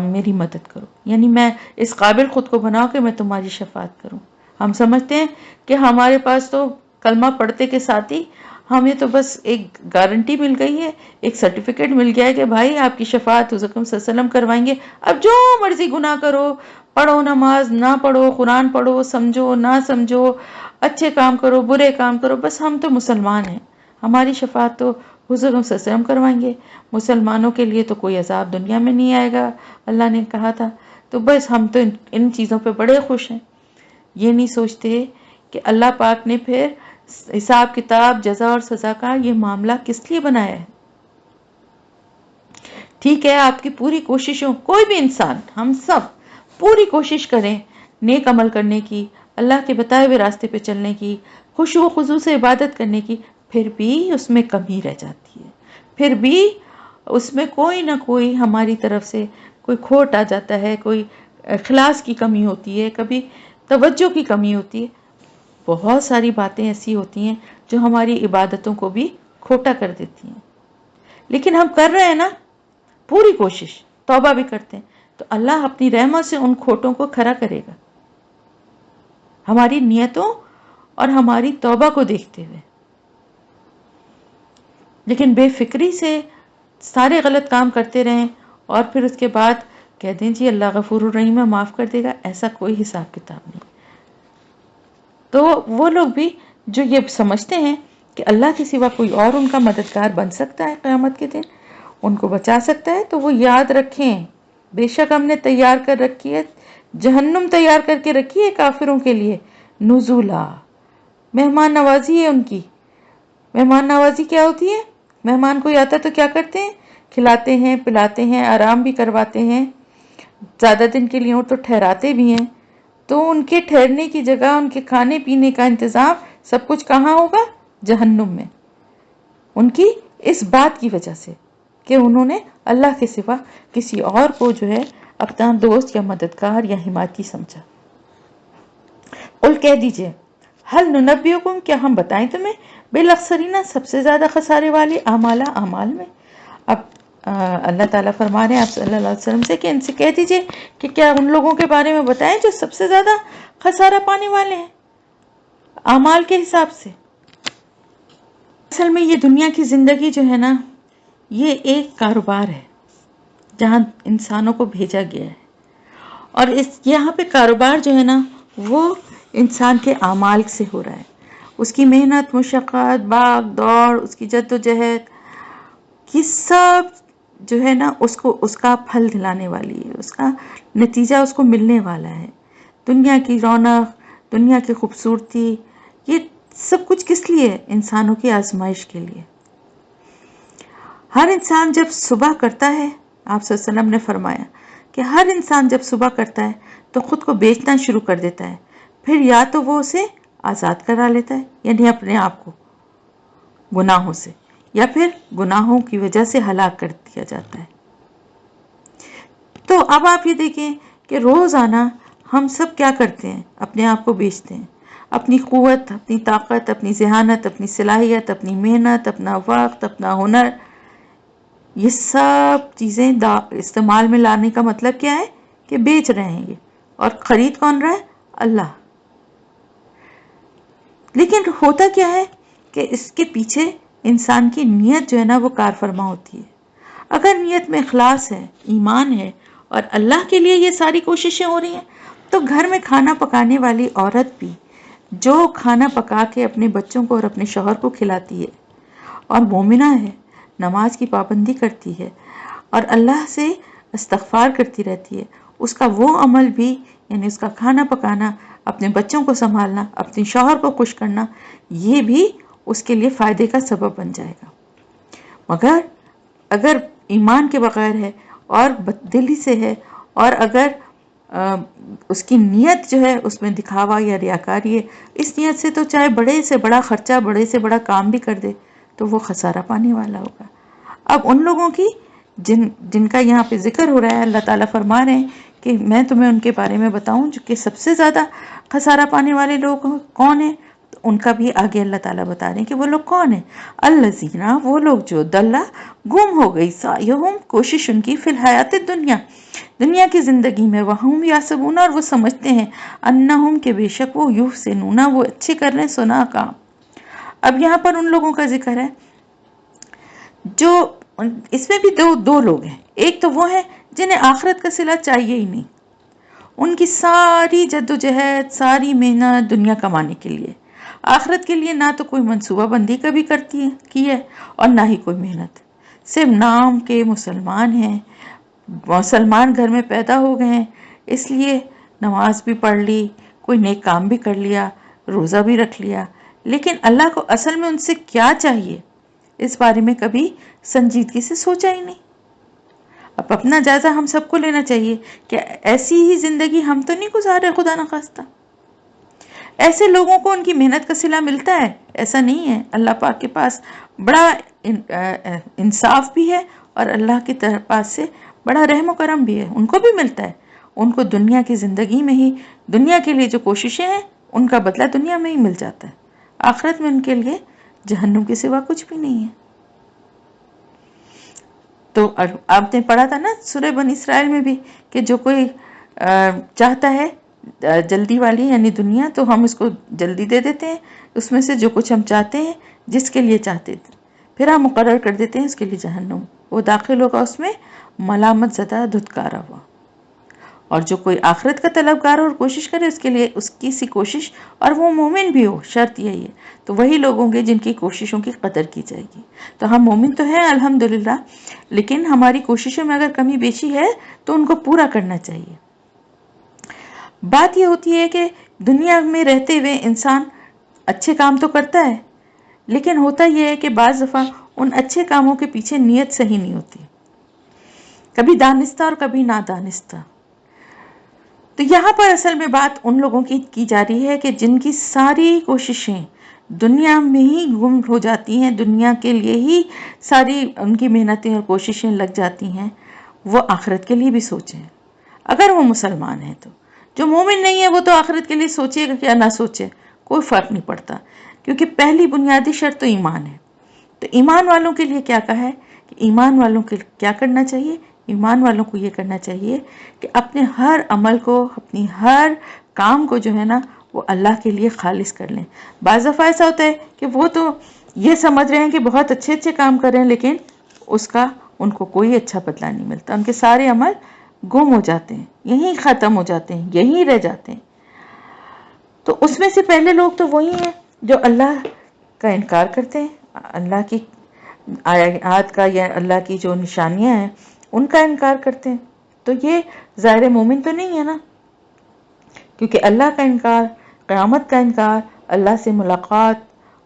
میری مدد کرو، یعنی میں اس قابل خود کو بناؤ کہ میں تمہاری شفاعت کروں۔ ہم سمجھتے ہیں کہ ہمارے پاس تو کلمہ پڑھتے کے ساتھ ہی ہمیں تو بس ایک گارنٹی مل گئی ہے، ایک سرٹیفکیٹ مل گیا ہے کہ بھائی آپ کی شفاعت حضور صلی اللہ علیہ وسلم کروائیں گے، اب جو مرضی گناہ کرو، پڑھو نماز نہ پڑھو، قرآن پڑھو، سمجھو نہ سمجھو، اچھے کام کرو برے کام کرو، بس ہم تو مسلمان ہیں، ہماری شفاعت تو حضور صلی اللہ علیہ وسلم کروائیں گے، مسلمانوں کے لیے تو کوئی عذاب دنیا میں نہیں آئے گا، اللہ نے کہا تھا۔ تو بس ہم تو ان چیزوں پہ بڑے خوش ہیں، یہ نہیں سوچتے کہ اللہ پاک نے پھر حساب کتاب، جزا اور سزا کا یہ معاملہ کس لیے بنایا ہے۔ ٹھیک ہے آپ کی پوری کوششوں، کوئی بھی انسان، ہم سب پوری کوشش کریں نیک عمل کرنے کی، اللہ کے بتائے ہوئے راستے پہ چلنے کی، خشوع و خضوع سے عبادت کرنے کی، پھر بھی اس میں کمی رہ جاتی ہے، پھر بھی اس میں کوئی نہ کوئی ہماری طرف سے کوئی کھوٹ آ جاتا ہے، کوئی اخلاص کی کمی ہوتی ہے، کبھی توجہ کی کمی ہوتی ہے، بہت ساری باتیں ایسی ہوتی ہیں جو ہماری عبادتوں کو بھی کھوٹا کر دیتی ہیں، لیکن ہم کر رہے ہیں نا پوری کوشش، توبہ بھی کرتے ہیں، تو اللہ اپنی رحمت سے ان کھوٹوں کو کھرا کرے گا، ہماری نیتوں اور ہماری توبہ کو دیکھتے ہوئے۔ لیکن بے فکری سے سارے غلط کام کرتے رہیں اور پھر اس کے بعد کہہ دیں جی اللہ غفور الرحیم ہے معاف کر دے گا، ایسا کوئی حساب کتاب نہیں۔ تو وہ لوگ بھی جو یہ سمجھتے ہیں کہ اللہ کے سوا کوئی اور ان کا مددگار بن سکتا ہے قیامت کے دن، ان کو بچا سکتا ہے، تو وہ یاد رکھیں بے شک ہم نے تیار کر رکھی ہے، جہنم تیار کر کے رکھی ہے کافروں کے لیے، نزولا، مہمان نوازی ہے ان کی۔ مہمان نوازی کیا ہوتی ہے؟ مہمان کوئی آتا تو کیا کرتے ہیں؟ کھلاتے ہیں، پلاتے ہیں، آرام بھی کرواتے ہیں، زیادہ دن کے لیے ہو تو ٹھہراتے بھی ہیں، تو ان کے ٹھہرنے کی جگہ، ان کے کھانے پینے کا انتظام سب کچھ کہاں ہوگا؟ جہنم میں، ان کی اس بات کی وجہ سے کہ انہوں نے اللہ کے سوا کسی اور کو جو ہے اپنا دوست یا مددگار یا حمایتی سمجھا۔ قل کہہ دیجئے حل ننبئکم، کیا ہم بتائیں تمہیں بالاخسرین، سب سے زیادہ خسارے والے، اعمالا، اعمال میں۔ اب اللہ تعالیٰ فرما رہے ہیں آپ صلی اللہ علیہ وسلم سے کہ ان سے کہہ دیجئے کہ کیا ان لوگوں کے بارے میں بتائیں جو سب سے زیادہ خسارہ پانے والے ہیں اعمال کے حساب سے۔ اصل میں یہ دنیا کی زندگی جو ہے نا، یہ ایک کاروبار ہے جہاں انسانوں کو بھیجا گیا ہے، اور یہاں پہ کاروبار جو ہے نا وہ انسان کے اعمال سے ہو رہا ہے، اس کی محنت، مشقت، بھاگ دوڑ، اس کی جد و جہد، یہ سب جو ہے نا اس کا پھل دلانے والی ہے، اس کا نتیجہ اس کو ملنے والا ہے۔ دنیا کی رونق، دنیا کی خوبصورتی، یہ سب کچھ کس لیے؟ انسانوں کی آزمائش کے لیے۔ ہر انسان جب صبح کرتا ہے، آپ صلی اللہ علیہ وسلم نے فرمایا کہ ہر انسان جب صبح کرتا ہے تو خود کو بیچنا شروع کر دیتا ہے، پھر یا تو وہ اسے آزاد کرا لیتا ہے، یعنی اپنے آپ کو گناہوں سے، یا پھر گناہوں کی وجہ سے ہلاک کر دیا جاتا ہے۔ تو اب آپ یہ دیکھیں کہ روزانہ ہم سب کیا کرتے ہیں؟ اپنے آپ کو بیچتے ہیں، اپنی قوت، اپنی طاقت، اپنی ذہانت، اپنی صلاحیت، اپنی محنت، اپنا وقت، اپنا ہنر، یہ سب چیزیں استعمال میں لانے کا مطلب کیا ہے؟ کہ بیچ رہے ہیں یہ، اور خرید کون رہا ہے؟ اللہ۔ لیکن ہوتا کیا ہے کہ اس کے پیچھے انسان کی نیت جو ہے نا وہ کار فرما ہوتی ہے۔ اگر نیت میں اخلاص ہے، ایمان ہے، اور اللہ کے لیے یہ ساری کوششیں ہو رہی ہیں، تو گھر میں کھانا پکانے والی عورت بھی جو کھانا پکا کے اپنے بچوں کو اور اپنے شوہر کو کھلاتی ہے اور مومنہ ہے، نماز کی پابندی کرتی ہے اور اللہ سے استغفار کرتی رہتی ہے، اس کا وہ عمل بھی، یعنی اس کا کھانا پکانا، اپنے بچوں کو سنبھالنا، اپنے شوہر کو خوش کرنا، یہ بھی اس کے لیے فائدے کا سبب بن جائے گا۔ مگر اگر ایمان کے بغیر ہے اور بددلی سے ہے، اور اگر اس کی نیت جو ہے اس میں دکھاوا یا ریاکاری ہے، اس نیت سے تو چاہے بڑے سے بڑا خرچہ، بڑے سے بڑا کام بھی کر دے تو وہ خسارہ پانے والا ہوگا۔ اب ان لوگوں کی جن کا یہاں پہ ذکر ہو رہا ہے، اللہ تعالیٰ فرما رہے ہیں کہ میں تمہیں ان کے بارے میں بتاؤں جو کہ سب سے زیادہ خسارہ پانے والے لوگ کون ہیں، تو ان کا بھی آگے اللہ تعالیٰ بتا رہے ہیں کہ وہ لوگ کون ہیں۔ الذین، وہ لوگ جو دلہ، گم ہو گئی، سعیہم، کوشش ان کی، فی الحیات دنیا، دنیا کی زندگی میں، وہم یحسبون، اور وہ سمجھتے ہیں، انہم، کہ بے شک وہ، یحسنون، وہ اچھے کر رہے ہیں، سنا کام۔ اب یہاں پر ان لوگوں کا ذکر ہے جو، اس میں بھی دو لوگ ہیں۔ ایک تو وہ ہیں جنہیں آخرت کا صلہ چاہیے ہی نہیں، ان کی ساری جدوجہد، ساری محنت دنیا کمانے کے لیے، آخرت کے لیے نہ تو کوئی منصوبہ بندی کبھی کی ہے اور نہ ہی کوئی محنت، صرف نام کے مسلمان ہیں، مسلمان گھر میں پیدا ہو گئے ہیں، اس لیے نماز بھی پڑھ لی، کوئی نیک کام بھی کر لیا، روزہ بھی رکھ لیا، لیکن اللہ کو اصل میں ان سے کیا چاہیے اس بارے میں کبھی سنجیدگی سے سوچا ہی نہیں۔ اب اپنا جائزہ ہم سب کو لینا چاہیے کہ ایسی ہی زندگی ہم تو نہیں گزار رہے، خدا نخواستہ۔ ایسے لوگوں کو ان کی محنت کا صلہ ملتا ہے؟ ایسا نہیں ہے۔ اللہ پاک کے پاس بڑا انصاف بھی ہے اور اللہ کی پاس سے بڑا رحم و کرم بھی ہے، ان کو بھی ملتا ہے۔ ان کو دنیا کی زندگی میں ہی، دنیا کے لیے جو کوششیں ہیں ان کا بدلہ دنیا میں ہی مل جاتا ہے، آخرت میں ان کے لیے جہنم کے سوا کچھ بھی نہیں ہے۔ تو آپ نے پڑھا تھا نا سورہ بنی اسرائیل میں بھی کہ جو کوئی چاہتا ہے جلدی والی یعنی دنیا، تو ہم اس کو جلدی دے دیتے ہیں، اس میں سے جو کچھ ہم چاہتے ہیں، جس کے لیے چاہتے تھے، پھر ہم مقرر کر دیتے ہیں اس کے لیے جہنم، وہ داخل ہوگا اس میں ملامت زدہ، دھتکارا ہوا۔ اور جو کوئی آخرت کا طلبگار اور کوشش کرے، اس کے لیے اس کی سی کوشش، اور وہ مومن بھی ہو، شرط یہی ہے، تو وہی لوگ ہوں گے جن کی کوششوں کی قدر کی جائے گی۔ تو ہم مومن تو ہیں الحمدللہ، لیکن ہماری کوششوں میں اگر کمی بیشی ہے تو ان کو پورا کرنا چاہیے۔ بات یہ ہوتی ہے کہ دنیا میں رہتے ہوئے انسان اچھے کام تو کرتا ہے، لیکن ہوتا یہ ہے کہ بعض دفعہ ان اچھے کاموں کے پیچھے نیت صحیح نہیں ہوتی، کبھی دانستہ اور کبھی نادانستہ۔ تو یہاں پر اصل میں بات ان لوگوں کی جا رہی ہے کہ جن کی ساری کوششیں دنیا میں ہی گم ہو جاتی ہیں، دنیا کے لیے ہی ساری ان کی محنتیں اور کوششیں لگ جاتی ہیں، وہ آخرت کے لیے بھی سوچیں، اگر وہ مسلمان ہیں تو۔ جو مومن نہیں ہے وہ تو آخرت کے لیے سوچے گا یا نہ سوچے، کوئی فرق نہیں پڑتا، کیونکہ پہلی بنیادی شرط تو ایمان ہے۔ تو ایمان والوں کے لیے کیا کہا ہے کہ ایمان والوں کے کیا کرنا چاہیے؟ ایمان والوں کو یہ کرنا چاہیے کہ اپنے ہر عمل کو، اپنی ہر کام کو جو ہے نا وہ اللہ کے لیے خالص کر لیں۔ بعض دفعہ ایسا ہوتا ہے کہ وہ تو یہ سمجھ رہے ہیں کہ بہت اچھے اچھے کام کر رہے ہیں، لیکن اس کا ان کو کوئی اچھا بدلہ نہیں ملتا، ان کے سارے عمل گم ہو جاتے ہیں، یہیں ختم ہو جاتے ہیں، یہیں رہ جاتے ہیں۔ تو اس میں سے پہلے لوگ تو وہی ہیں جو اللہ کا انکار کرتے ہیں، اللہ کی آیات کا یا اللہ کی جو نشانیاں ہیں ان کا انکار کرتے ہیں۔ تو یہ ظاہر مومن تو نہیں ہے نا، کیونکہ اللہ کا انکار، قیامت کا انکار، اللہ سے ملاقات،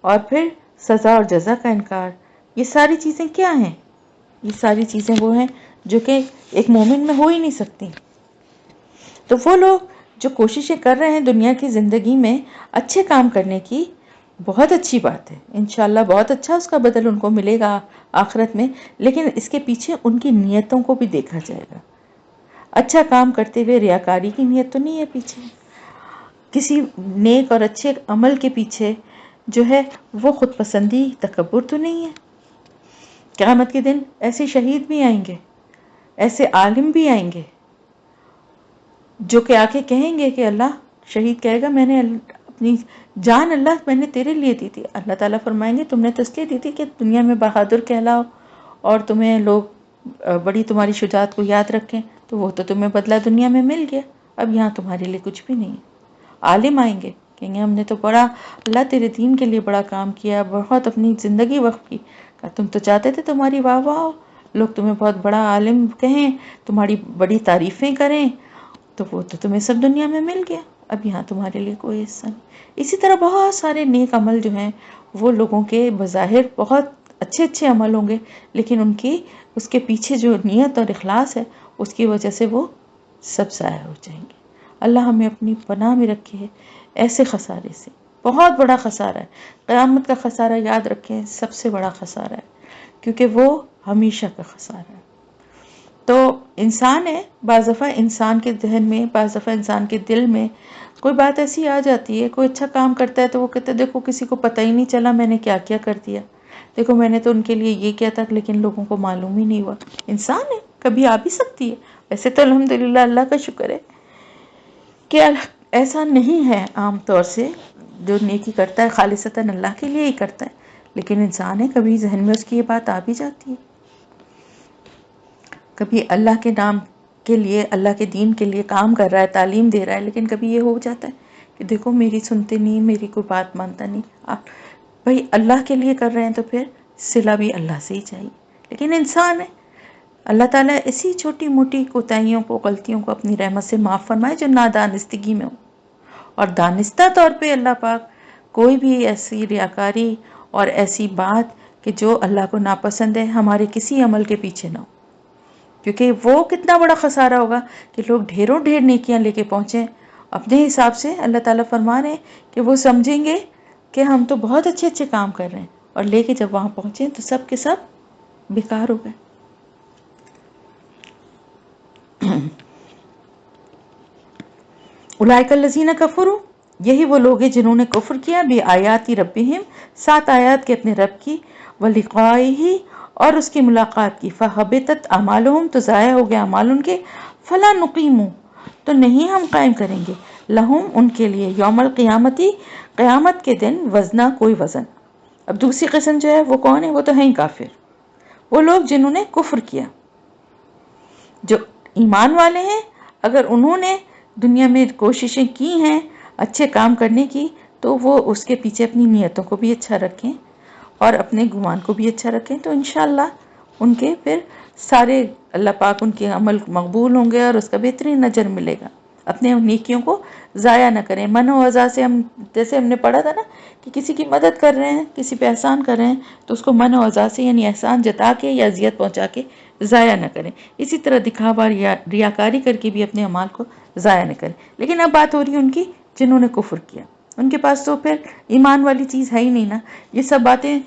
اور پھر سزا اور جزا کا انکار، یہ ساری چیزیں کیا ہیں؟ یہ ساری چیزیں وہ ہیں جو کہ ایک مومن میں ہو ہی نہیں سکتی۔ تو وہ لوگ جو کوششیں کر رہے ہیں دنیا کی زندگی میں اچھے کام کرنے کی، بہت اچھی بات ہے، انشاءاللہ بہت اچھا اس کا بدل ان کو ملے گا آخرت میں، لیکن اس کے پیچھے ان کی نیتوں کو بھی دیکھا جائے گا۔ اچھا کام کرتے ہوئے ریاکاری کی نیت تو نہیں ہے پیچھے، کسی نیک اور اچھے عمل کے پیچھے جو ہے وہ خود پسندی، تکبر تو نہیں ہے۔ قیامت کے دن ایسے شہید بھی آئیں گے، ایسے عالم بھی آئیں گے جو کہ آ کے کہیں گے کہ اللہ، شہید کہے گا میں نے اپنی جان اللہ میں نے تیرے لیے دی تھی۔ اللہ تعالیٰ فرمائیں گے تم نے تو اس لیے دی تھی کہ دنیا میں بہادر کہلاؤ اور تمہیں لوگ بڑی تمہاری شجاعت کو یاد رکھیں، تو وہ تو تمہیں بدلہ دنیا میں مل گیا، اب یہاں تمہارے لیے کچھ بھی نہیں ہے۔ عالم آئیں گے کہیں گے ہم نے تو بڑا اللہ تیرے دین کے لیے بڑا کام کیا، بہت اپنی زندگی وقف کی. کہا تم تو چاہتے تھے تمہاری واہ واہ ہو، لوگ تمہیں بہت بڑا عالم کہیں، تمہاری بڑی تعریفیں کریں، تو وہ تو تمہیں سب دنیا میں مل گیا، اب یہاں تمہارے لیے کوئی حصہ نہیں. اسی طرح بہت سارے نیک عمل جو ہیں وہ لوگوں کے بظاہر بہت اچھے اچھے عمل ہوں گے، لیکن ان کی اس کے پیچھے جو نیت اور اخلاص ہے اس کی وجہ سے وہ سب ضائع ہو جائیں گے. اللہ ہمیں اپنی پناہ میں رکھے ایسے خسارے سے. بہت بڑا خسارہ ہے قیامت کا خسارہ، یاد رکھیں سب سے بڑا خسارہ ہے، کیونکہ وہ ہمیشہ کا خسارہ ہے. تو انسان ہے، بعض دفعہ انسان کے ذہن میں، بعض دفعہ انسان کے دل میں کوئی بات ایسی آ جاتی ہے، کوئی اچھا کام کرتا ہے تو وہ کہتے ہیں دیکھو کسی کو پتہ ہی نہیں چلا میں نے کیا کیا کر دیا، دیکھو میں نے تو ان کے لیے یہ کیا تھا لیکن لوگوں کو معلوم ہی نہیں ہوا. انسان ہے، کبھی آ بھی سکتی ہے. ویسے تو الحمدللہ اللہ کا شکر ہے کہ ایسا نہیں ہے، عام طور سے جو نیکی کرتا ہے خالصتاً اللہ کے لیے ہی کرتا ہے، لیکن انسان ہے کبھی ذہن میں اس کی یہ بات آ بھی جاتی ہے. کبھی اللہ کے نام کے لیے، اللہ کے دین کے لیے کام کر رہا ہے، تعلیم دے رہا ہے، لیکن کبھی یہ ہو جاتا ہے کہ دیکھو میری سنتے نہیں، میری کوئی بات مانتا نہیں. آپ بھائی اللہ کے لیے کر رہے ہیں تو پھر صلہ بھی اللہ سے ہی چاہیے. لیکن انسان ہے، اللہ تعالیٰ ایسی چھوٹی موٹی کوتاہیوں کو، غلطیوں کو اپنی رحمت سے معاف فرمائے جو نادانستگی میں ہو. اور دانستہ طور پہ اللہ پاک کوئی بھی ایسی ریاکاری اور ایسی بات کہ جو اللہ کو ناپسند ہے ہمارے کسی عمل کے پیچھے نہ ہو، کیونکہ وہ کتنا بڑا خسارہ ہوگا کہ لوگ ڈھیروں ڈھیر نیکیاں لے کے پہنچیں اپنے حساب سے. اللہ تعالیٰ فرما رہے ہیں کہ وہ سمجھیں گے کہ ہم تو بہت اچھے اچھے کام کر رہے ہیں، اور لے کے جب وہاں پہنچیں تو سب کے سب بیکار ہو گئے. اولئک الذین کفروا، یہی وہ لوگ ہیں جنہوں نے کفر کیا بے آیاتی ربہم، 7 آیات کے اپنے رب کی، ولقائہ اور اس کی ملاقات کی، فحبطت اعمالہم تو ضائع ہو گیا اعمال ان کے، فلا نقیم تو نہیں ہم قائم کریں گے، لہم ان کے لیے، یوم القیامتی قیامت کے دن، وزنا کوئی وزن. اب دوسری قسم جو ہے وہ کون ہے؟ وہ تو ہیں ہی کافر، وہ لوگ جنہوں نے کفر کیا. جو ایمان والے ہیں اگر انہوں نے دنیا میں کوششیں کی ہیں اچھے کام کرنے کی تو وہ اس کے پیچھے اپنی نیتوں کو بھی اچھا رکھیں اور اپنے گمان کو بھی اچھا رکھیں، تو انشاءاللہ ان کے پھر سارے اللہ پاک ان کے عمل مقبول ہوں گے اور اس کا بہترین اجر ملے گا. اپنے نیکیوں کو ضائع نہ کریں. من و اذا سے، ہم جیسے ہم نے پڑھا تھا نا کہ کسی کی مدد کر رہے ہیں، کسی پہ احسان کر رہے ہیں تو اس کو من و اذا سے یعنی احسان جتا کے یا اذیت پہنچا کے ضائع نہ کریں. اسی طرح دکھاوا ریاکاری کر کے بھی اپنے اعمال کو ضائع نہ کریں. لیکن اب بات ہو رہی ہے ان کی جنہوں نے کفر کیا، ان کے پاس تو پھر ایمان والی چیز ہے ہی نہیں نا. یہ سب باتیں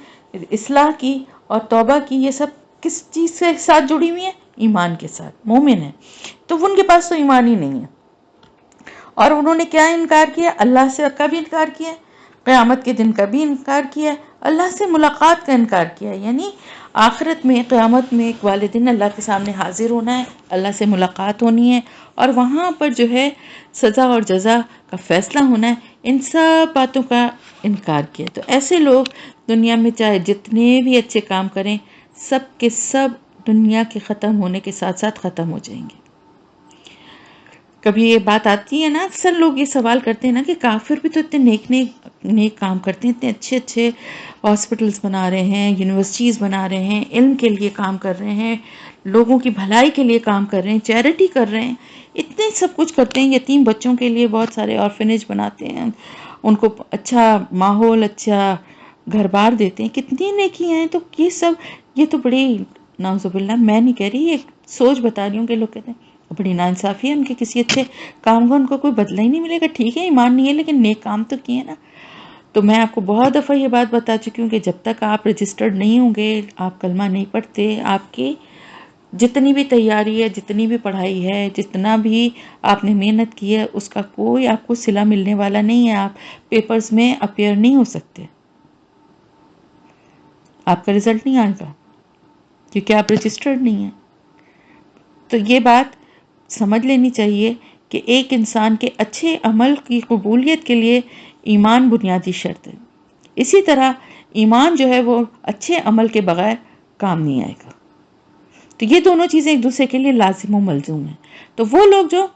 اصلاح کی اور توبہ کی، یہ سب کس چیز سے ساتھ جڑی ہوئی ہیں؟ ایمان کے ساتھ. مومن ہیں تو ان کے پاس تو ایمان ہی نہیں ہے. اور انہوں نے کیا انکار کیا؟ اللہ سے کا بھی انکار کیا، قیامت کے دن کا بھی انکار کیا، اللہ سے ملاقات کا انکار کیا. یعنی آخرت میں، قیامت میں ایک والدین اللہ کے سامنے حاضر ہونا ہے، اللہ سے ملاقات ہونی ہے اور وہاں پر جو ہے سزا اور جزا کا فیصلہ ہونا ہے. ان سب باتوں کا انکار کیا. تو ایسے لوگ دنیا میں چاہے جتنے بھی اچھے کام کریں سب کے سب دنیا کے ختم ہونے کے ساتھ ساتھ ختم ہو جائیں گے. کبھی یہ بات آتی ہے نا، اکثر لوگ یہ سوال کرتے ہیں نا کہ کافر بھی تو اتنے نیک کام کرتے ہیں، اتنے اچھے اچھے ہاسپٹلز بنا رہے ہیں، یونیورسٹیز بنا رہے ہیں، علم کے لیے کام کر رہے ہیں، لوگوں کی بھلائی کے لیے کام کر رہے ہیں، چیریٹی کر رہے ہیں، اتنے سب کچھ کرتے ہیں. یتیم بچوں کے لیے بہت سارے آرفنیج بناتے ہیں، ان کو اچھا ماحول، اچھا گھر بار دیتے ہیں، کتنی نیکیاں ہیں. تو یہ تو بڑی، نعوذ باللہ، میں نہیں کہہ رہی، یہ سوچ بتا رہی ہوں کہ لوگ کہتے ہیں بڑی ناانصافی ہے ان کے کسی اچھے کام کا ان کو کوئی بدلہ ہی نہیں ملے گا. ٹھیک ہے ایمان نہیں ہے لیکن نیک کام تو کیے نا. تو میں آپ کو بہت دفعہ یہ بات بتا چکی ہوں کہ جب تک آپ رجسٹرڈ نہیں ہوں گے، آپ کلمہ نہیں پڑھتے، آپ کی جتنی بھی تیاری ہے، جتنی بھی پڑھائی ہے، جتنا بھی آپ نے محنت کی ہے، اس کا کوئی آپ کو صلہ ملنے والا نہیں ہے. آپ پیپرز میں اپیئر نہیں ہو سکتے، آپ کا رزلٹ نہیں آئے گا کیونکہ آپ رجسٹرڈ نہیں ہیں. تو یہ بات سمجھ لینی چاہیے کہ ایک انسان کے اچھے عمل کی قبولیت کے لیے ایمان بنیادی شرط ہے. اسی طرح ایمان جو ہے وہ اچھے عمل کے بغیر کام نہیں آئے گا. تو یہ دونوں چیزیں ایک دوسرے کے لیے لازم و ملزوم ہیں. تو وہ لوگ جو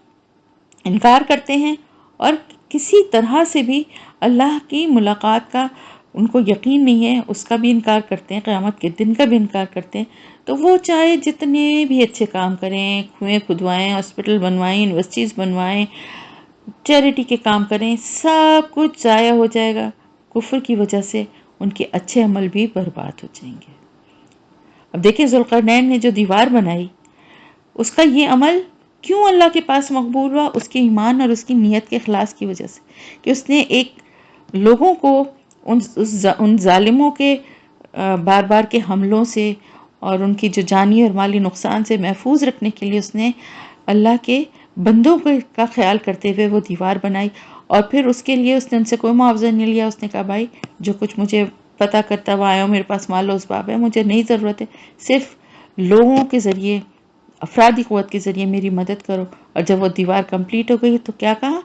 انکار کرتے ہیں اور کسی طرح سے بھی اللہ کی ملاقات کا ان کو یقین نہیں ہے، اس کا بھی انکار کرتے ہیں، قیامت کے دن کا بھی انکار کرتے ہیں، تو وہ چاہے جتنے بھی اچھے کام کریں، کنویں کھدوائیں، ہاسپٹل بنوائیں، یونیورسٹیز بنوائیں، چیریٹی کے کام کریں، سب کچھ ضائع ہو جائے گا۔ کفر کی وجہ سے ان کے اچھے عمل بھی برباد ہو جائیں گے۔ اب دیکھیں ذوالقرنین نے جو دیوار بنائی، اس کا یہ عمل کیوں اللہ کے پاس مقبول ہوا؟ اس کے ایمان اور اس کی نیت کے اخلاص کی وجہ سے، کہ اس نے ایک لوگوں کو ان ظالموں کے بار بار کے حملوں سے اور ان کی جو جانی اور مالی نقصان سے محفوظ رکھنے کے لیے اس نے اللہ کے بندوں کا خیال کرتے ہوئے وہ دیوار بنائی، اور پھر اس کے لیے اس نے ان سے کوئی معاوضہ نہیں لیا۔ اس نے کہا بھائی جو کچھ مجھے پتہ کرتا ہوا آیا ہو، میرے پاس مال و اسباب ہے، مجھے نہیں ضرورت ہے، صرف لوگوں کے ذریعے، افرادی قوت کے ذریعے میری مدد کرو۔ اور جب وہ دیوار کمپلیٹ ہو گئی تو کیا کہا؟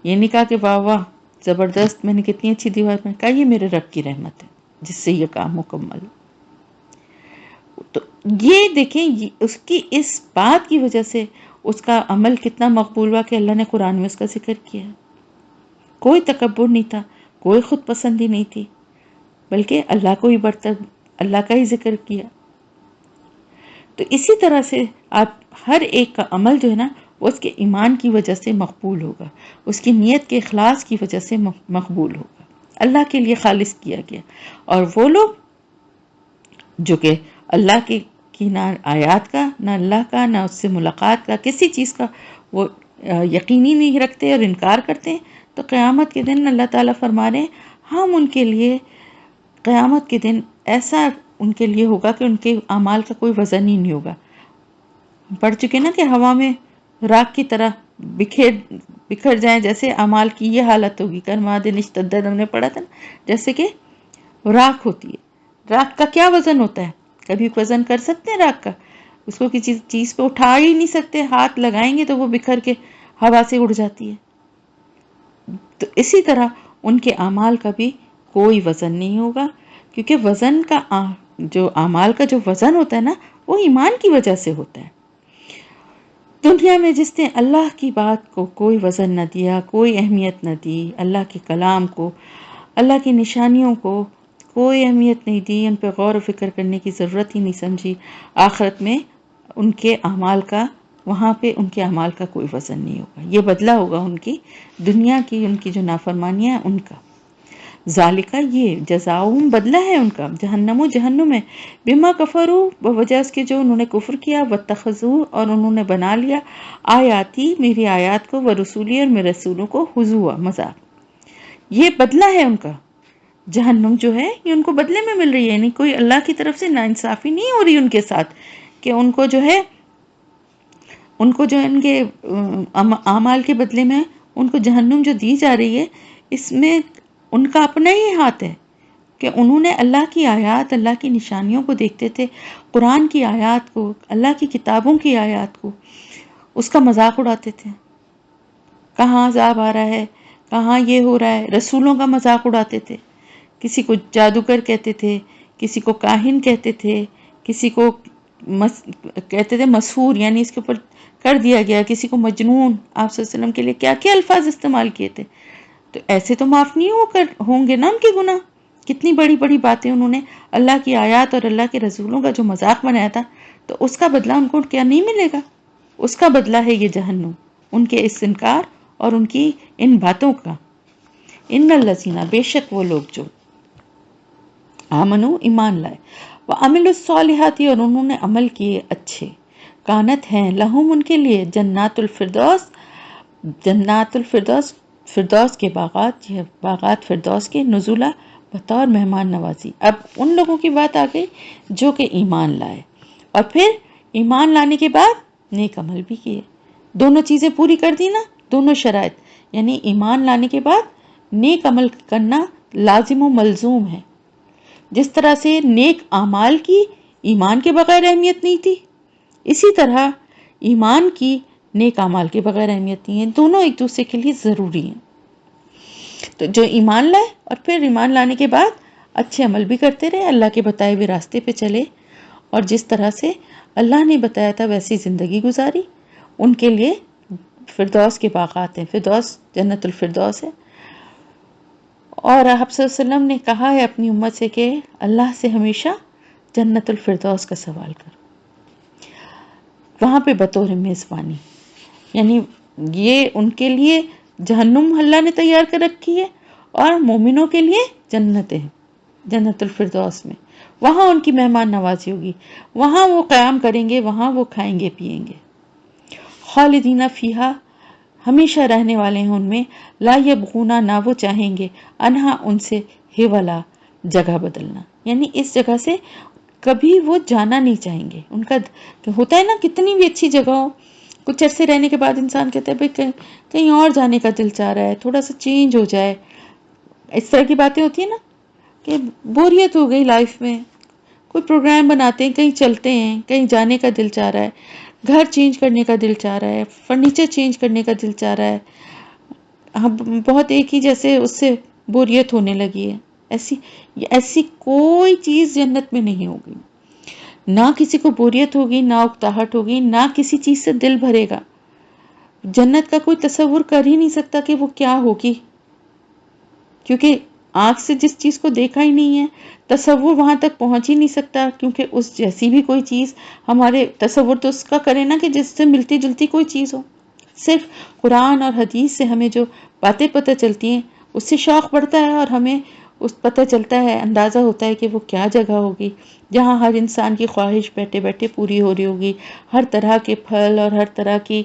یہ نہیں کہا کہ واہ واہ زبردست، میں نے کتنی اچھی دیوار بنائی، کہا یہ میرے رب کی رحمت ہے جس سے یہ کام مکمل ہو۔ تو یہ دیکھیں اس کی اس بات کی وجہ سے اس کا عمل کتنا مقبول ہوا کہ اللہ نے قرآن میں اس کا ذکر کیا۔ کوئی تکبر نہیں تھا، کوئی خود پسندی نہیں تھی، بلکہ اللہ کو ہی برتر، اللہ کا ہی ذکر کیا۔ تو اسی طرح سے آپ ہر ایک کا عمل جو ہے نا وہ اس کے ایمان کی وجہ سے مقبول ہوگا، اس کی نیت کے اخلاص کی وجہ سے مقبول ہوگا، اللہ کے لیے خالص کیا گیا۔ اور وہ لوگ جو کہ اللہ کی نہ آیات کا، نہ اللہ کا، نہ اس سے ملاقات کا، کسی چیز کا وہ یقینی نہیں رکھتے اور انکار کرتے ہیں، تو قیامت کے دن اللہ تعالیٰ فرما رہے ہیں ہم ان کے لیے قیامت کے دن ایسا ان کے لیے ہوگا کہ ان کے اعمال کا کوئی وزن ہی نہیں ہوگا۔ پڑھ چکے نا کہ ہوا میں راکھ کی طرح بکھر جائیں، جیسے اعمال کی یہ حالت ہوگی۔ کرماد اشتدت ہم نے پڑھا تھا نا، جیسے کہ راکھ ہوتی ہے۔ راکھ کا کیا وزن ہوتا ہے؟ کبھی وزن کر سکتے ہیں راکھ کا؟ اس کو کسی چیز پہ اٹھا ہی نہیں سکتے، ہاتھ لگائیں گے تو وہ بکھر کے ہوا سے اڑ جاتی ہے۔ تو اسی طرح ان کے اعمال کا بھی کوئی وزن نہیں ہوگا، کیونکہ وزن کا جو اعمال کا جو وزن ہوتا ہے نا وہ ایمان کی وجہ سے ہوتا ہے۔ دنیا میں جس نے اللہ کی بات کو کوئی وزن نہ دیا، کوئی اہمیت نہ دی، اللہ کے کلام کو، اللہ کی نشانیوں کو کوئی اہمیت نہیں دی، ان پہ غور و فکر کرنے کی ضرورت ہی نہیں سمجھی، آخرت میں ان کے اعمال کا، وہاں پہ ان کے اعمال کا کوئی وزن نہیں ہوگا۔ یہ بدلہ ہوگا ان کی دنیا کی، ان کی جو نافرمانیاں ہیں ان کا۔ ذالکہ یہ جزاؤہم بدلہ ہے ان کا، جہنم و جہنم ہے، بما کفروا بوجہ اس کے جو انہوں نے کفر کیا، واتخذوا اور انہوں نے بنا لیا، آیاتی میری آیات کو، ورسولی اور میرے رسولوں کو، ہزوا مذاق۔ یہ بدلہ ہے ان کا۔ جہنم جو ہے یہ ان کو بدلے میں مل رہی ہے، یعنی کوئی اللہ کی طرف سے ناانصافی نہیں ہو رہی ان کے ساتھ، کہ ان کو جو ہے ان کے اعمال کے بدلے میں ان کو جہنم جو دی جا رہی ہے، اس میں ان کا اپنا ہی ہاتھ ہے کہ انہوں نے اللہ کی آیات، اللہ کی نشانیوں کو دیکھتے تھے، قرآن کی آیات کو، اللہ کی کتابوں کی آیات کو، اس کا مذاق اڑاتے تھے۔ کہاں عذاب آ رہا ہے، کہاں یہ ہو رہا ہے، رسولوں کا مذاق اڑاتے تھے، کسی کو جادوگر کہتے تھے، کسی کو کاہن کہتے تھے، کسی کو کہتے تھے مسحور، یعنی اس کے اوپر کر دیا گیا، کسی کو مجنون۔ آپ صلی اللہ علیہ وسلم کے لیے کیا کیا الفاظ استعمال کیے تھے۔ تو ایسے تو معاف نہیں ہوں گے نا ان کے گناہ۔ کتنی بڑی بڑی باتیں انہوں نے اللہ کی آیات اور اللہ کے رسولوں کا جو مذاق بنایا تھا، تو اس کا بدلہ ان کو کیا نہیں ملے گا؟ اس کا بدلہ ہے یہ جہنم، ان کے اس انکار اور ان کی ان باتوں کا۔ ان الذین، بے شک وہ لوگ جو آمنو ایمان لائے، وعملوا الصالحات اور انہوں نے عمل کیے اچھے، کانت ہیں لہم ان کے لیے جنات الفردوس، جنات الفردوس، فردوس کے باغات، یہ باغات فردوس کے، نزولہ بطور مہمان نوازی۔ اب ان لوگوں کی بات آ گئی جو کہ ایمان لائے، اور پھر ایمان لانے کے بعد نیک عمل بھی کیے، دونوں چیزیں پوری کر دی نا، دونوں شرائط، یعنی ایمان لانے کے بعد نیک عمل کرنا لازم و ملزوم ہے۔ جس طرح سے نیک اعمال کی ایمان کے بغیر اہمیت نہیں تھی، اسی طرح ایمان کی نیک اعمال کے بغیر اہمیت نہیں ہے، دونوں ایک دوسرے کے لیے ضروری ہیں۔ تو جو ایمان لائے اور پھر ایمان لانے کے بعد اچھے عمل بھی کرتے رہے، اللہ کے بتائے ہوئے راستے پہ چلے، اور جس طرح سے اللہ نے بتایا تھا ویسی زندگی گزاری، ان کے لیے فردوس کے باغات ہیں، فردوس جنت الفردوس ہے. اور آپ صلی اللہ علیہ وسلم نے کہا ہے اپنی امت سے کہ اللہ سے ہمیشہ جنت الفردوس کا سوال کرو، وہاں پہ بطور میزبانی. یعنی یہ ان کے لیے جہنم اللہ نے تیار کر رکھی ہے، اور مومنوں کے لیے جنتیں ہیں، جنت الفردوس میں. وہاں ان کی مہمان نوازی ہوگی، وہاں وہ قیام کریں گے، وہاں وہ کھائیں گے پیئیں گے. خالدین فیہا، ہمیشہ رہنے والے ہیں ان میں. لا یبغونا، نہ وہ چاہیں گے، انہا ان سے، ہی والا جگہ بدلنا، یعنی اس جگہ سے کبھی وہ جانا نہیں چاہیں گے. ان کا ہوتا ہے نا، کتنی بھی اچھی جگہ ہو، کچھ عرصے رہنے کے بعد انسان کہتا ہے بھئی کہیں اور جانے کا دل چاہ رہا ہے، تھوڑا سا چینج ہو جائے. اس طرح کی باتیں ہوتی ہیں نا کہ بوریت ہو گئی لائف میں، کوئی پروگرام بناتے ہیں، کہیں چلتے ہیں، کہیں جانے کا دل چاہ رہا ہے، گھر چینج کرنے کا دل چاہ رہا ہے، فرنیچر چینج کرنے کا دل چاہ رہا ہے. بہت ایک ہی جیسے اس سے بوریت ہونے لگی ہے. ایسی کوئی چیز جنت میں نہیں ہوگی. نہ کسی کو بوریت ہوگی، نہ اکتاہٹ ہوگی، نہ کسی چیز سے دل بھرے گا. جنت کا کوئی تصور کر ہی نہیں سکتا کہ وہ کیا ہوگی، کیونکہ آنکھ سے جس چیز کو دیکھا ہی نہیں ہے، تصور وہاں تک پہنچ ہی نہیں سکتا. کیونکہ اس جیسی بھی کوئی چیز، ہمارے تصور تو اس کا کرے نا کہ جس سے ملتی جلتی کوئی چیز ہو. صرف قرآن اور حدیث سے ہمیں جو باتیں پتہ چلتی ہیں، اس سے شوق بڑھتا ہے، اور ہمیں اس پتہ چلتا ہے، اندازہ ہوتا ہے کہ وہ کیا جگہ ہوگی جہاں ہر انسان کی خواہش بیٹھے بیٹھے پوری ہو رہی ہوگی، ہر طرح کے پھل اور ہر طرح کی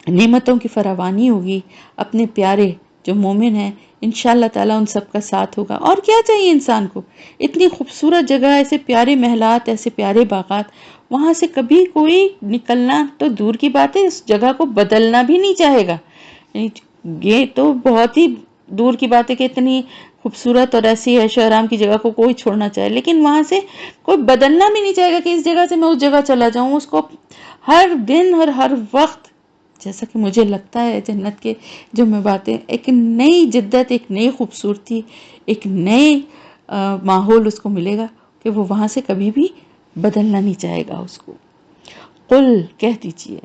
نعمتوں کی فراوانی ہوگی. اپنے پیارے جو مومن ہیں، انشاءاللہ تعالیٰ ان سب کا ساتھ ہوگا. اور کیا چاہیے انسان کو؟ اتنی خوبصورت جگہ، ایسے پیارے محلات، ایسے پیارے باغات، وہاں سے کبھی کوئی نکلنا تو دور کی بات ہے، اس جگہ کو بدلنا بھی نہیں چاہے گا. یہ تو بہت ہی دور کی بات ہے کہ اتنی خوبصورت اور ایسی عیش و آرام کی جگہ کو کوئی چھوڑنا چاہے، لیکن وہاں سے کوئی بدلنا بھی نہیں چاہے گا کہ اس جگہ سے میں اس جگہ چلا جاؤں. اس کو ہر دن اور ہر وقت، جیسا کہ مجھے لگتا ہے جنت کے جو میں باتیں، ایک نئی جدت، ایک نئی خوبصورتی، ایک نئے ماحول اس کو ملے گا کہ وہ وہاں سے کبھی بھی بدلنا نہیں چاہے گا اس کو. قل، کہہ دیجئے،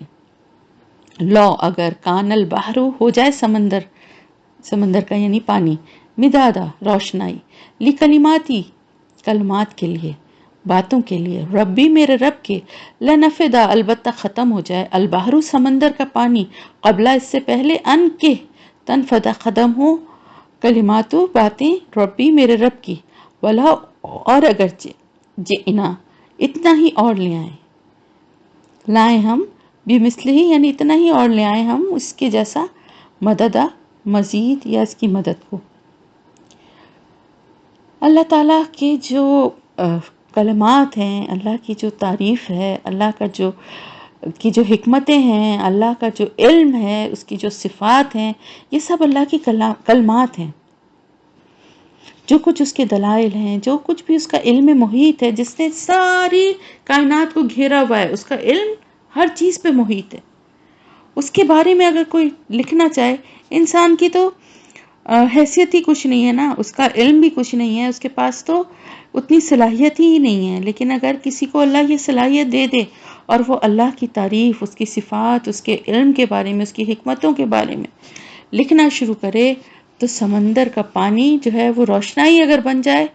لو، اگر، کان البحر، ہو جائے سمندر، سمندر کا یعنی پانی، مدادا، روشنائی، لکلماتی، کلمات کے لیے، باتوں کے لیے، ربی، میرے رب کے، لنفدا، البتہ ختم ہو جائے، البحر، سمندر کا پانی، قبلہ، اس سے پہلے، ان کے، تنفدا، ختم ہو، کلماتو، باتیں، ربی، میرے رب کی، ولا، اور اگرچہ، جئنا، اتنا ہی اور لے آئیں، لائیں ہم، بمثلہ ہی، یعنی اتنا ہی اور لے آئیں ہم اس کے جیسا، مددہ، مزید، یا اس کی مدد کو. اللہ تعالیٰ کے جو کلمات ہیں، اللہ کی جو تعریف ہے، اللہ کا جو کی جو حکمتیں ہیں، اللہ کا جو علم ہے، اس کی جو صفات ہیں، یہ سب اللہ کی کلمات ہیں. جو کچھ اس کے دلائل ہیں، جو کچھ بھی اس کا علم محیط ہے، جس نے ساری کائنات کو گھیرا ہوا ہے، اس کا علم ہر چیز پہ محیط ہے. اس کے بارے میں اگر کوئی لکھنا چاہے، انسان کی تو حیثیت ہی کچھ نہیں ہے نا، اس کا علم بھی کچھ نہیں ہے، اس کے پاس تو اتنی صلاحیت ہی نہیں ہے. لیکن اگر کسی کو اللہ یہ صلاحیت دے دے اور وہ اللہ کی تعریف، اس کی صفات، اس کے علم کے بارے میں، اس کی حکمتوں کے بارے میں لکھنا شروع کرے، تو سمندر کا پانی جو ہے وہ روشنائی اگر بن جائے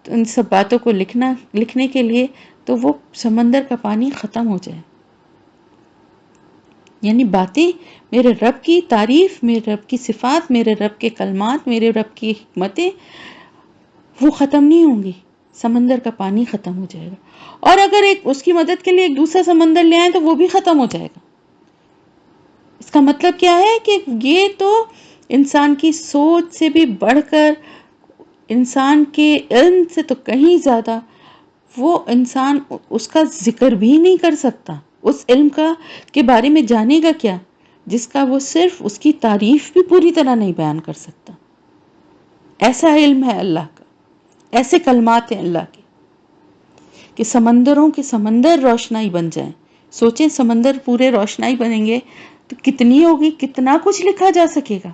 تو ان سب باتوں کو لکھنے کے لیے، تو وہ سمندر کا پانی ختم ہو جائے. یعنی باتیں، میرے رب کی تعریف، میرے رب کی صفات، میرے رب کے کلمات، میرے رب کی حکمتیں، وہ ختم نہیں ہوں گی. سمندر کا پانی ختم ہو جائے گا، اور اگر ایک اس کی مدد کے لیے ایک دوسرا سمندر لے آئیں تو وہ بھی ختم ہو جائے گا. اس کا مطلب کیا ہے کہ یہ تو انسان کی سوچ سے بھی بڑھ کر، انسان کے علم سے تو کہیں زیادہ، وہ انسان اس کا ذکر بھی نہیں کر سکتا. اس علم کے بارے میں جانے گا کیا جس کا وہ صرف اس کی تعریف بھی پوری طرح نہیں بیان کر سکتا. ایسا علم ہے اللہ کا، ایسے کلمات ہیں اللہ کے کہ سمندروں کے سمندر روشنائی بن جائیں. سوچیں سمندر پورے روشنائی بنیں گے تو کتنی ہوگی، کتنا کچھ لکھا جا سکے گا،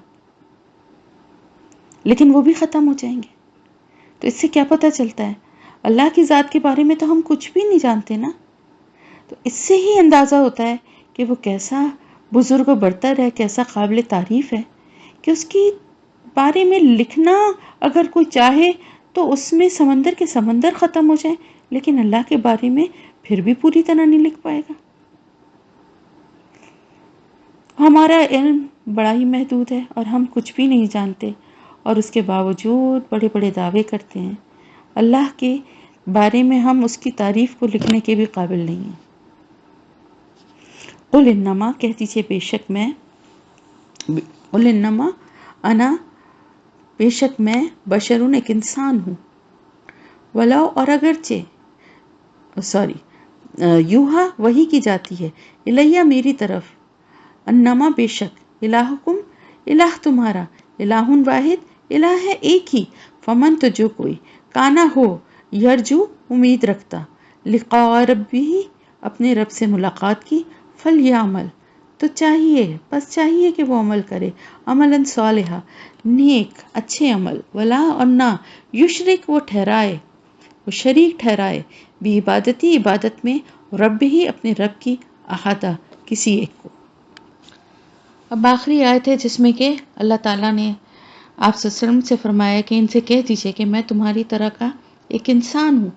لیکن وہ بھی ختم ہو جائیں گے. تو اس سے کیا پتہ چلتا ہے؟ اللہ کی ذات کے بارے میں تو ہم کچھ بھی نہیں جانتے نا. تو اس سے ہی اندازہ ہوتا ہے کہ وہ کیسا بزرگ و برتر ہے، کیسا قابل تعریف ہے کہ اس کی بارے میں لکھنا اگر کوئی چاہے تو اس میں سمندر کے سمندر ختم ہو جائیں، لیکن اللہ کے بارے میں پھر بھی پوری طرح نہیں لکھ پائے گا۔ ہمارا علم بڑا ہی محدود ہے اور ہم کچھ بھی نہیں جانتے، اور اس کے باوجود بڑے بڑے دعوے کرتے ہیں۔ اللہ کے بارے میں ہم اس کی تعریف کو لکھنے کے بھی قابل نہیں ہیں۔ قل انما، کہہ دیجئے بے شک میں، قل انما انا، بے شک میں، بشرون، ایک انسان ہوں، ولو، اور اگرچہ، یوہا، وحی کی جاتی ہے، الیہ، میری طرف، انما، بے شک، الہکم، الہ تمہارا، الہ واحد، الہ ہے ایک ہی، فمن، تو جو کوئی، کانا ہو، یرجو، امید رکھتا، لقاء ربہ، اپنے رب سے ملاقات کی، فلیعمل، تو چاہیے، بس چاہیے کہ وہ عمل کرے، عملاً صالحا، نیک اچھے عمل، ولا، اور نہ، یشرک، وہ ٹھہرائے، وہ شریک ٹھہرائے، بھی عبادتی، عبادت میں، رب ہی، اپنے رب کی، احاطہ، کسی ایک کو۔ اب آخری آیت ہے جس میں کہ اللہ تعالیٰ نے آپ صلی اللہ علیہ وسلم سے فرمایا کہ ان سے کہہ دیجئے کہ میں تمہاری طرح کا ایک انسان ہوں،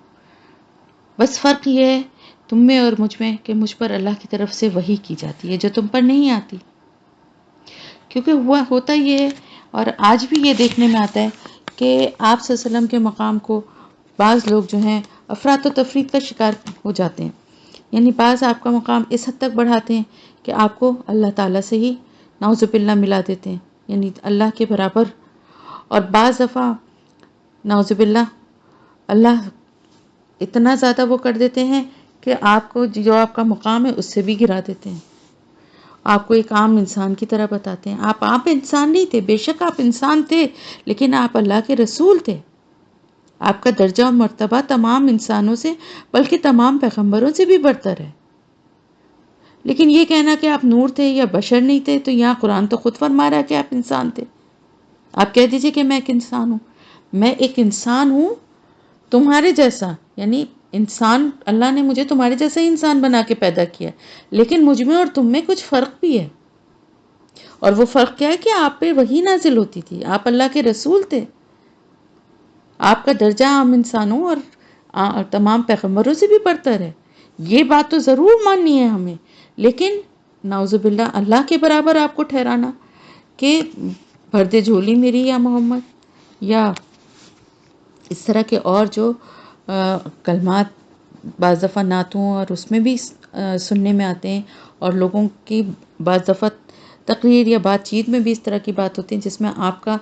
بس فرق یہ ہے تم میں اور مجھ میں کہ مجھ پر اللہ کی طرف سے وحی کی جاتی ہے جو تم پر نہیں آتی، کیونکہ ہوتا یہ ہے، اور آج بھی یہ دیکھنے میں آتا ہے کہ آپ صلی اللہ علیہ وسلم کے مقام کو بعض لوگ جو ہیں افراط و تفرید کا شکار ہو جاتے ہیں، یعنی بعض آپ کا مقام اس حد تک بڑھاتے ہیں کہ آپ کو اللہ تعالیٰ سے ہی نعوذ باللہ ملا دیتے ہیں، یعنی اللہ کے برابر، اور بعض دفعہ نعوذ باللہ اللہ اتنا زیادہ وہ کر دیتے ہیں کہ آپ کو جو آپ کا مقام ہے اس سے بھی گرا دیتے ہیں، آپ کو ایک عام انسان کی طرح بتاتے ہیں۔ آپ انسان نہیں تھے، بے شک آپ انسان تھے، لیکن آپ اللہ کے رسول تھے، آپ کا درجہ و مرتبہ تمام انسانوں سے بلکہ تمام پیغمبروں سے بھی برتر ہے، لیکن یہ کہنا کہ آپ نور تھے یا بشر نہیں تھے، تو یہاں قرآن تو خود فرما رہا ہے کہ آپ انسان تھے۔ آپ کہہ دیجئے کہ میں ایک انسان ہوں، میں ایک انسان ہوں تمہارے جیسا، یعنی انسان، اللہ نے مجھے تمہارے جیسا ہی انسان بنا کے پیدا کیا، لیکن مجھ میں اور تم میں کچھ فرق بھی ہے، اور وہ فرق کیا ہے کہ آپ پہ وحی نازل ہوتی تھی، آپ اللہ کے رسول تھے، آپ کا درجہ عام انسانوں اور تمام پیغمبروں سے بھی برتر ہے، یہ بات تو ضرور ماننی ہے ہمیں، لیکن نعوذ باللہ اللہ کے برابر آپ کو ٹھہرانا کہ بھر دے جھولی میری یا محمد، یا اس طرح کے اور جو کلمات بعض دفعہ نعتوں اور اس میں بھی سننے میں آتے ہیں، اور لوگوں کی بعض دفعہ تقریر یا بات چیت میں بھی اس طرح کی بات ہوتی ہے جس میں آپ کا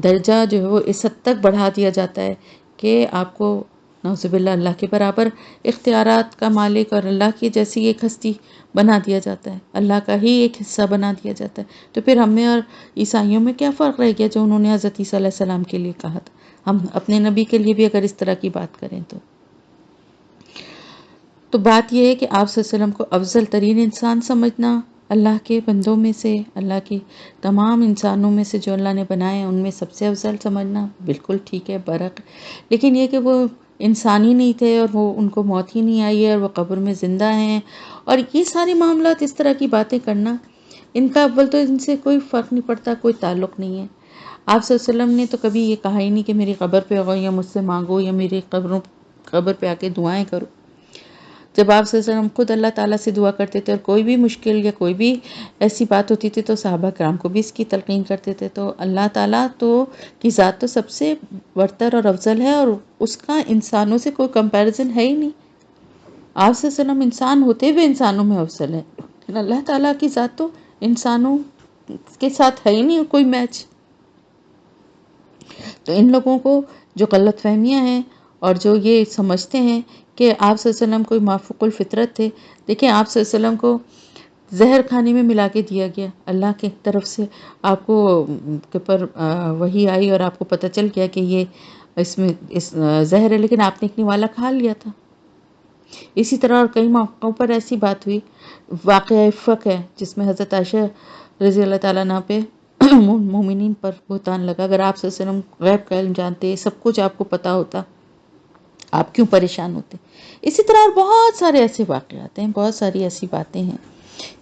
درجہ جو ہے وہ اس حد تک بڑھا دیا جاتا ہے کہ آپ کو نعوذ باللہ اللہ کے برابر اختیارات کا مالک اور اللہ کی جیسی ایک ہستی بنا دیا جاتا ہے، اللہ کا ہی ایک حصہ بنا دیا جاتا ہے۔ تو پھر ہم میں اور عیسائیوں میں کیا فرق رہ گیا جو انہوں نے حضرت عیسیٰ علیہ السلام کے لیے کہا تھا؟ ہم اپنے نبی کے لیے بھی اگر اس طرح کی بات کریں تو بات یہ ہے کہ آپ صلی اللہ علیہ وسلم کو افضل ترین انسان سمجھنا، اللہ کے بندوں میں سے، اللہ کی تمام انسانوں میں سے جو اللہ نے بنائے ان میں سب سے افضل سمجھنا بالکل ٹھیک ہے، برحق، لیکن یہ کہ وہ انسان ہی نہیں تھے اور وہ ان کو موت ہی نہیں آئی ہے اور وہ قبر میں زندہ ہیں، اور یہ سارے معاملات، اس طرح کی باتیں کرنا، ان کا اول تو ان سے کوئی فرق نہیں پڑتا، کوئی تعلق نہیں ہے۔ آپ صلی اللہ علیہ وسلم نے تو کبھی یہ کہا ہی نہیں کہ میری قبر پہ آؤ یا مجھ سے مانگو یا میری قبر پہ آ کے دعائیں کرو۔ جب آپ صلی اللہ علیہ وسلم خود اللہ تعالیٰ سے دعا کرتے تھے اور کوئی بھی مشکل یا کوئی بھی ایسی بات ہوتی تھی تو صحابہ کرام کو بھی اس کی تلقین کرتے تھے، تو اللہ تعالیٰ کی ذات تو سب سے برتر اور افضل ہے، اور اس کا انسانوں سے کوئی کمپیریزن ہے ہی نہیں۔ آپ صلی اللہ علیہ وسلم انسان ہوتے ہوئے انسانوں میں افضل ہے، لیکن اللہ تعالیٰ کی ذات تو انسانوں کے ساتھ ہے ہی نہیں کوئی میچ۔ تو ان لوگوں کو جو غلط فہمیاں ہیں اور جو یہ سمجھتے ہیں کہ آپ صلی اللہ علیہ وسلم کوئی مافوق الفطرت تھے، دیکھیں آپ صلی اللہ علیہ وسلم کو زہر کھانے میں ملا کے دیا گیا، اللہ کی طرف سے آپ کو کے پر وحی آئی اور آپ کو پتہ چل گیا کہ یہ اس میں زہر ہے، لیکن آپ نے ایک نوالا کھا لیا تھا۔ اسی طرح اور کئی موقعوں پر ایسی بات ہوئی، واقعہ افک ہے جس میں حضرت عائشہ رضی اللہ تعالیٰ عنہ پہ مومنین پر بہتان لگا۔ اگر آپ صلی اللہ علیہ وسلم غیب کا علم جانتے، سب کچھ آپ کو پتا ہوتا، آپ کیوں پریشان ہوتے؟ اسی طرح اور بہت سارے ایسے واقعات ہیں، بہت ساری ایسی باتیں ہیں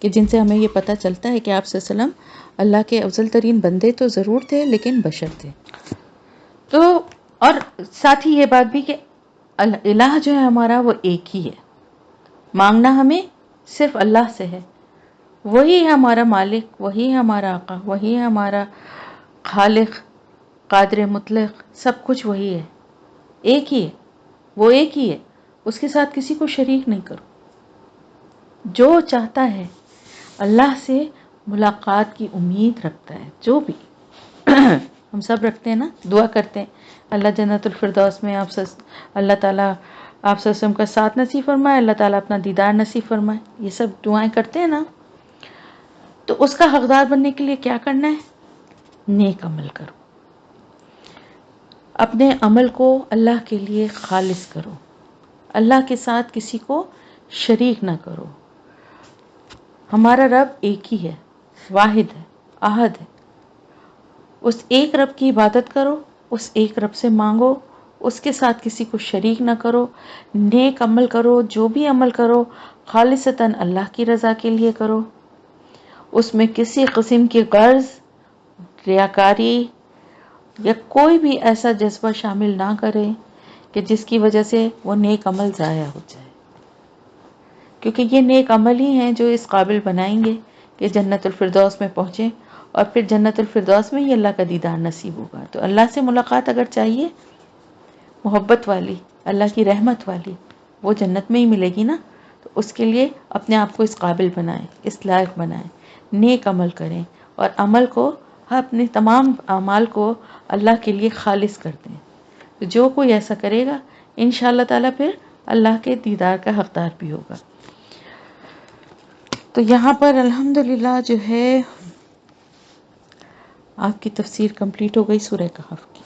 کہ جن سے ہمیں یہ پتہ چلتا ہے کہ آپ صلی اللہ علیہ وسلم اللہ کے افضل ترین بندے تو ضرور تھے لیکن بشر تھے. تو اور ساتھ ہی یہ بات بھی کہ الہ جو ہے ہمارا وہ ایک ہی ہے، مانگنا ہمیں صرف اللہ سے ہے. وہی ہے ہمارا مالک، وہی ہے ہمارا آقا، وہی ہے ہمارا خالق، قادر مطلق، سب کچھ وہی ہے، ایک ہی ہے، وہ ایک ہی ہے، اس کے ساتھ کسی کو شریک نہیں کرو. جو چاہتا ہے اللہ سے ملاقات کی امید رکھتا ہے، جو بھی ہم سب رکھتے ہیں نا، دعا کرتے ہیں اللہ جنت الفردوس میں اللہ تعالیٰ آپ صلی اللہ علیہ وسلم کا ساتھ نصیب فرمائے، اللہ تعالیٰ اپنا دیدار نصیب فرمائے، یہ سب دعائیں کرتے ہیں نا. تو اس کا حقدار بننے کے لیے کیا کرنا ہے؟ نیک عمل کرو، اپنے عمل کو اللہ کے لیے خالص کرو، اللہ کے ساتھ کسی کو شریک نہ کرو. ہمارا رب ایک ہی ہے، واحد ہے، احد ہے. اس ایک رب کی عبادت کرو، اس ایک رب سے مانگو، اس کے ساتھ کسی کو شریک نہ کرو. نیک عمل کرو، جو بھی عمل کرو خالصتاً اللہ کی رضا کے لیے کرو. اس میں کسی قسم کی غرض، ریاکاری یا کوئی بھی ایسا جذبہ شامل نہ کرے کہ جس کی وجہ سے وہ نیک عمل ضائع ہو جائے. کیونکہ یہ نیک عمل ہی ہیں جو اس قابل بنائیں گے کہ جنت الفردوس میں پہنچیں، اور پھر جنت الفردوس میں ہی اللہ کا دیدار نصیب ہوگا. تو اللہ سے ملاقات اگر چاہیے محبت والی، اللہ کی رحمت والی، وہ جنت میں ہی ملے گی نا. تو اس کے لیے اپنے آپ کو اس قابل بنائیں، اس لائق بنائیں، نیک عمل کریں، اور عمل کو اپنے تمام اعمال کو اللہ کے لیے خالص کر دیں. تو جو کوئی ایسا کرے گا انشاءاللہ تعالیٰ پھر اللہ کے دیدار کا حقدار بھی ہوگا. تو یہاں پر الحمدللہ جو ہے آپ کی تفسیر کمپلیٹ ہو گئی سورہ کہف کی.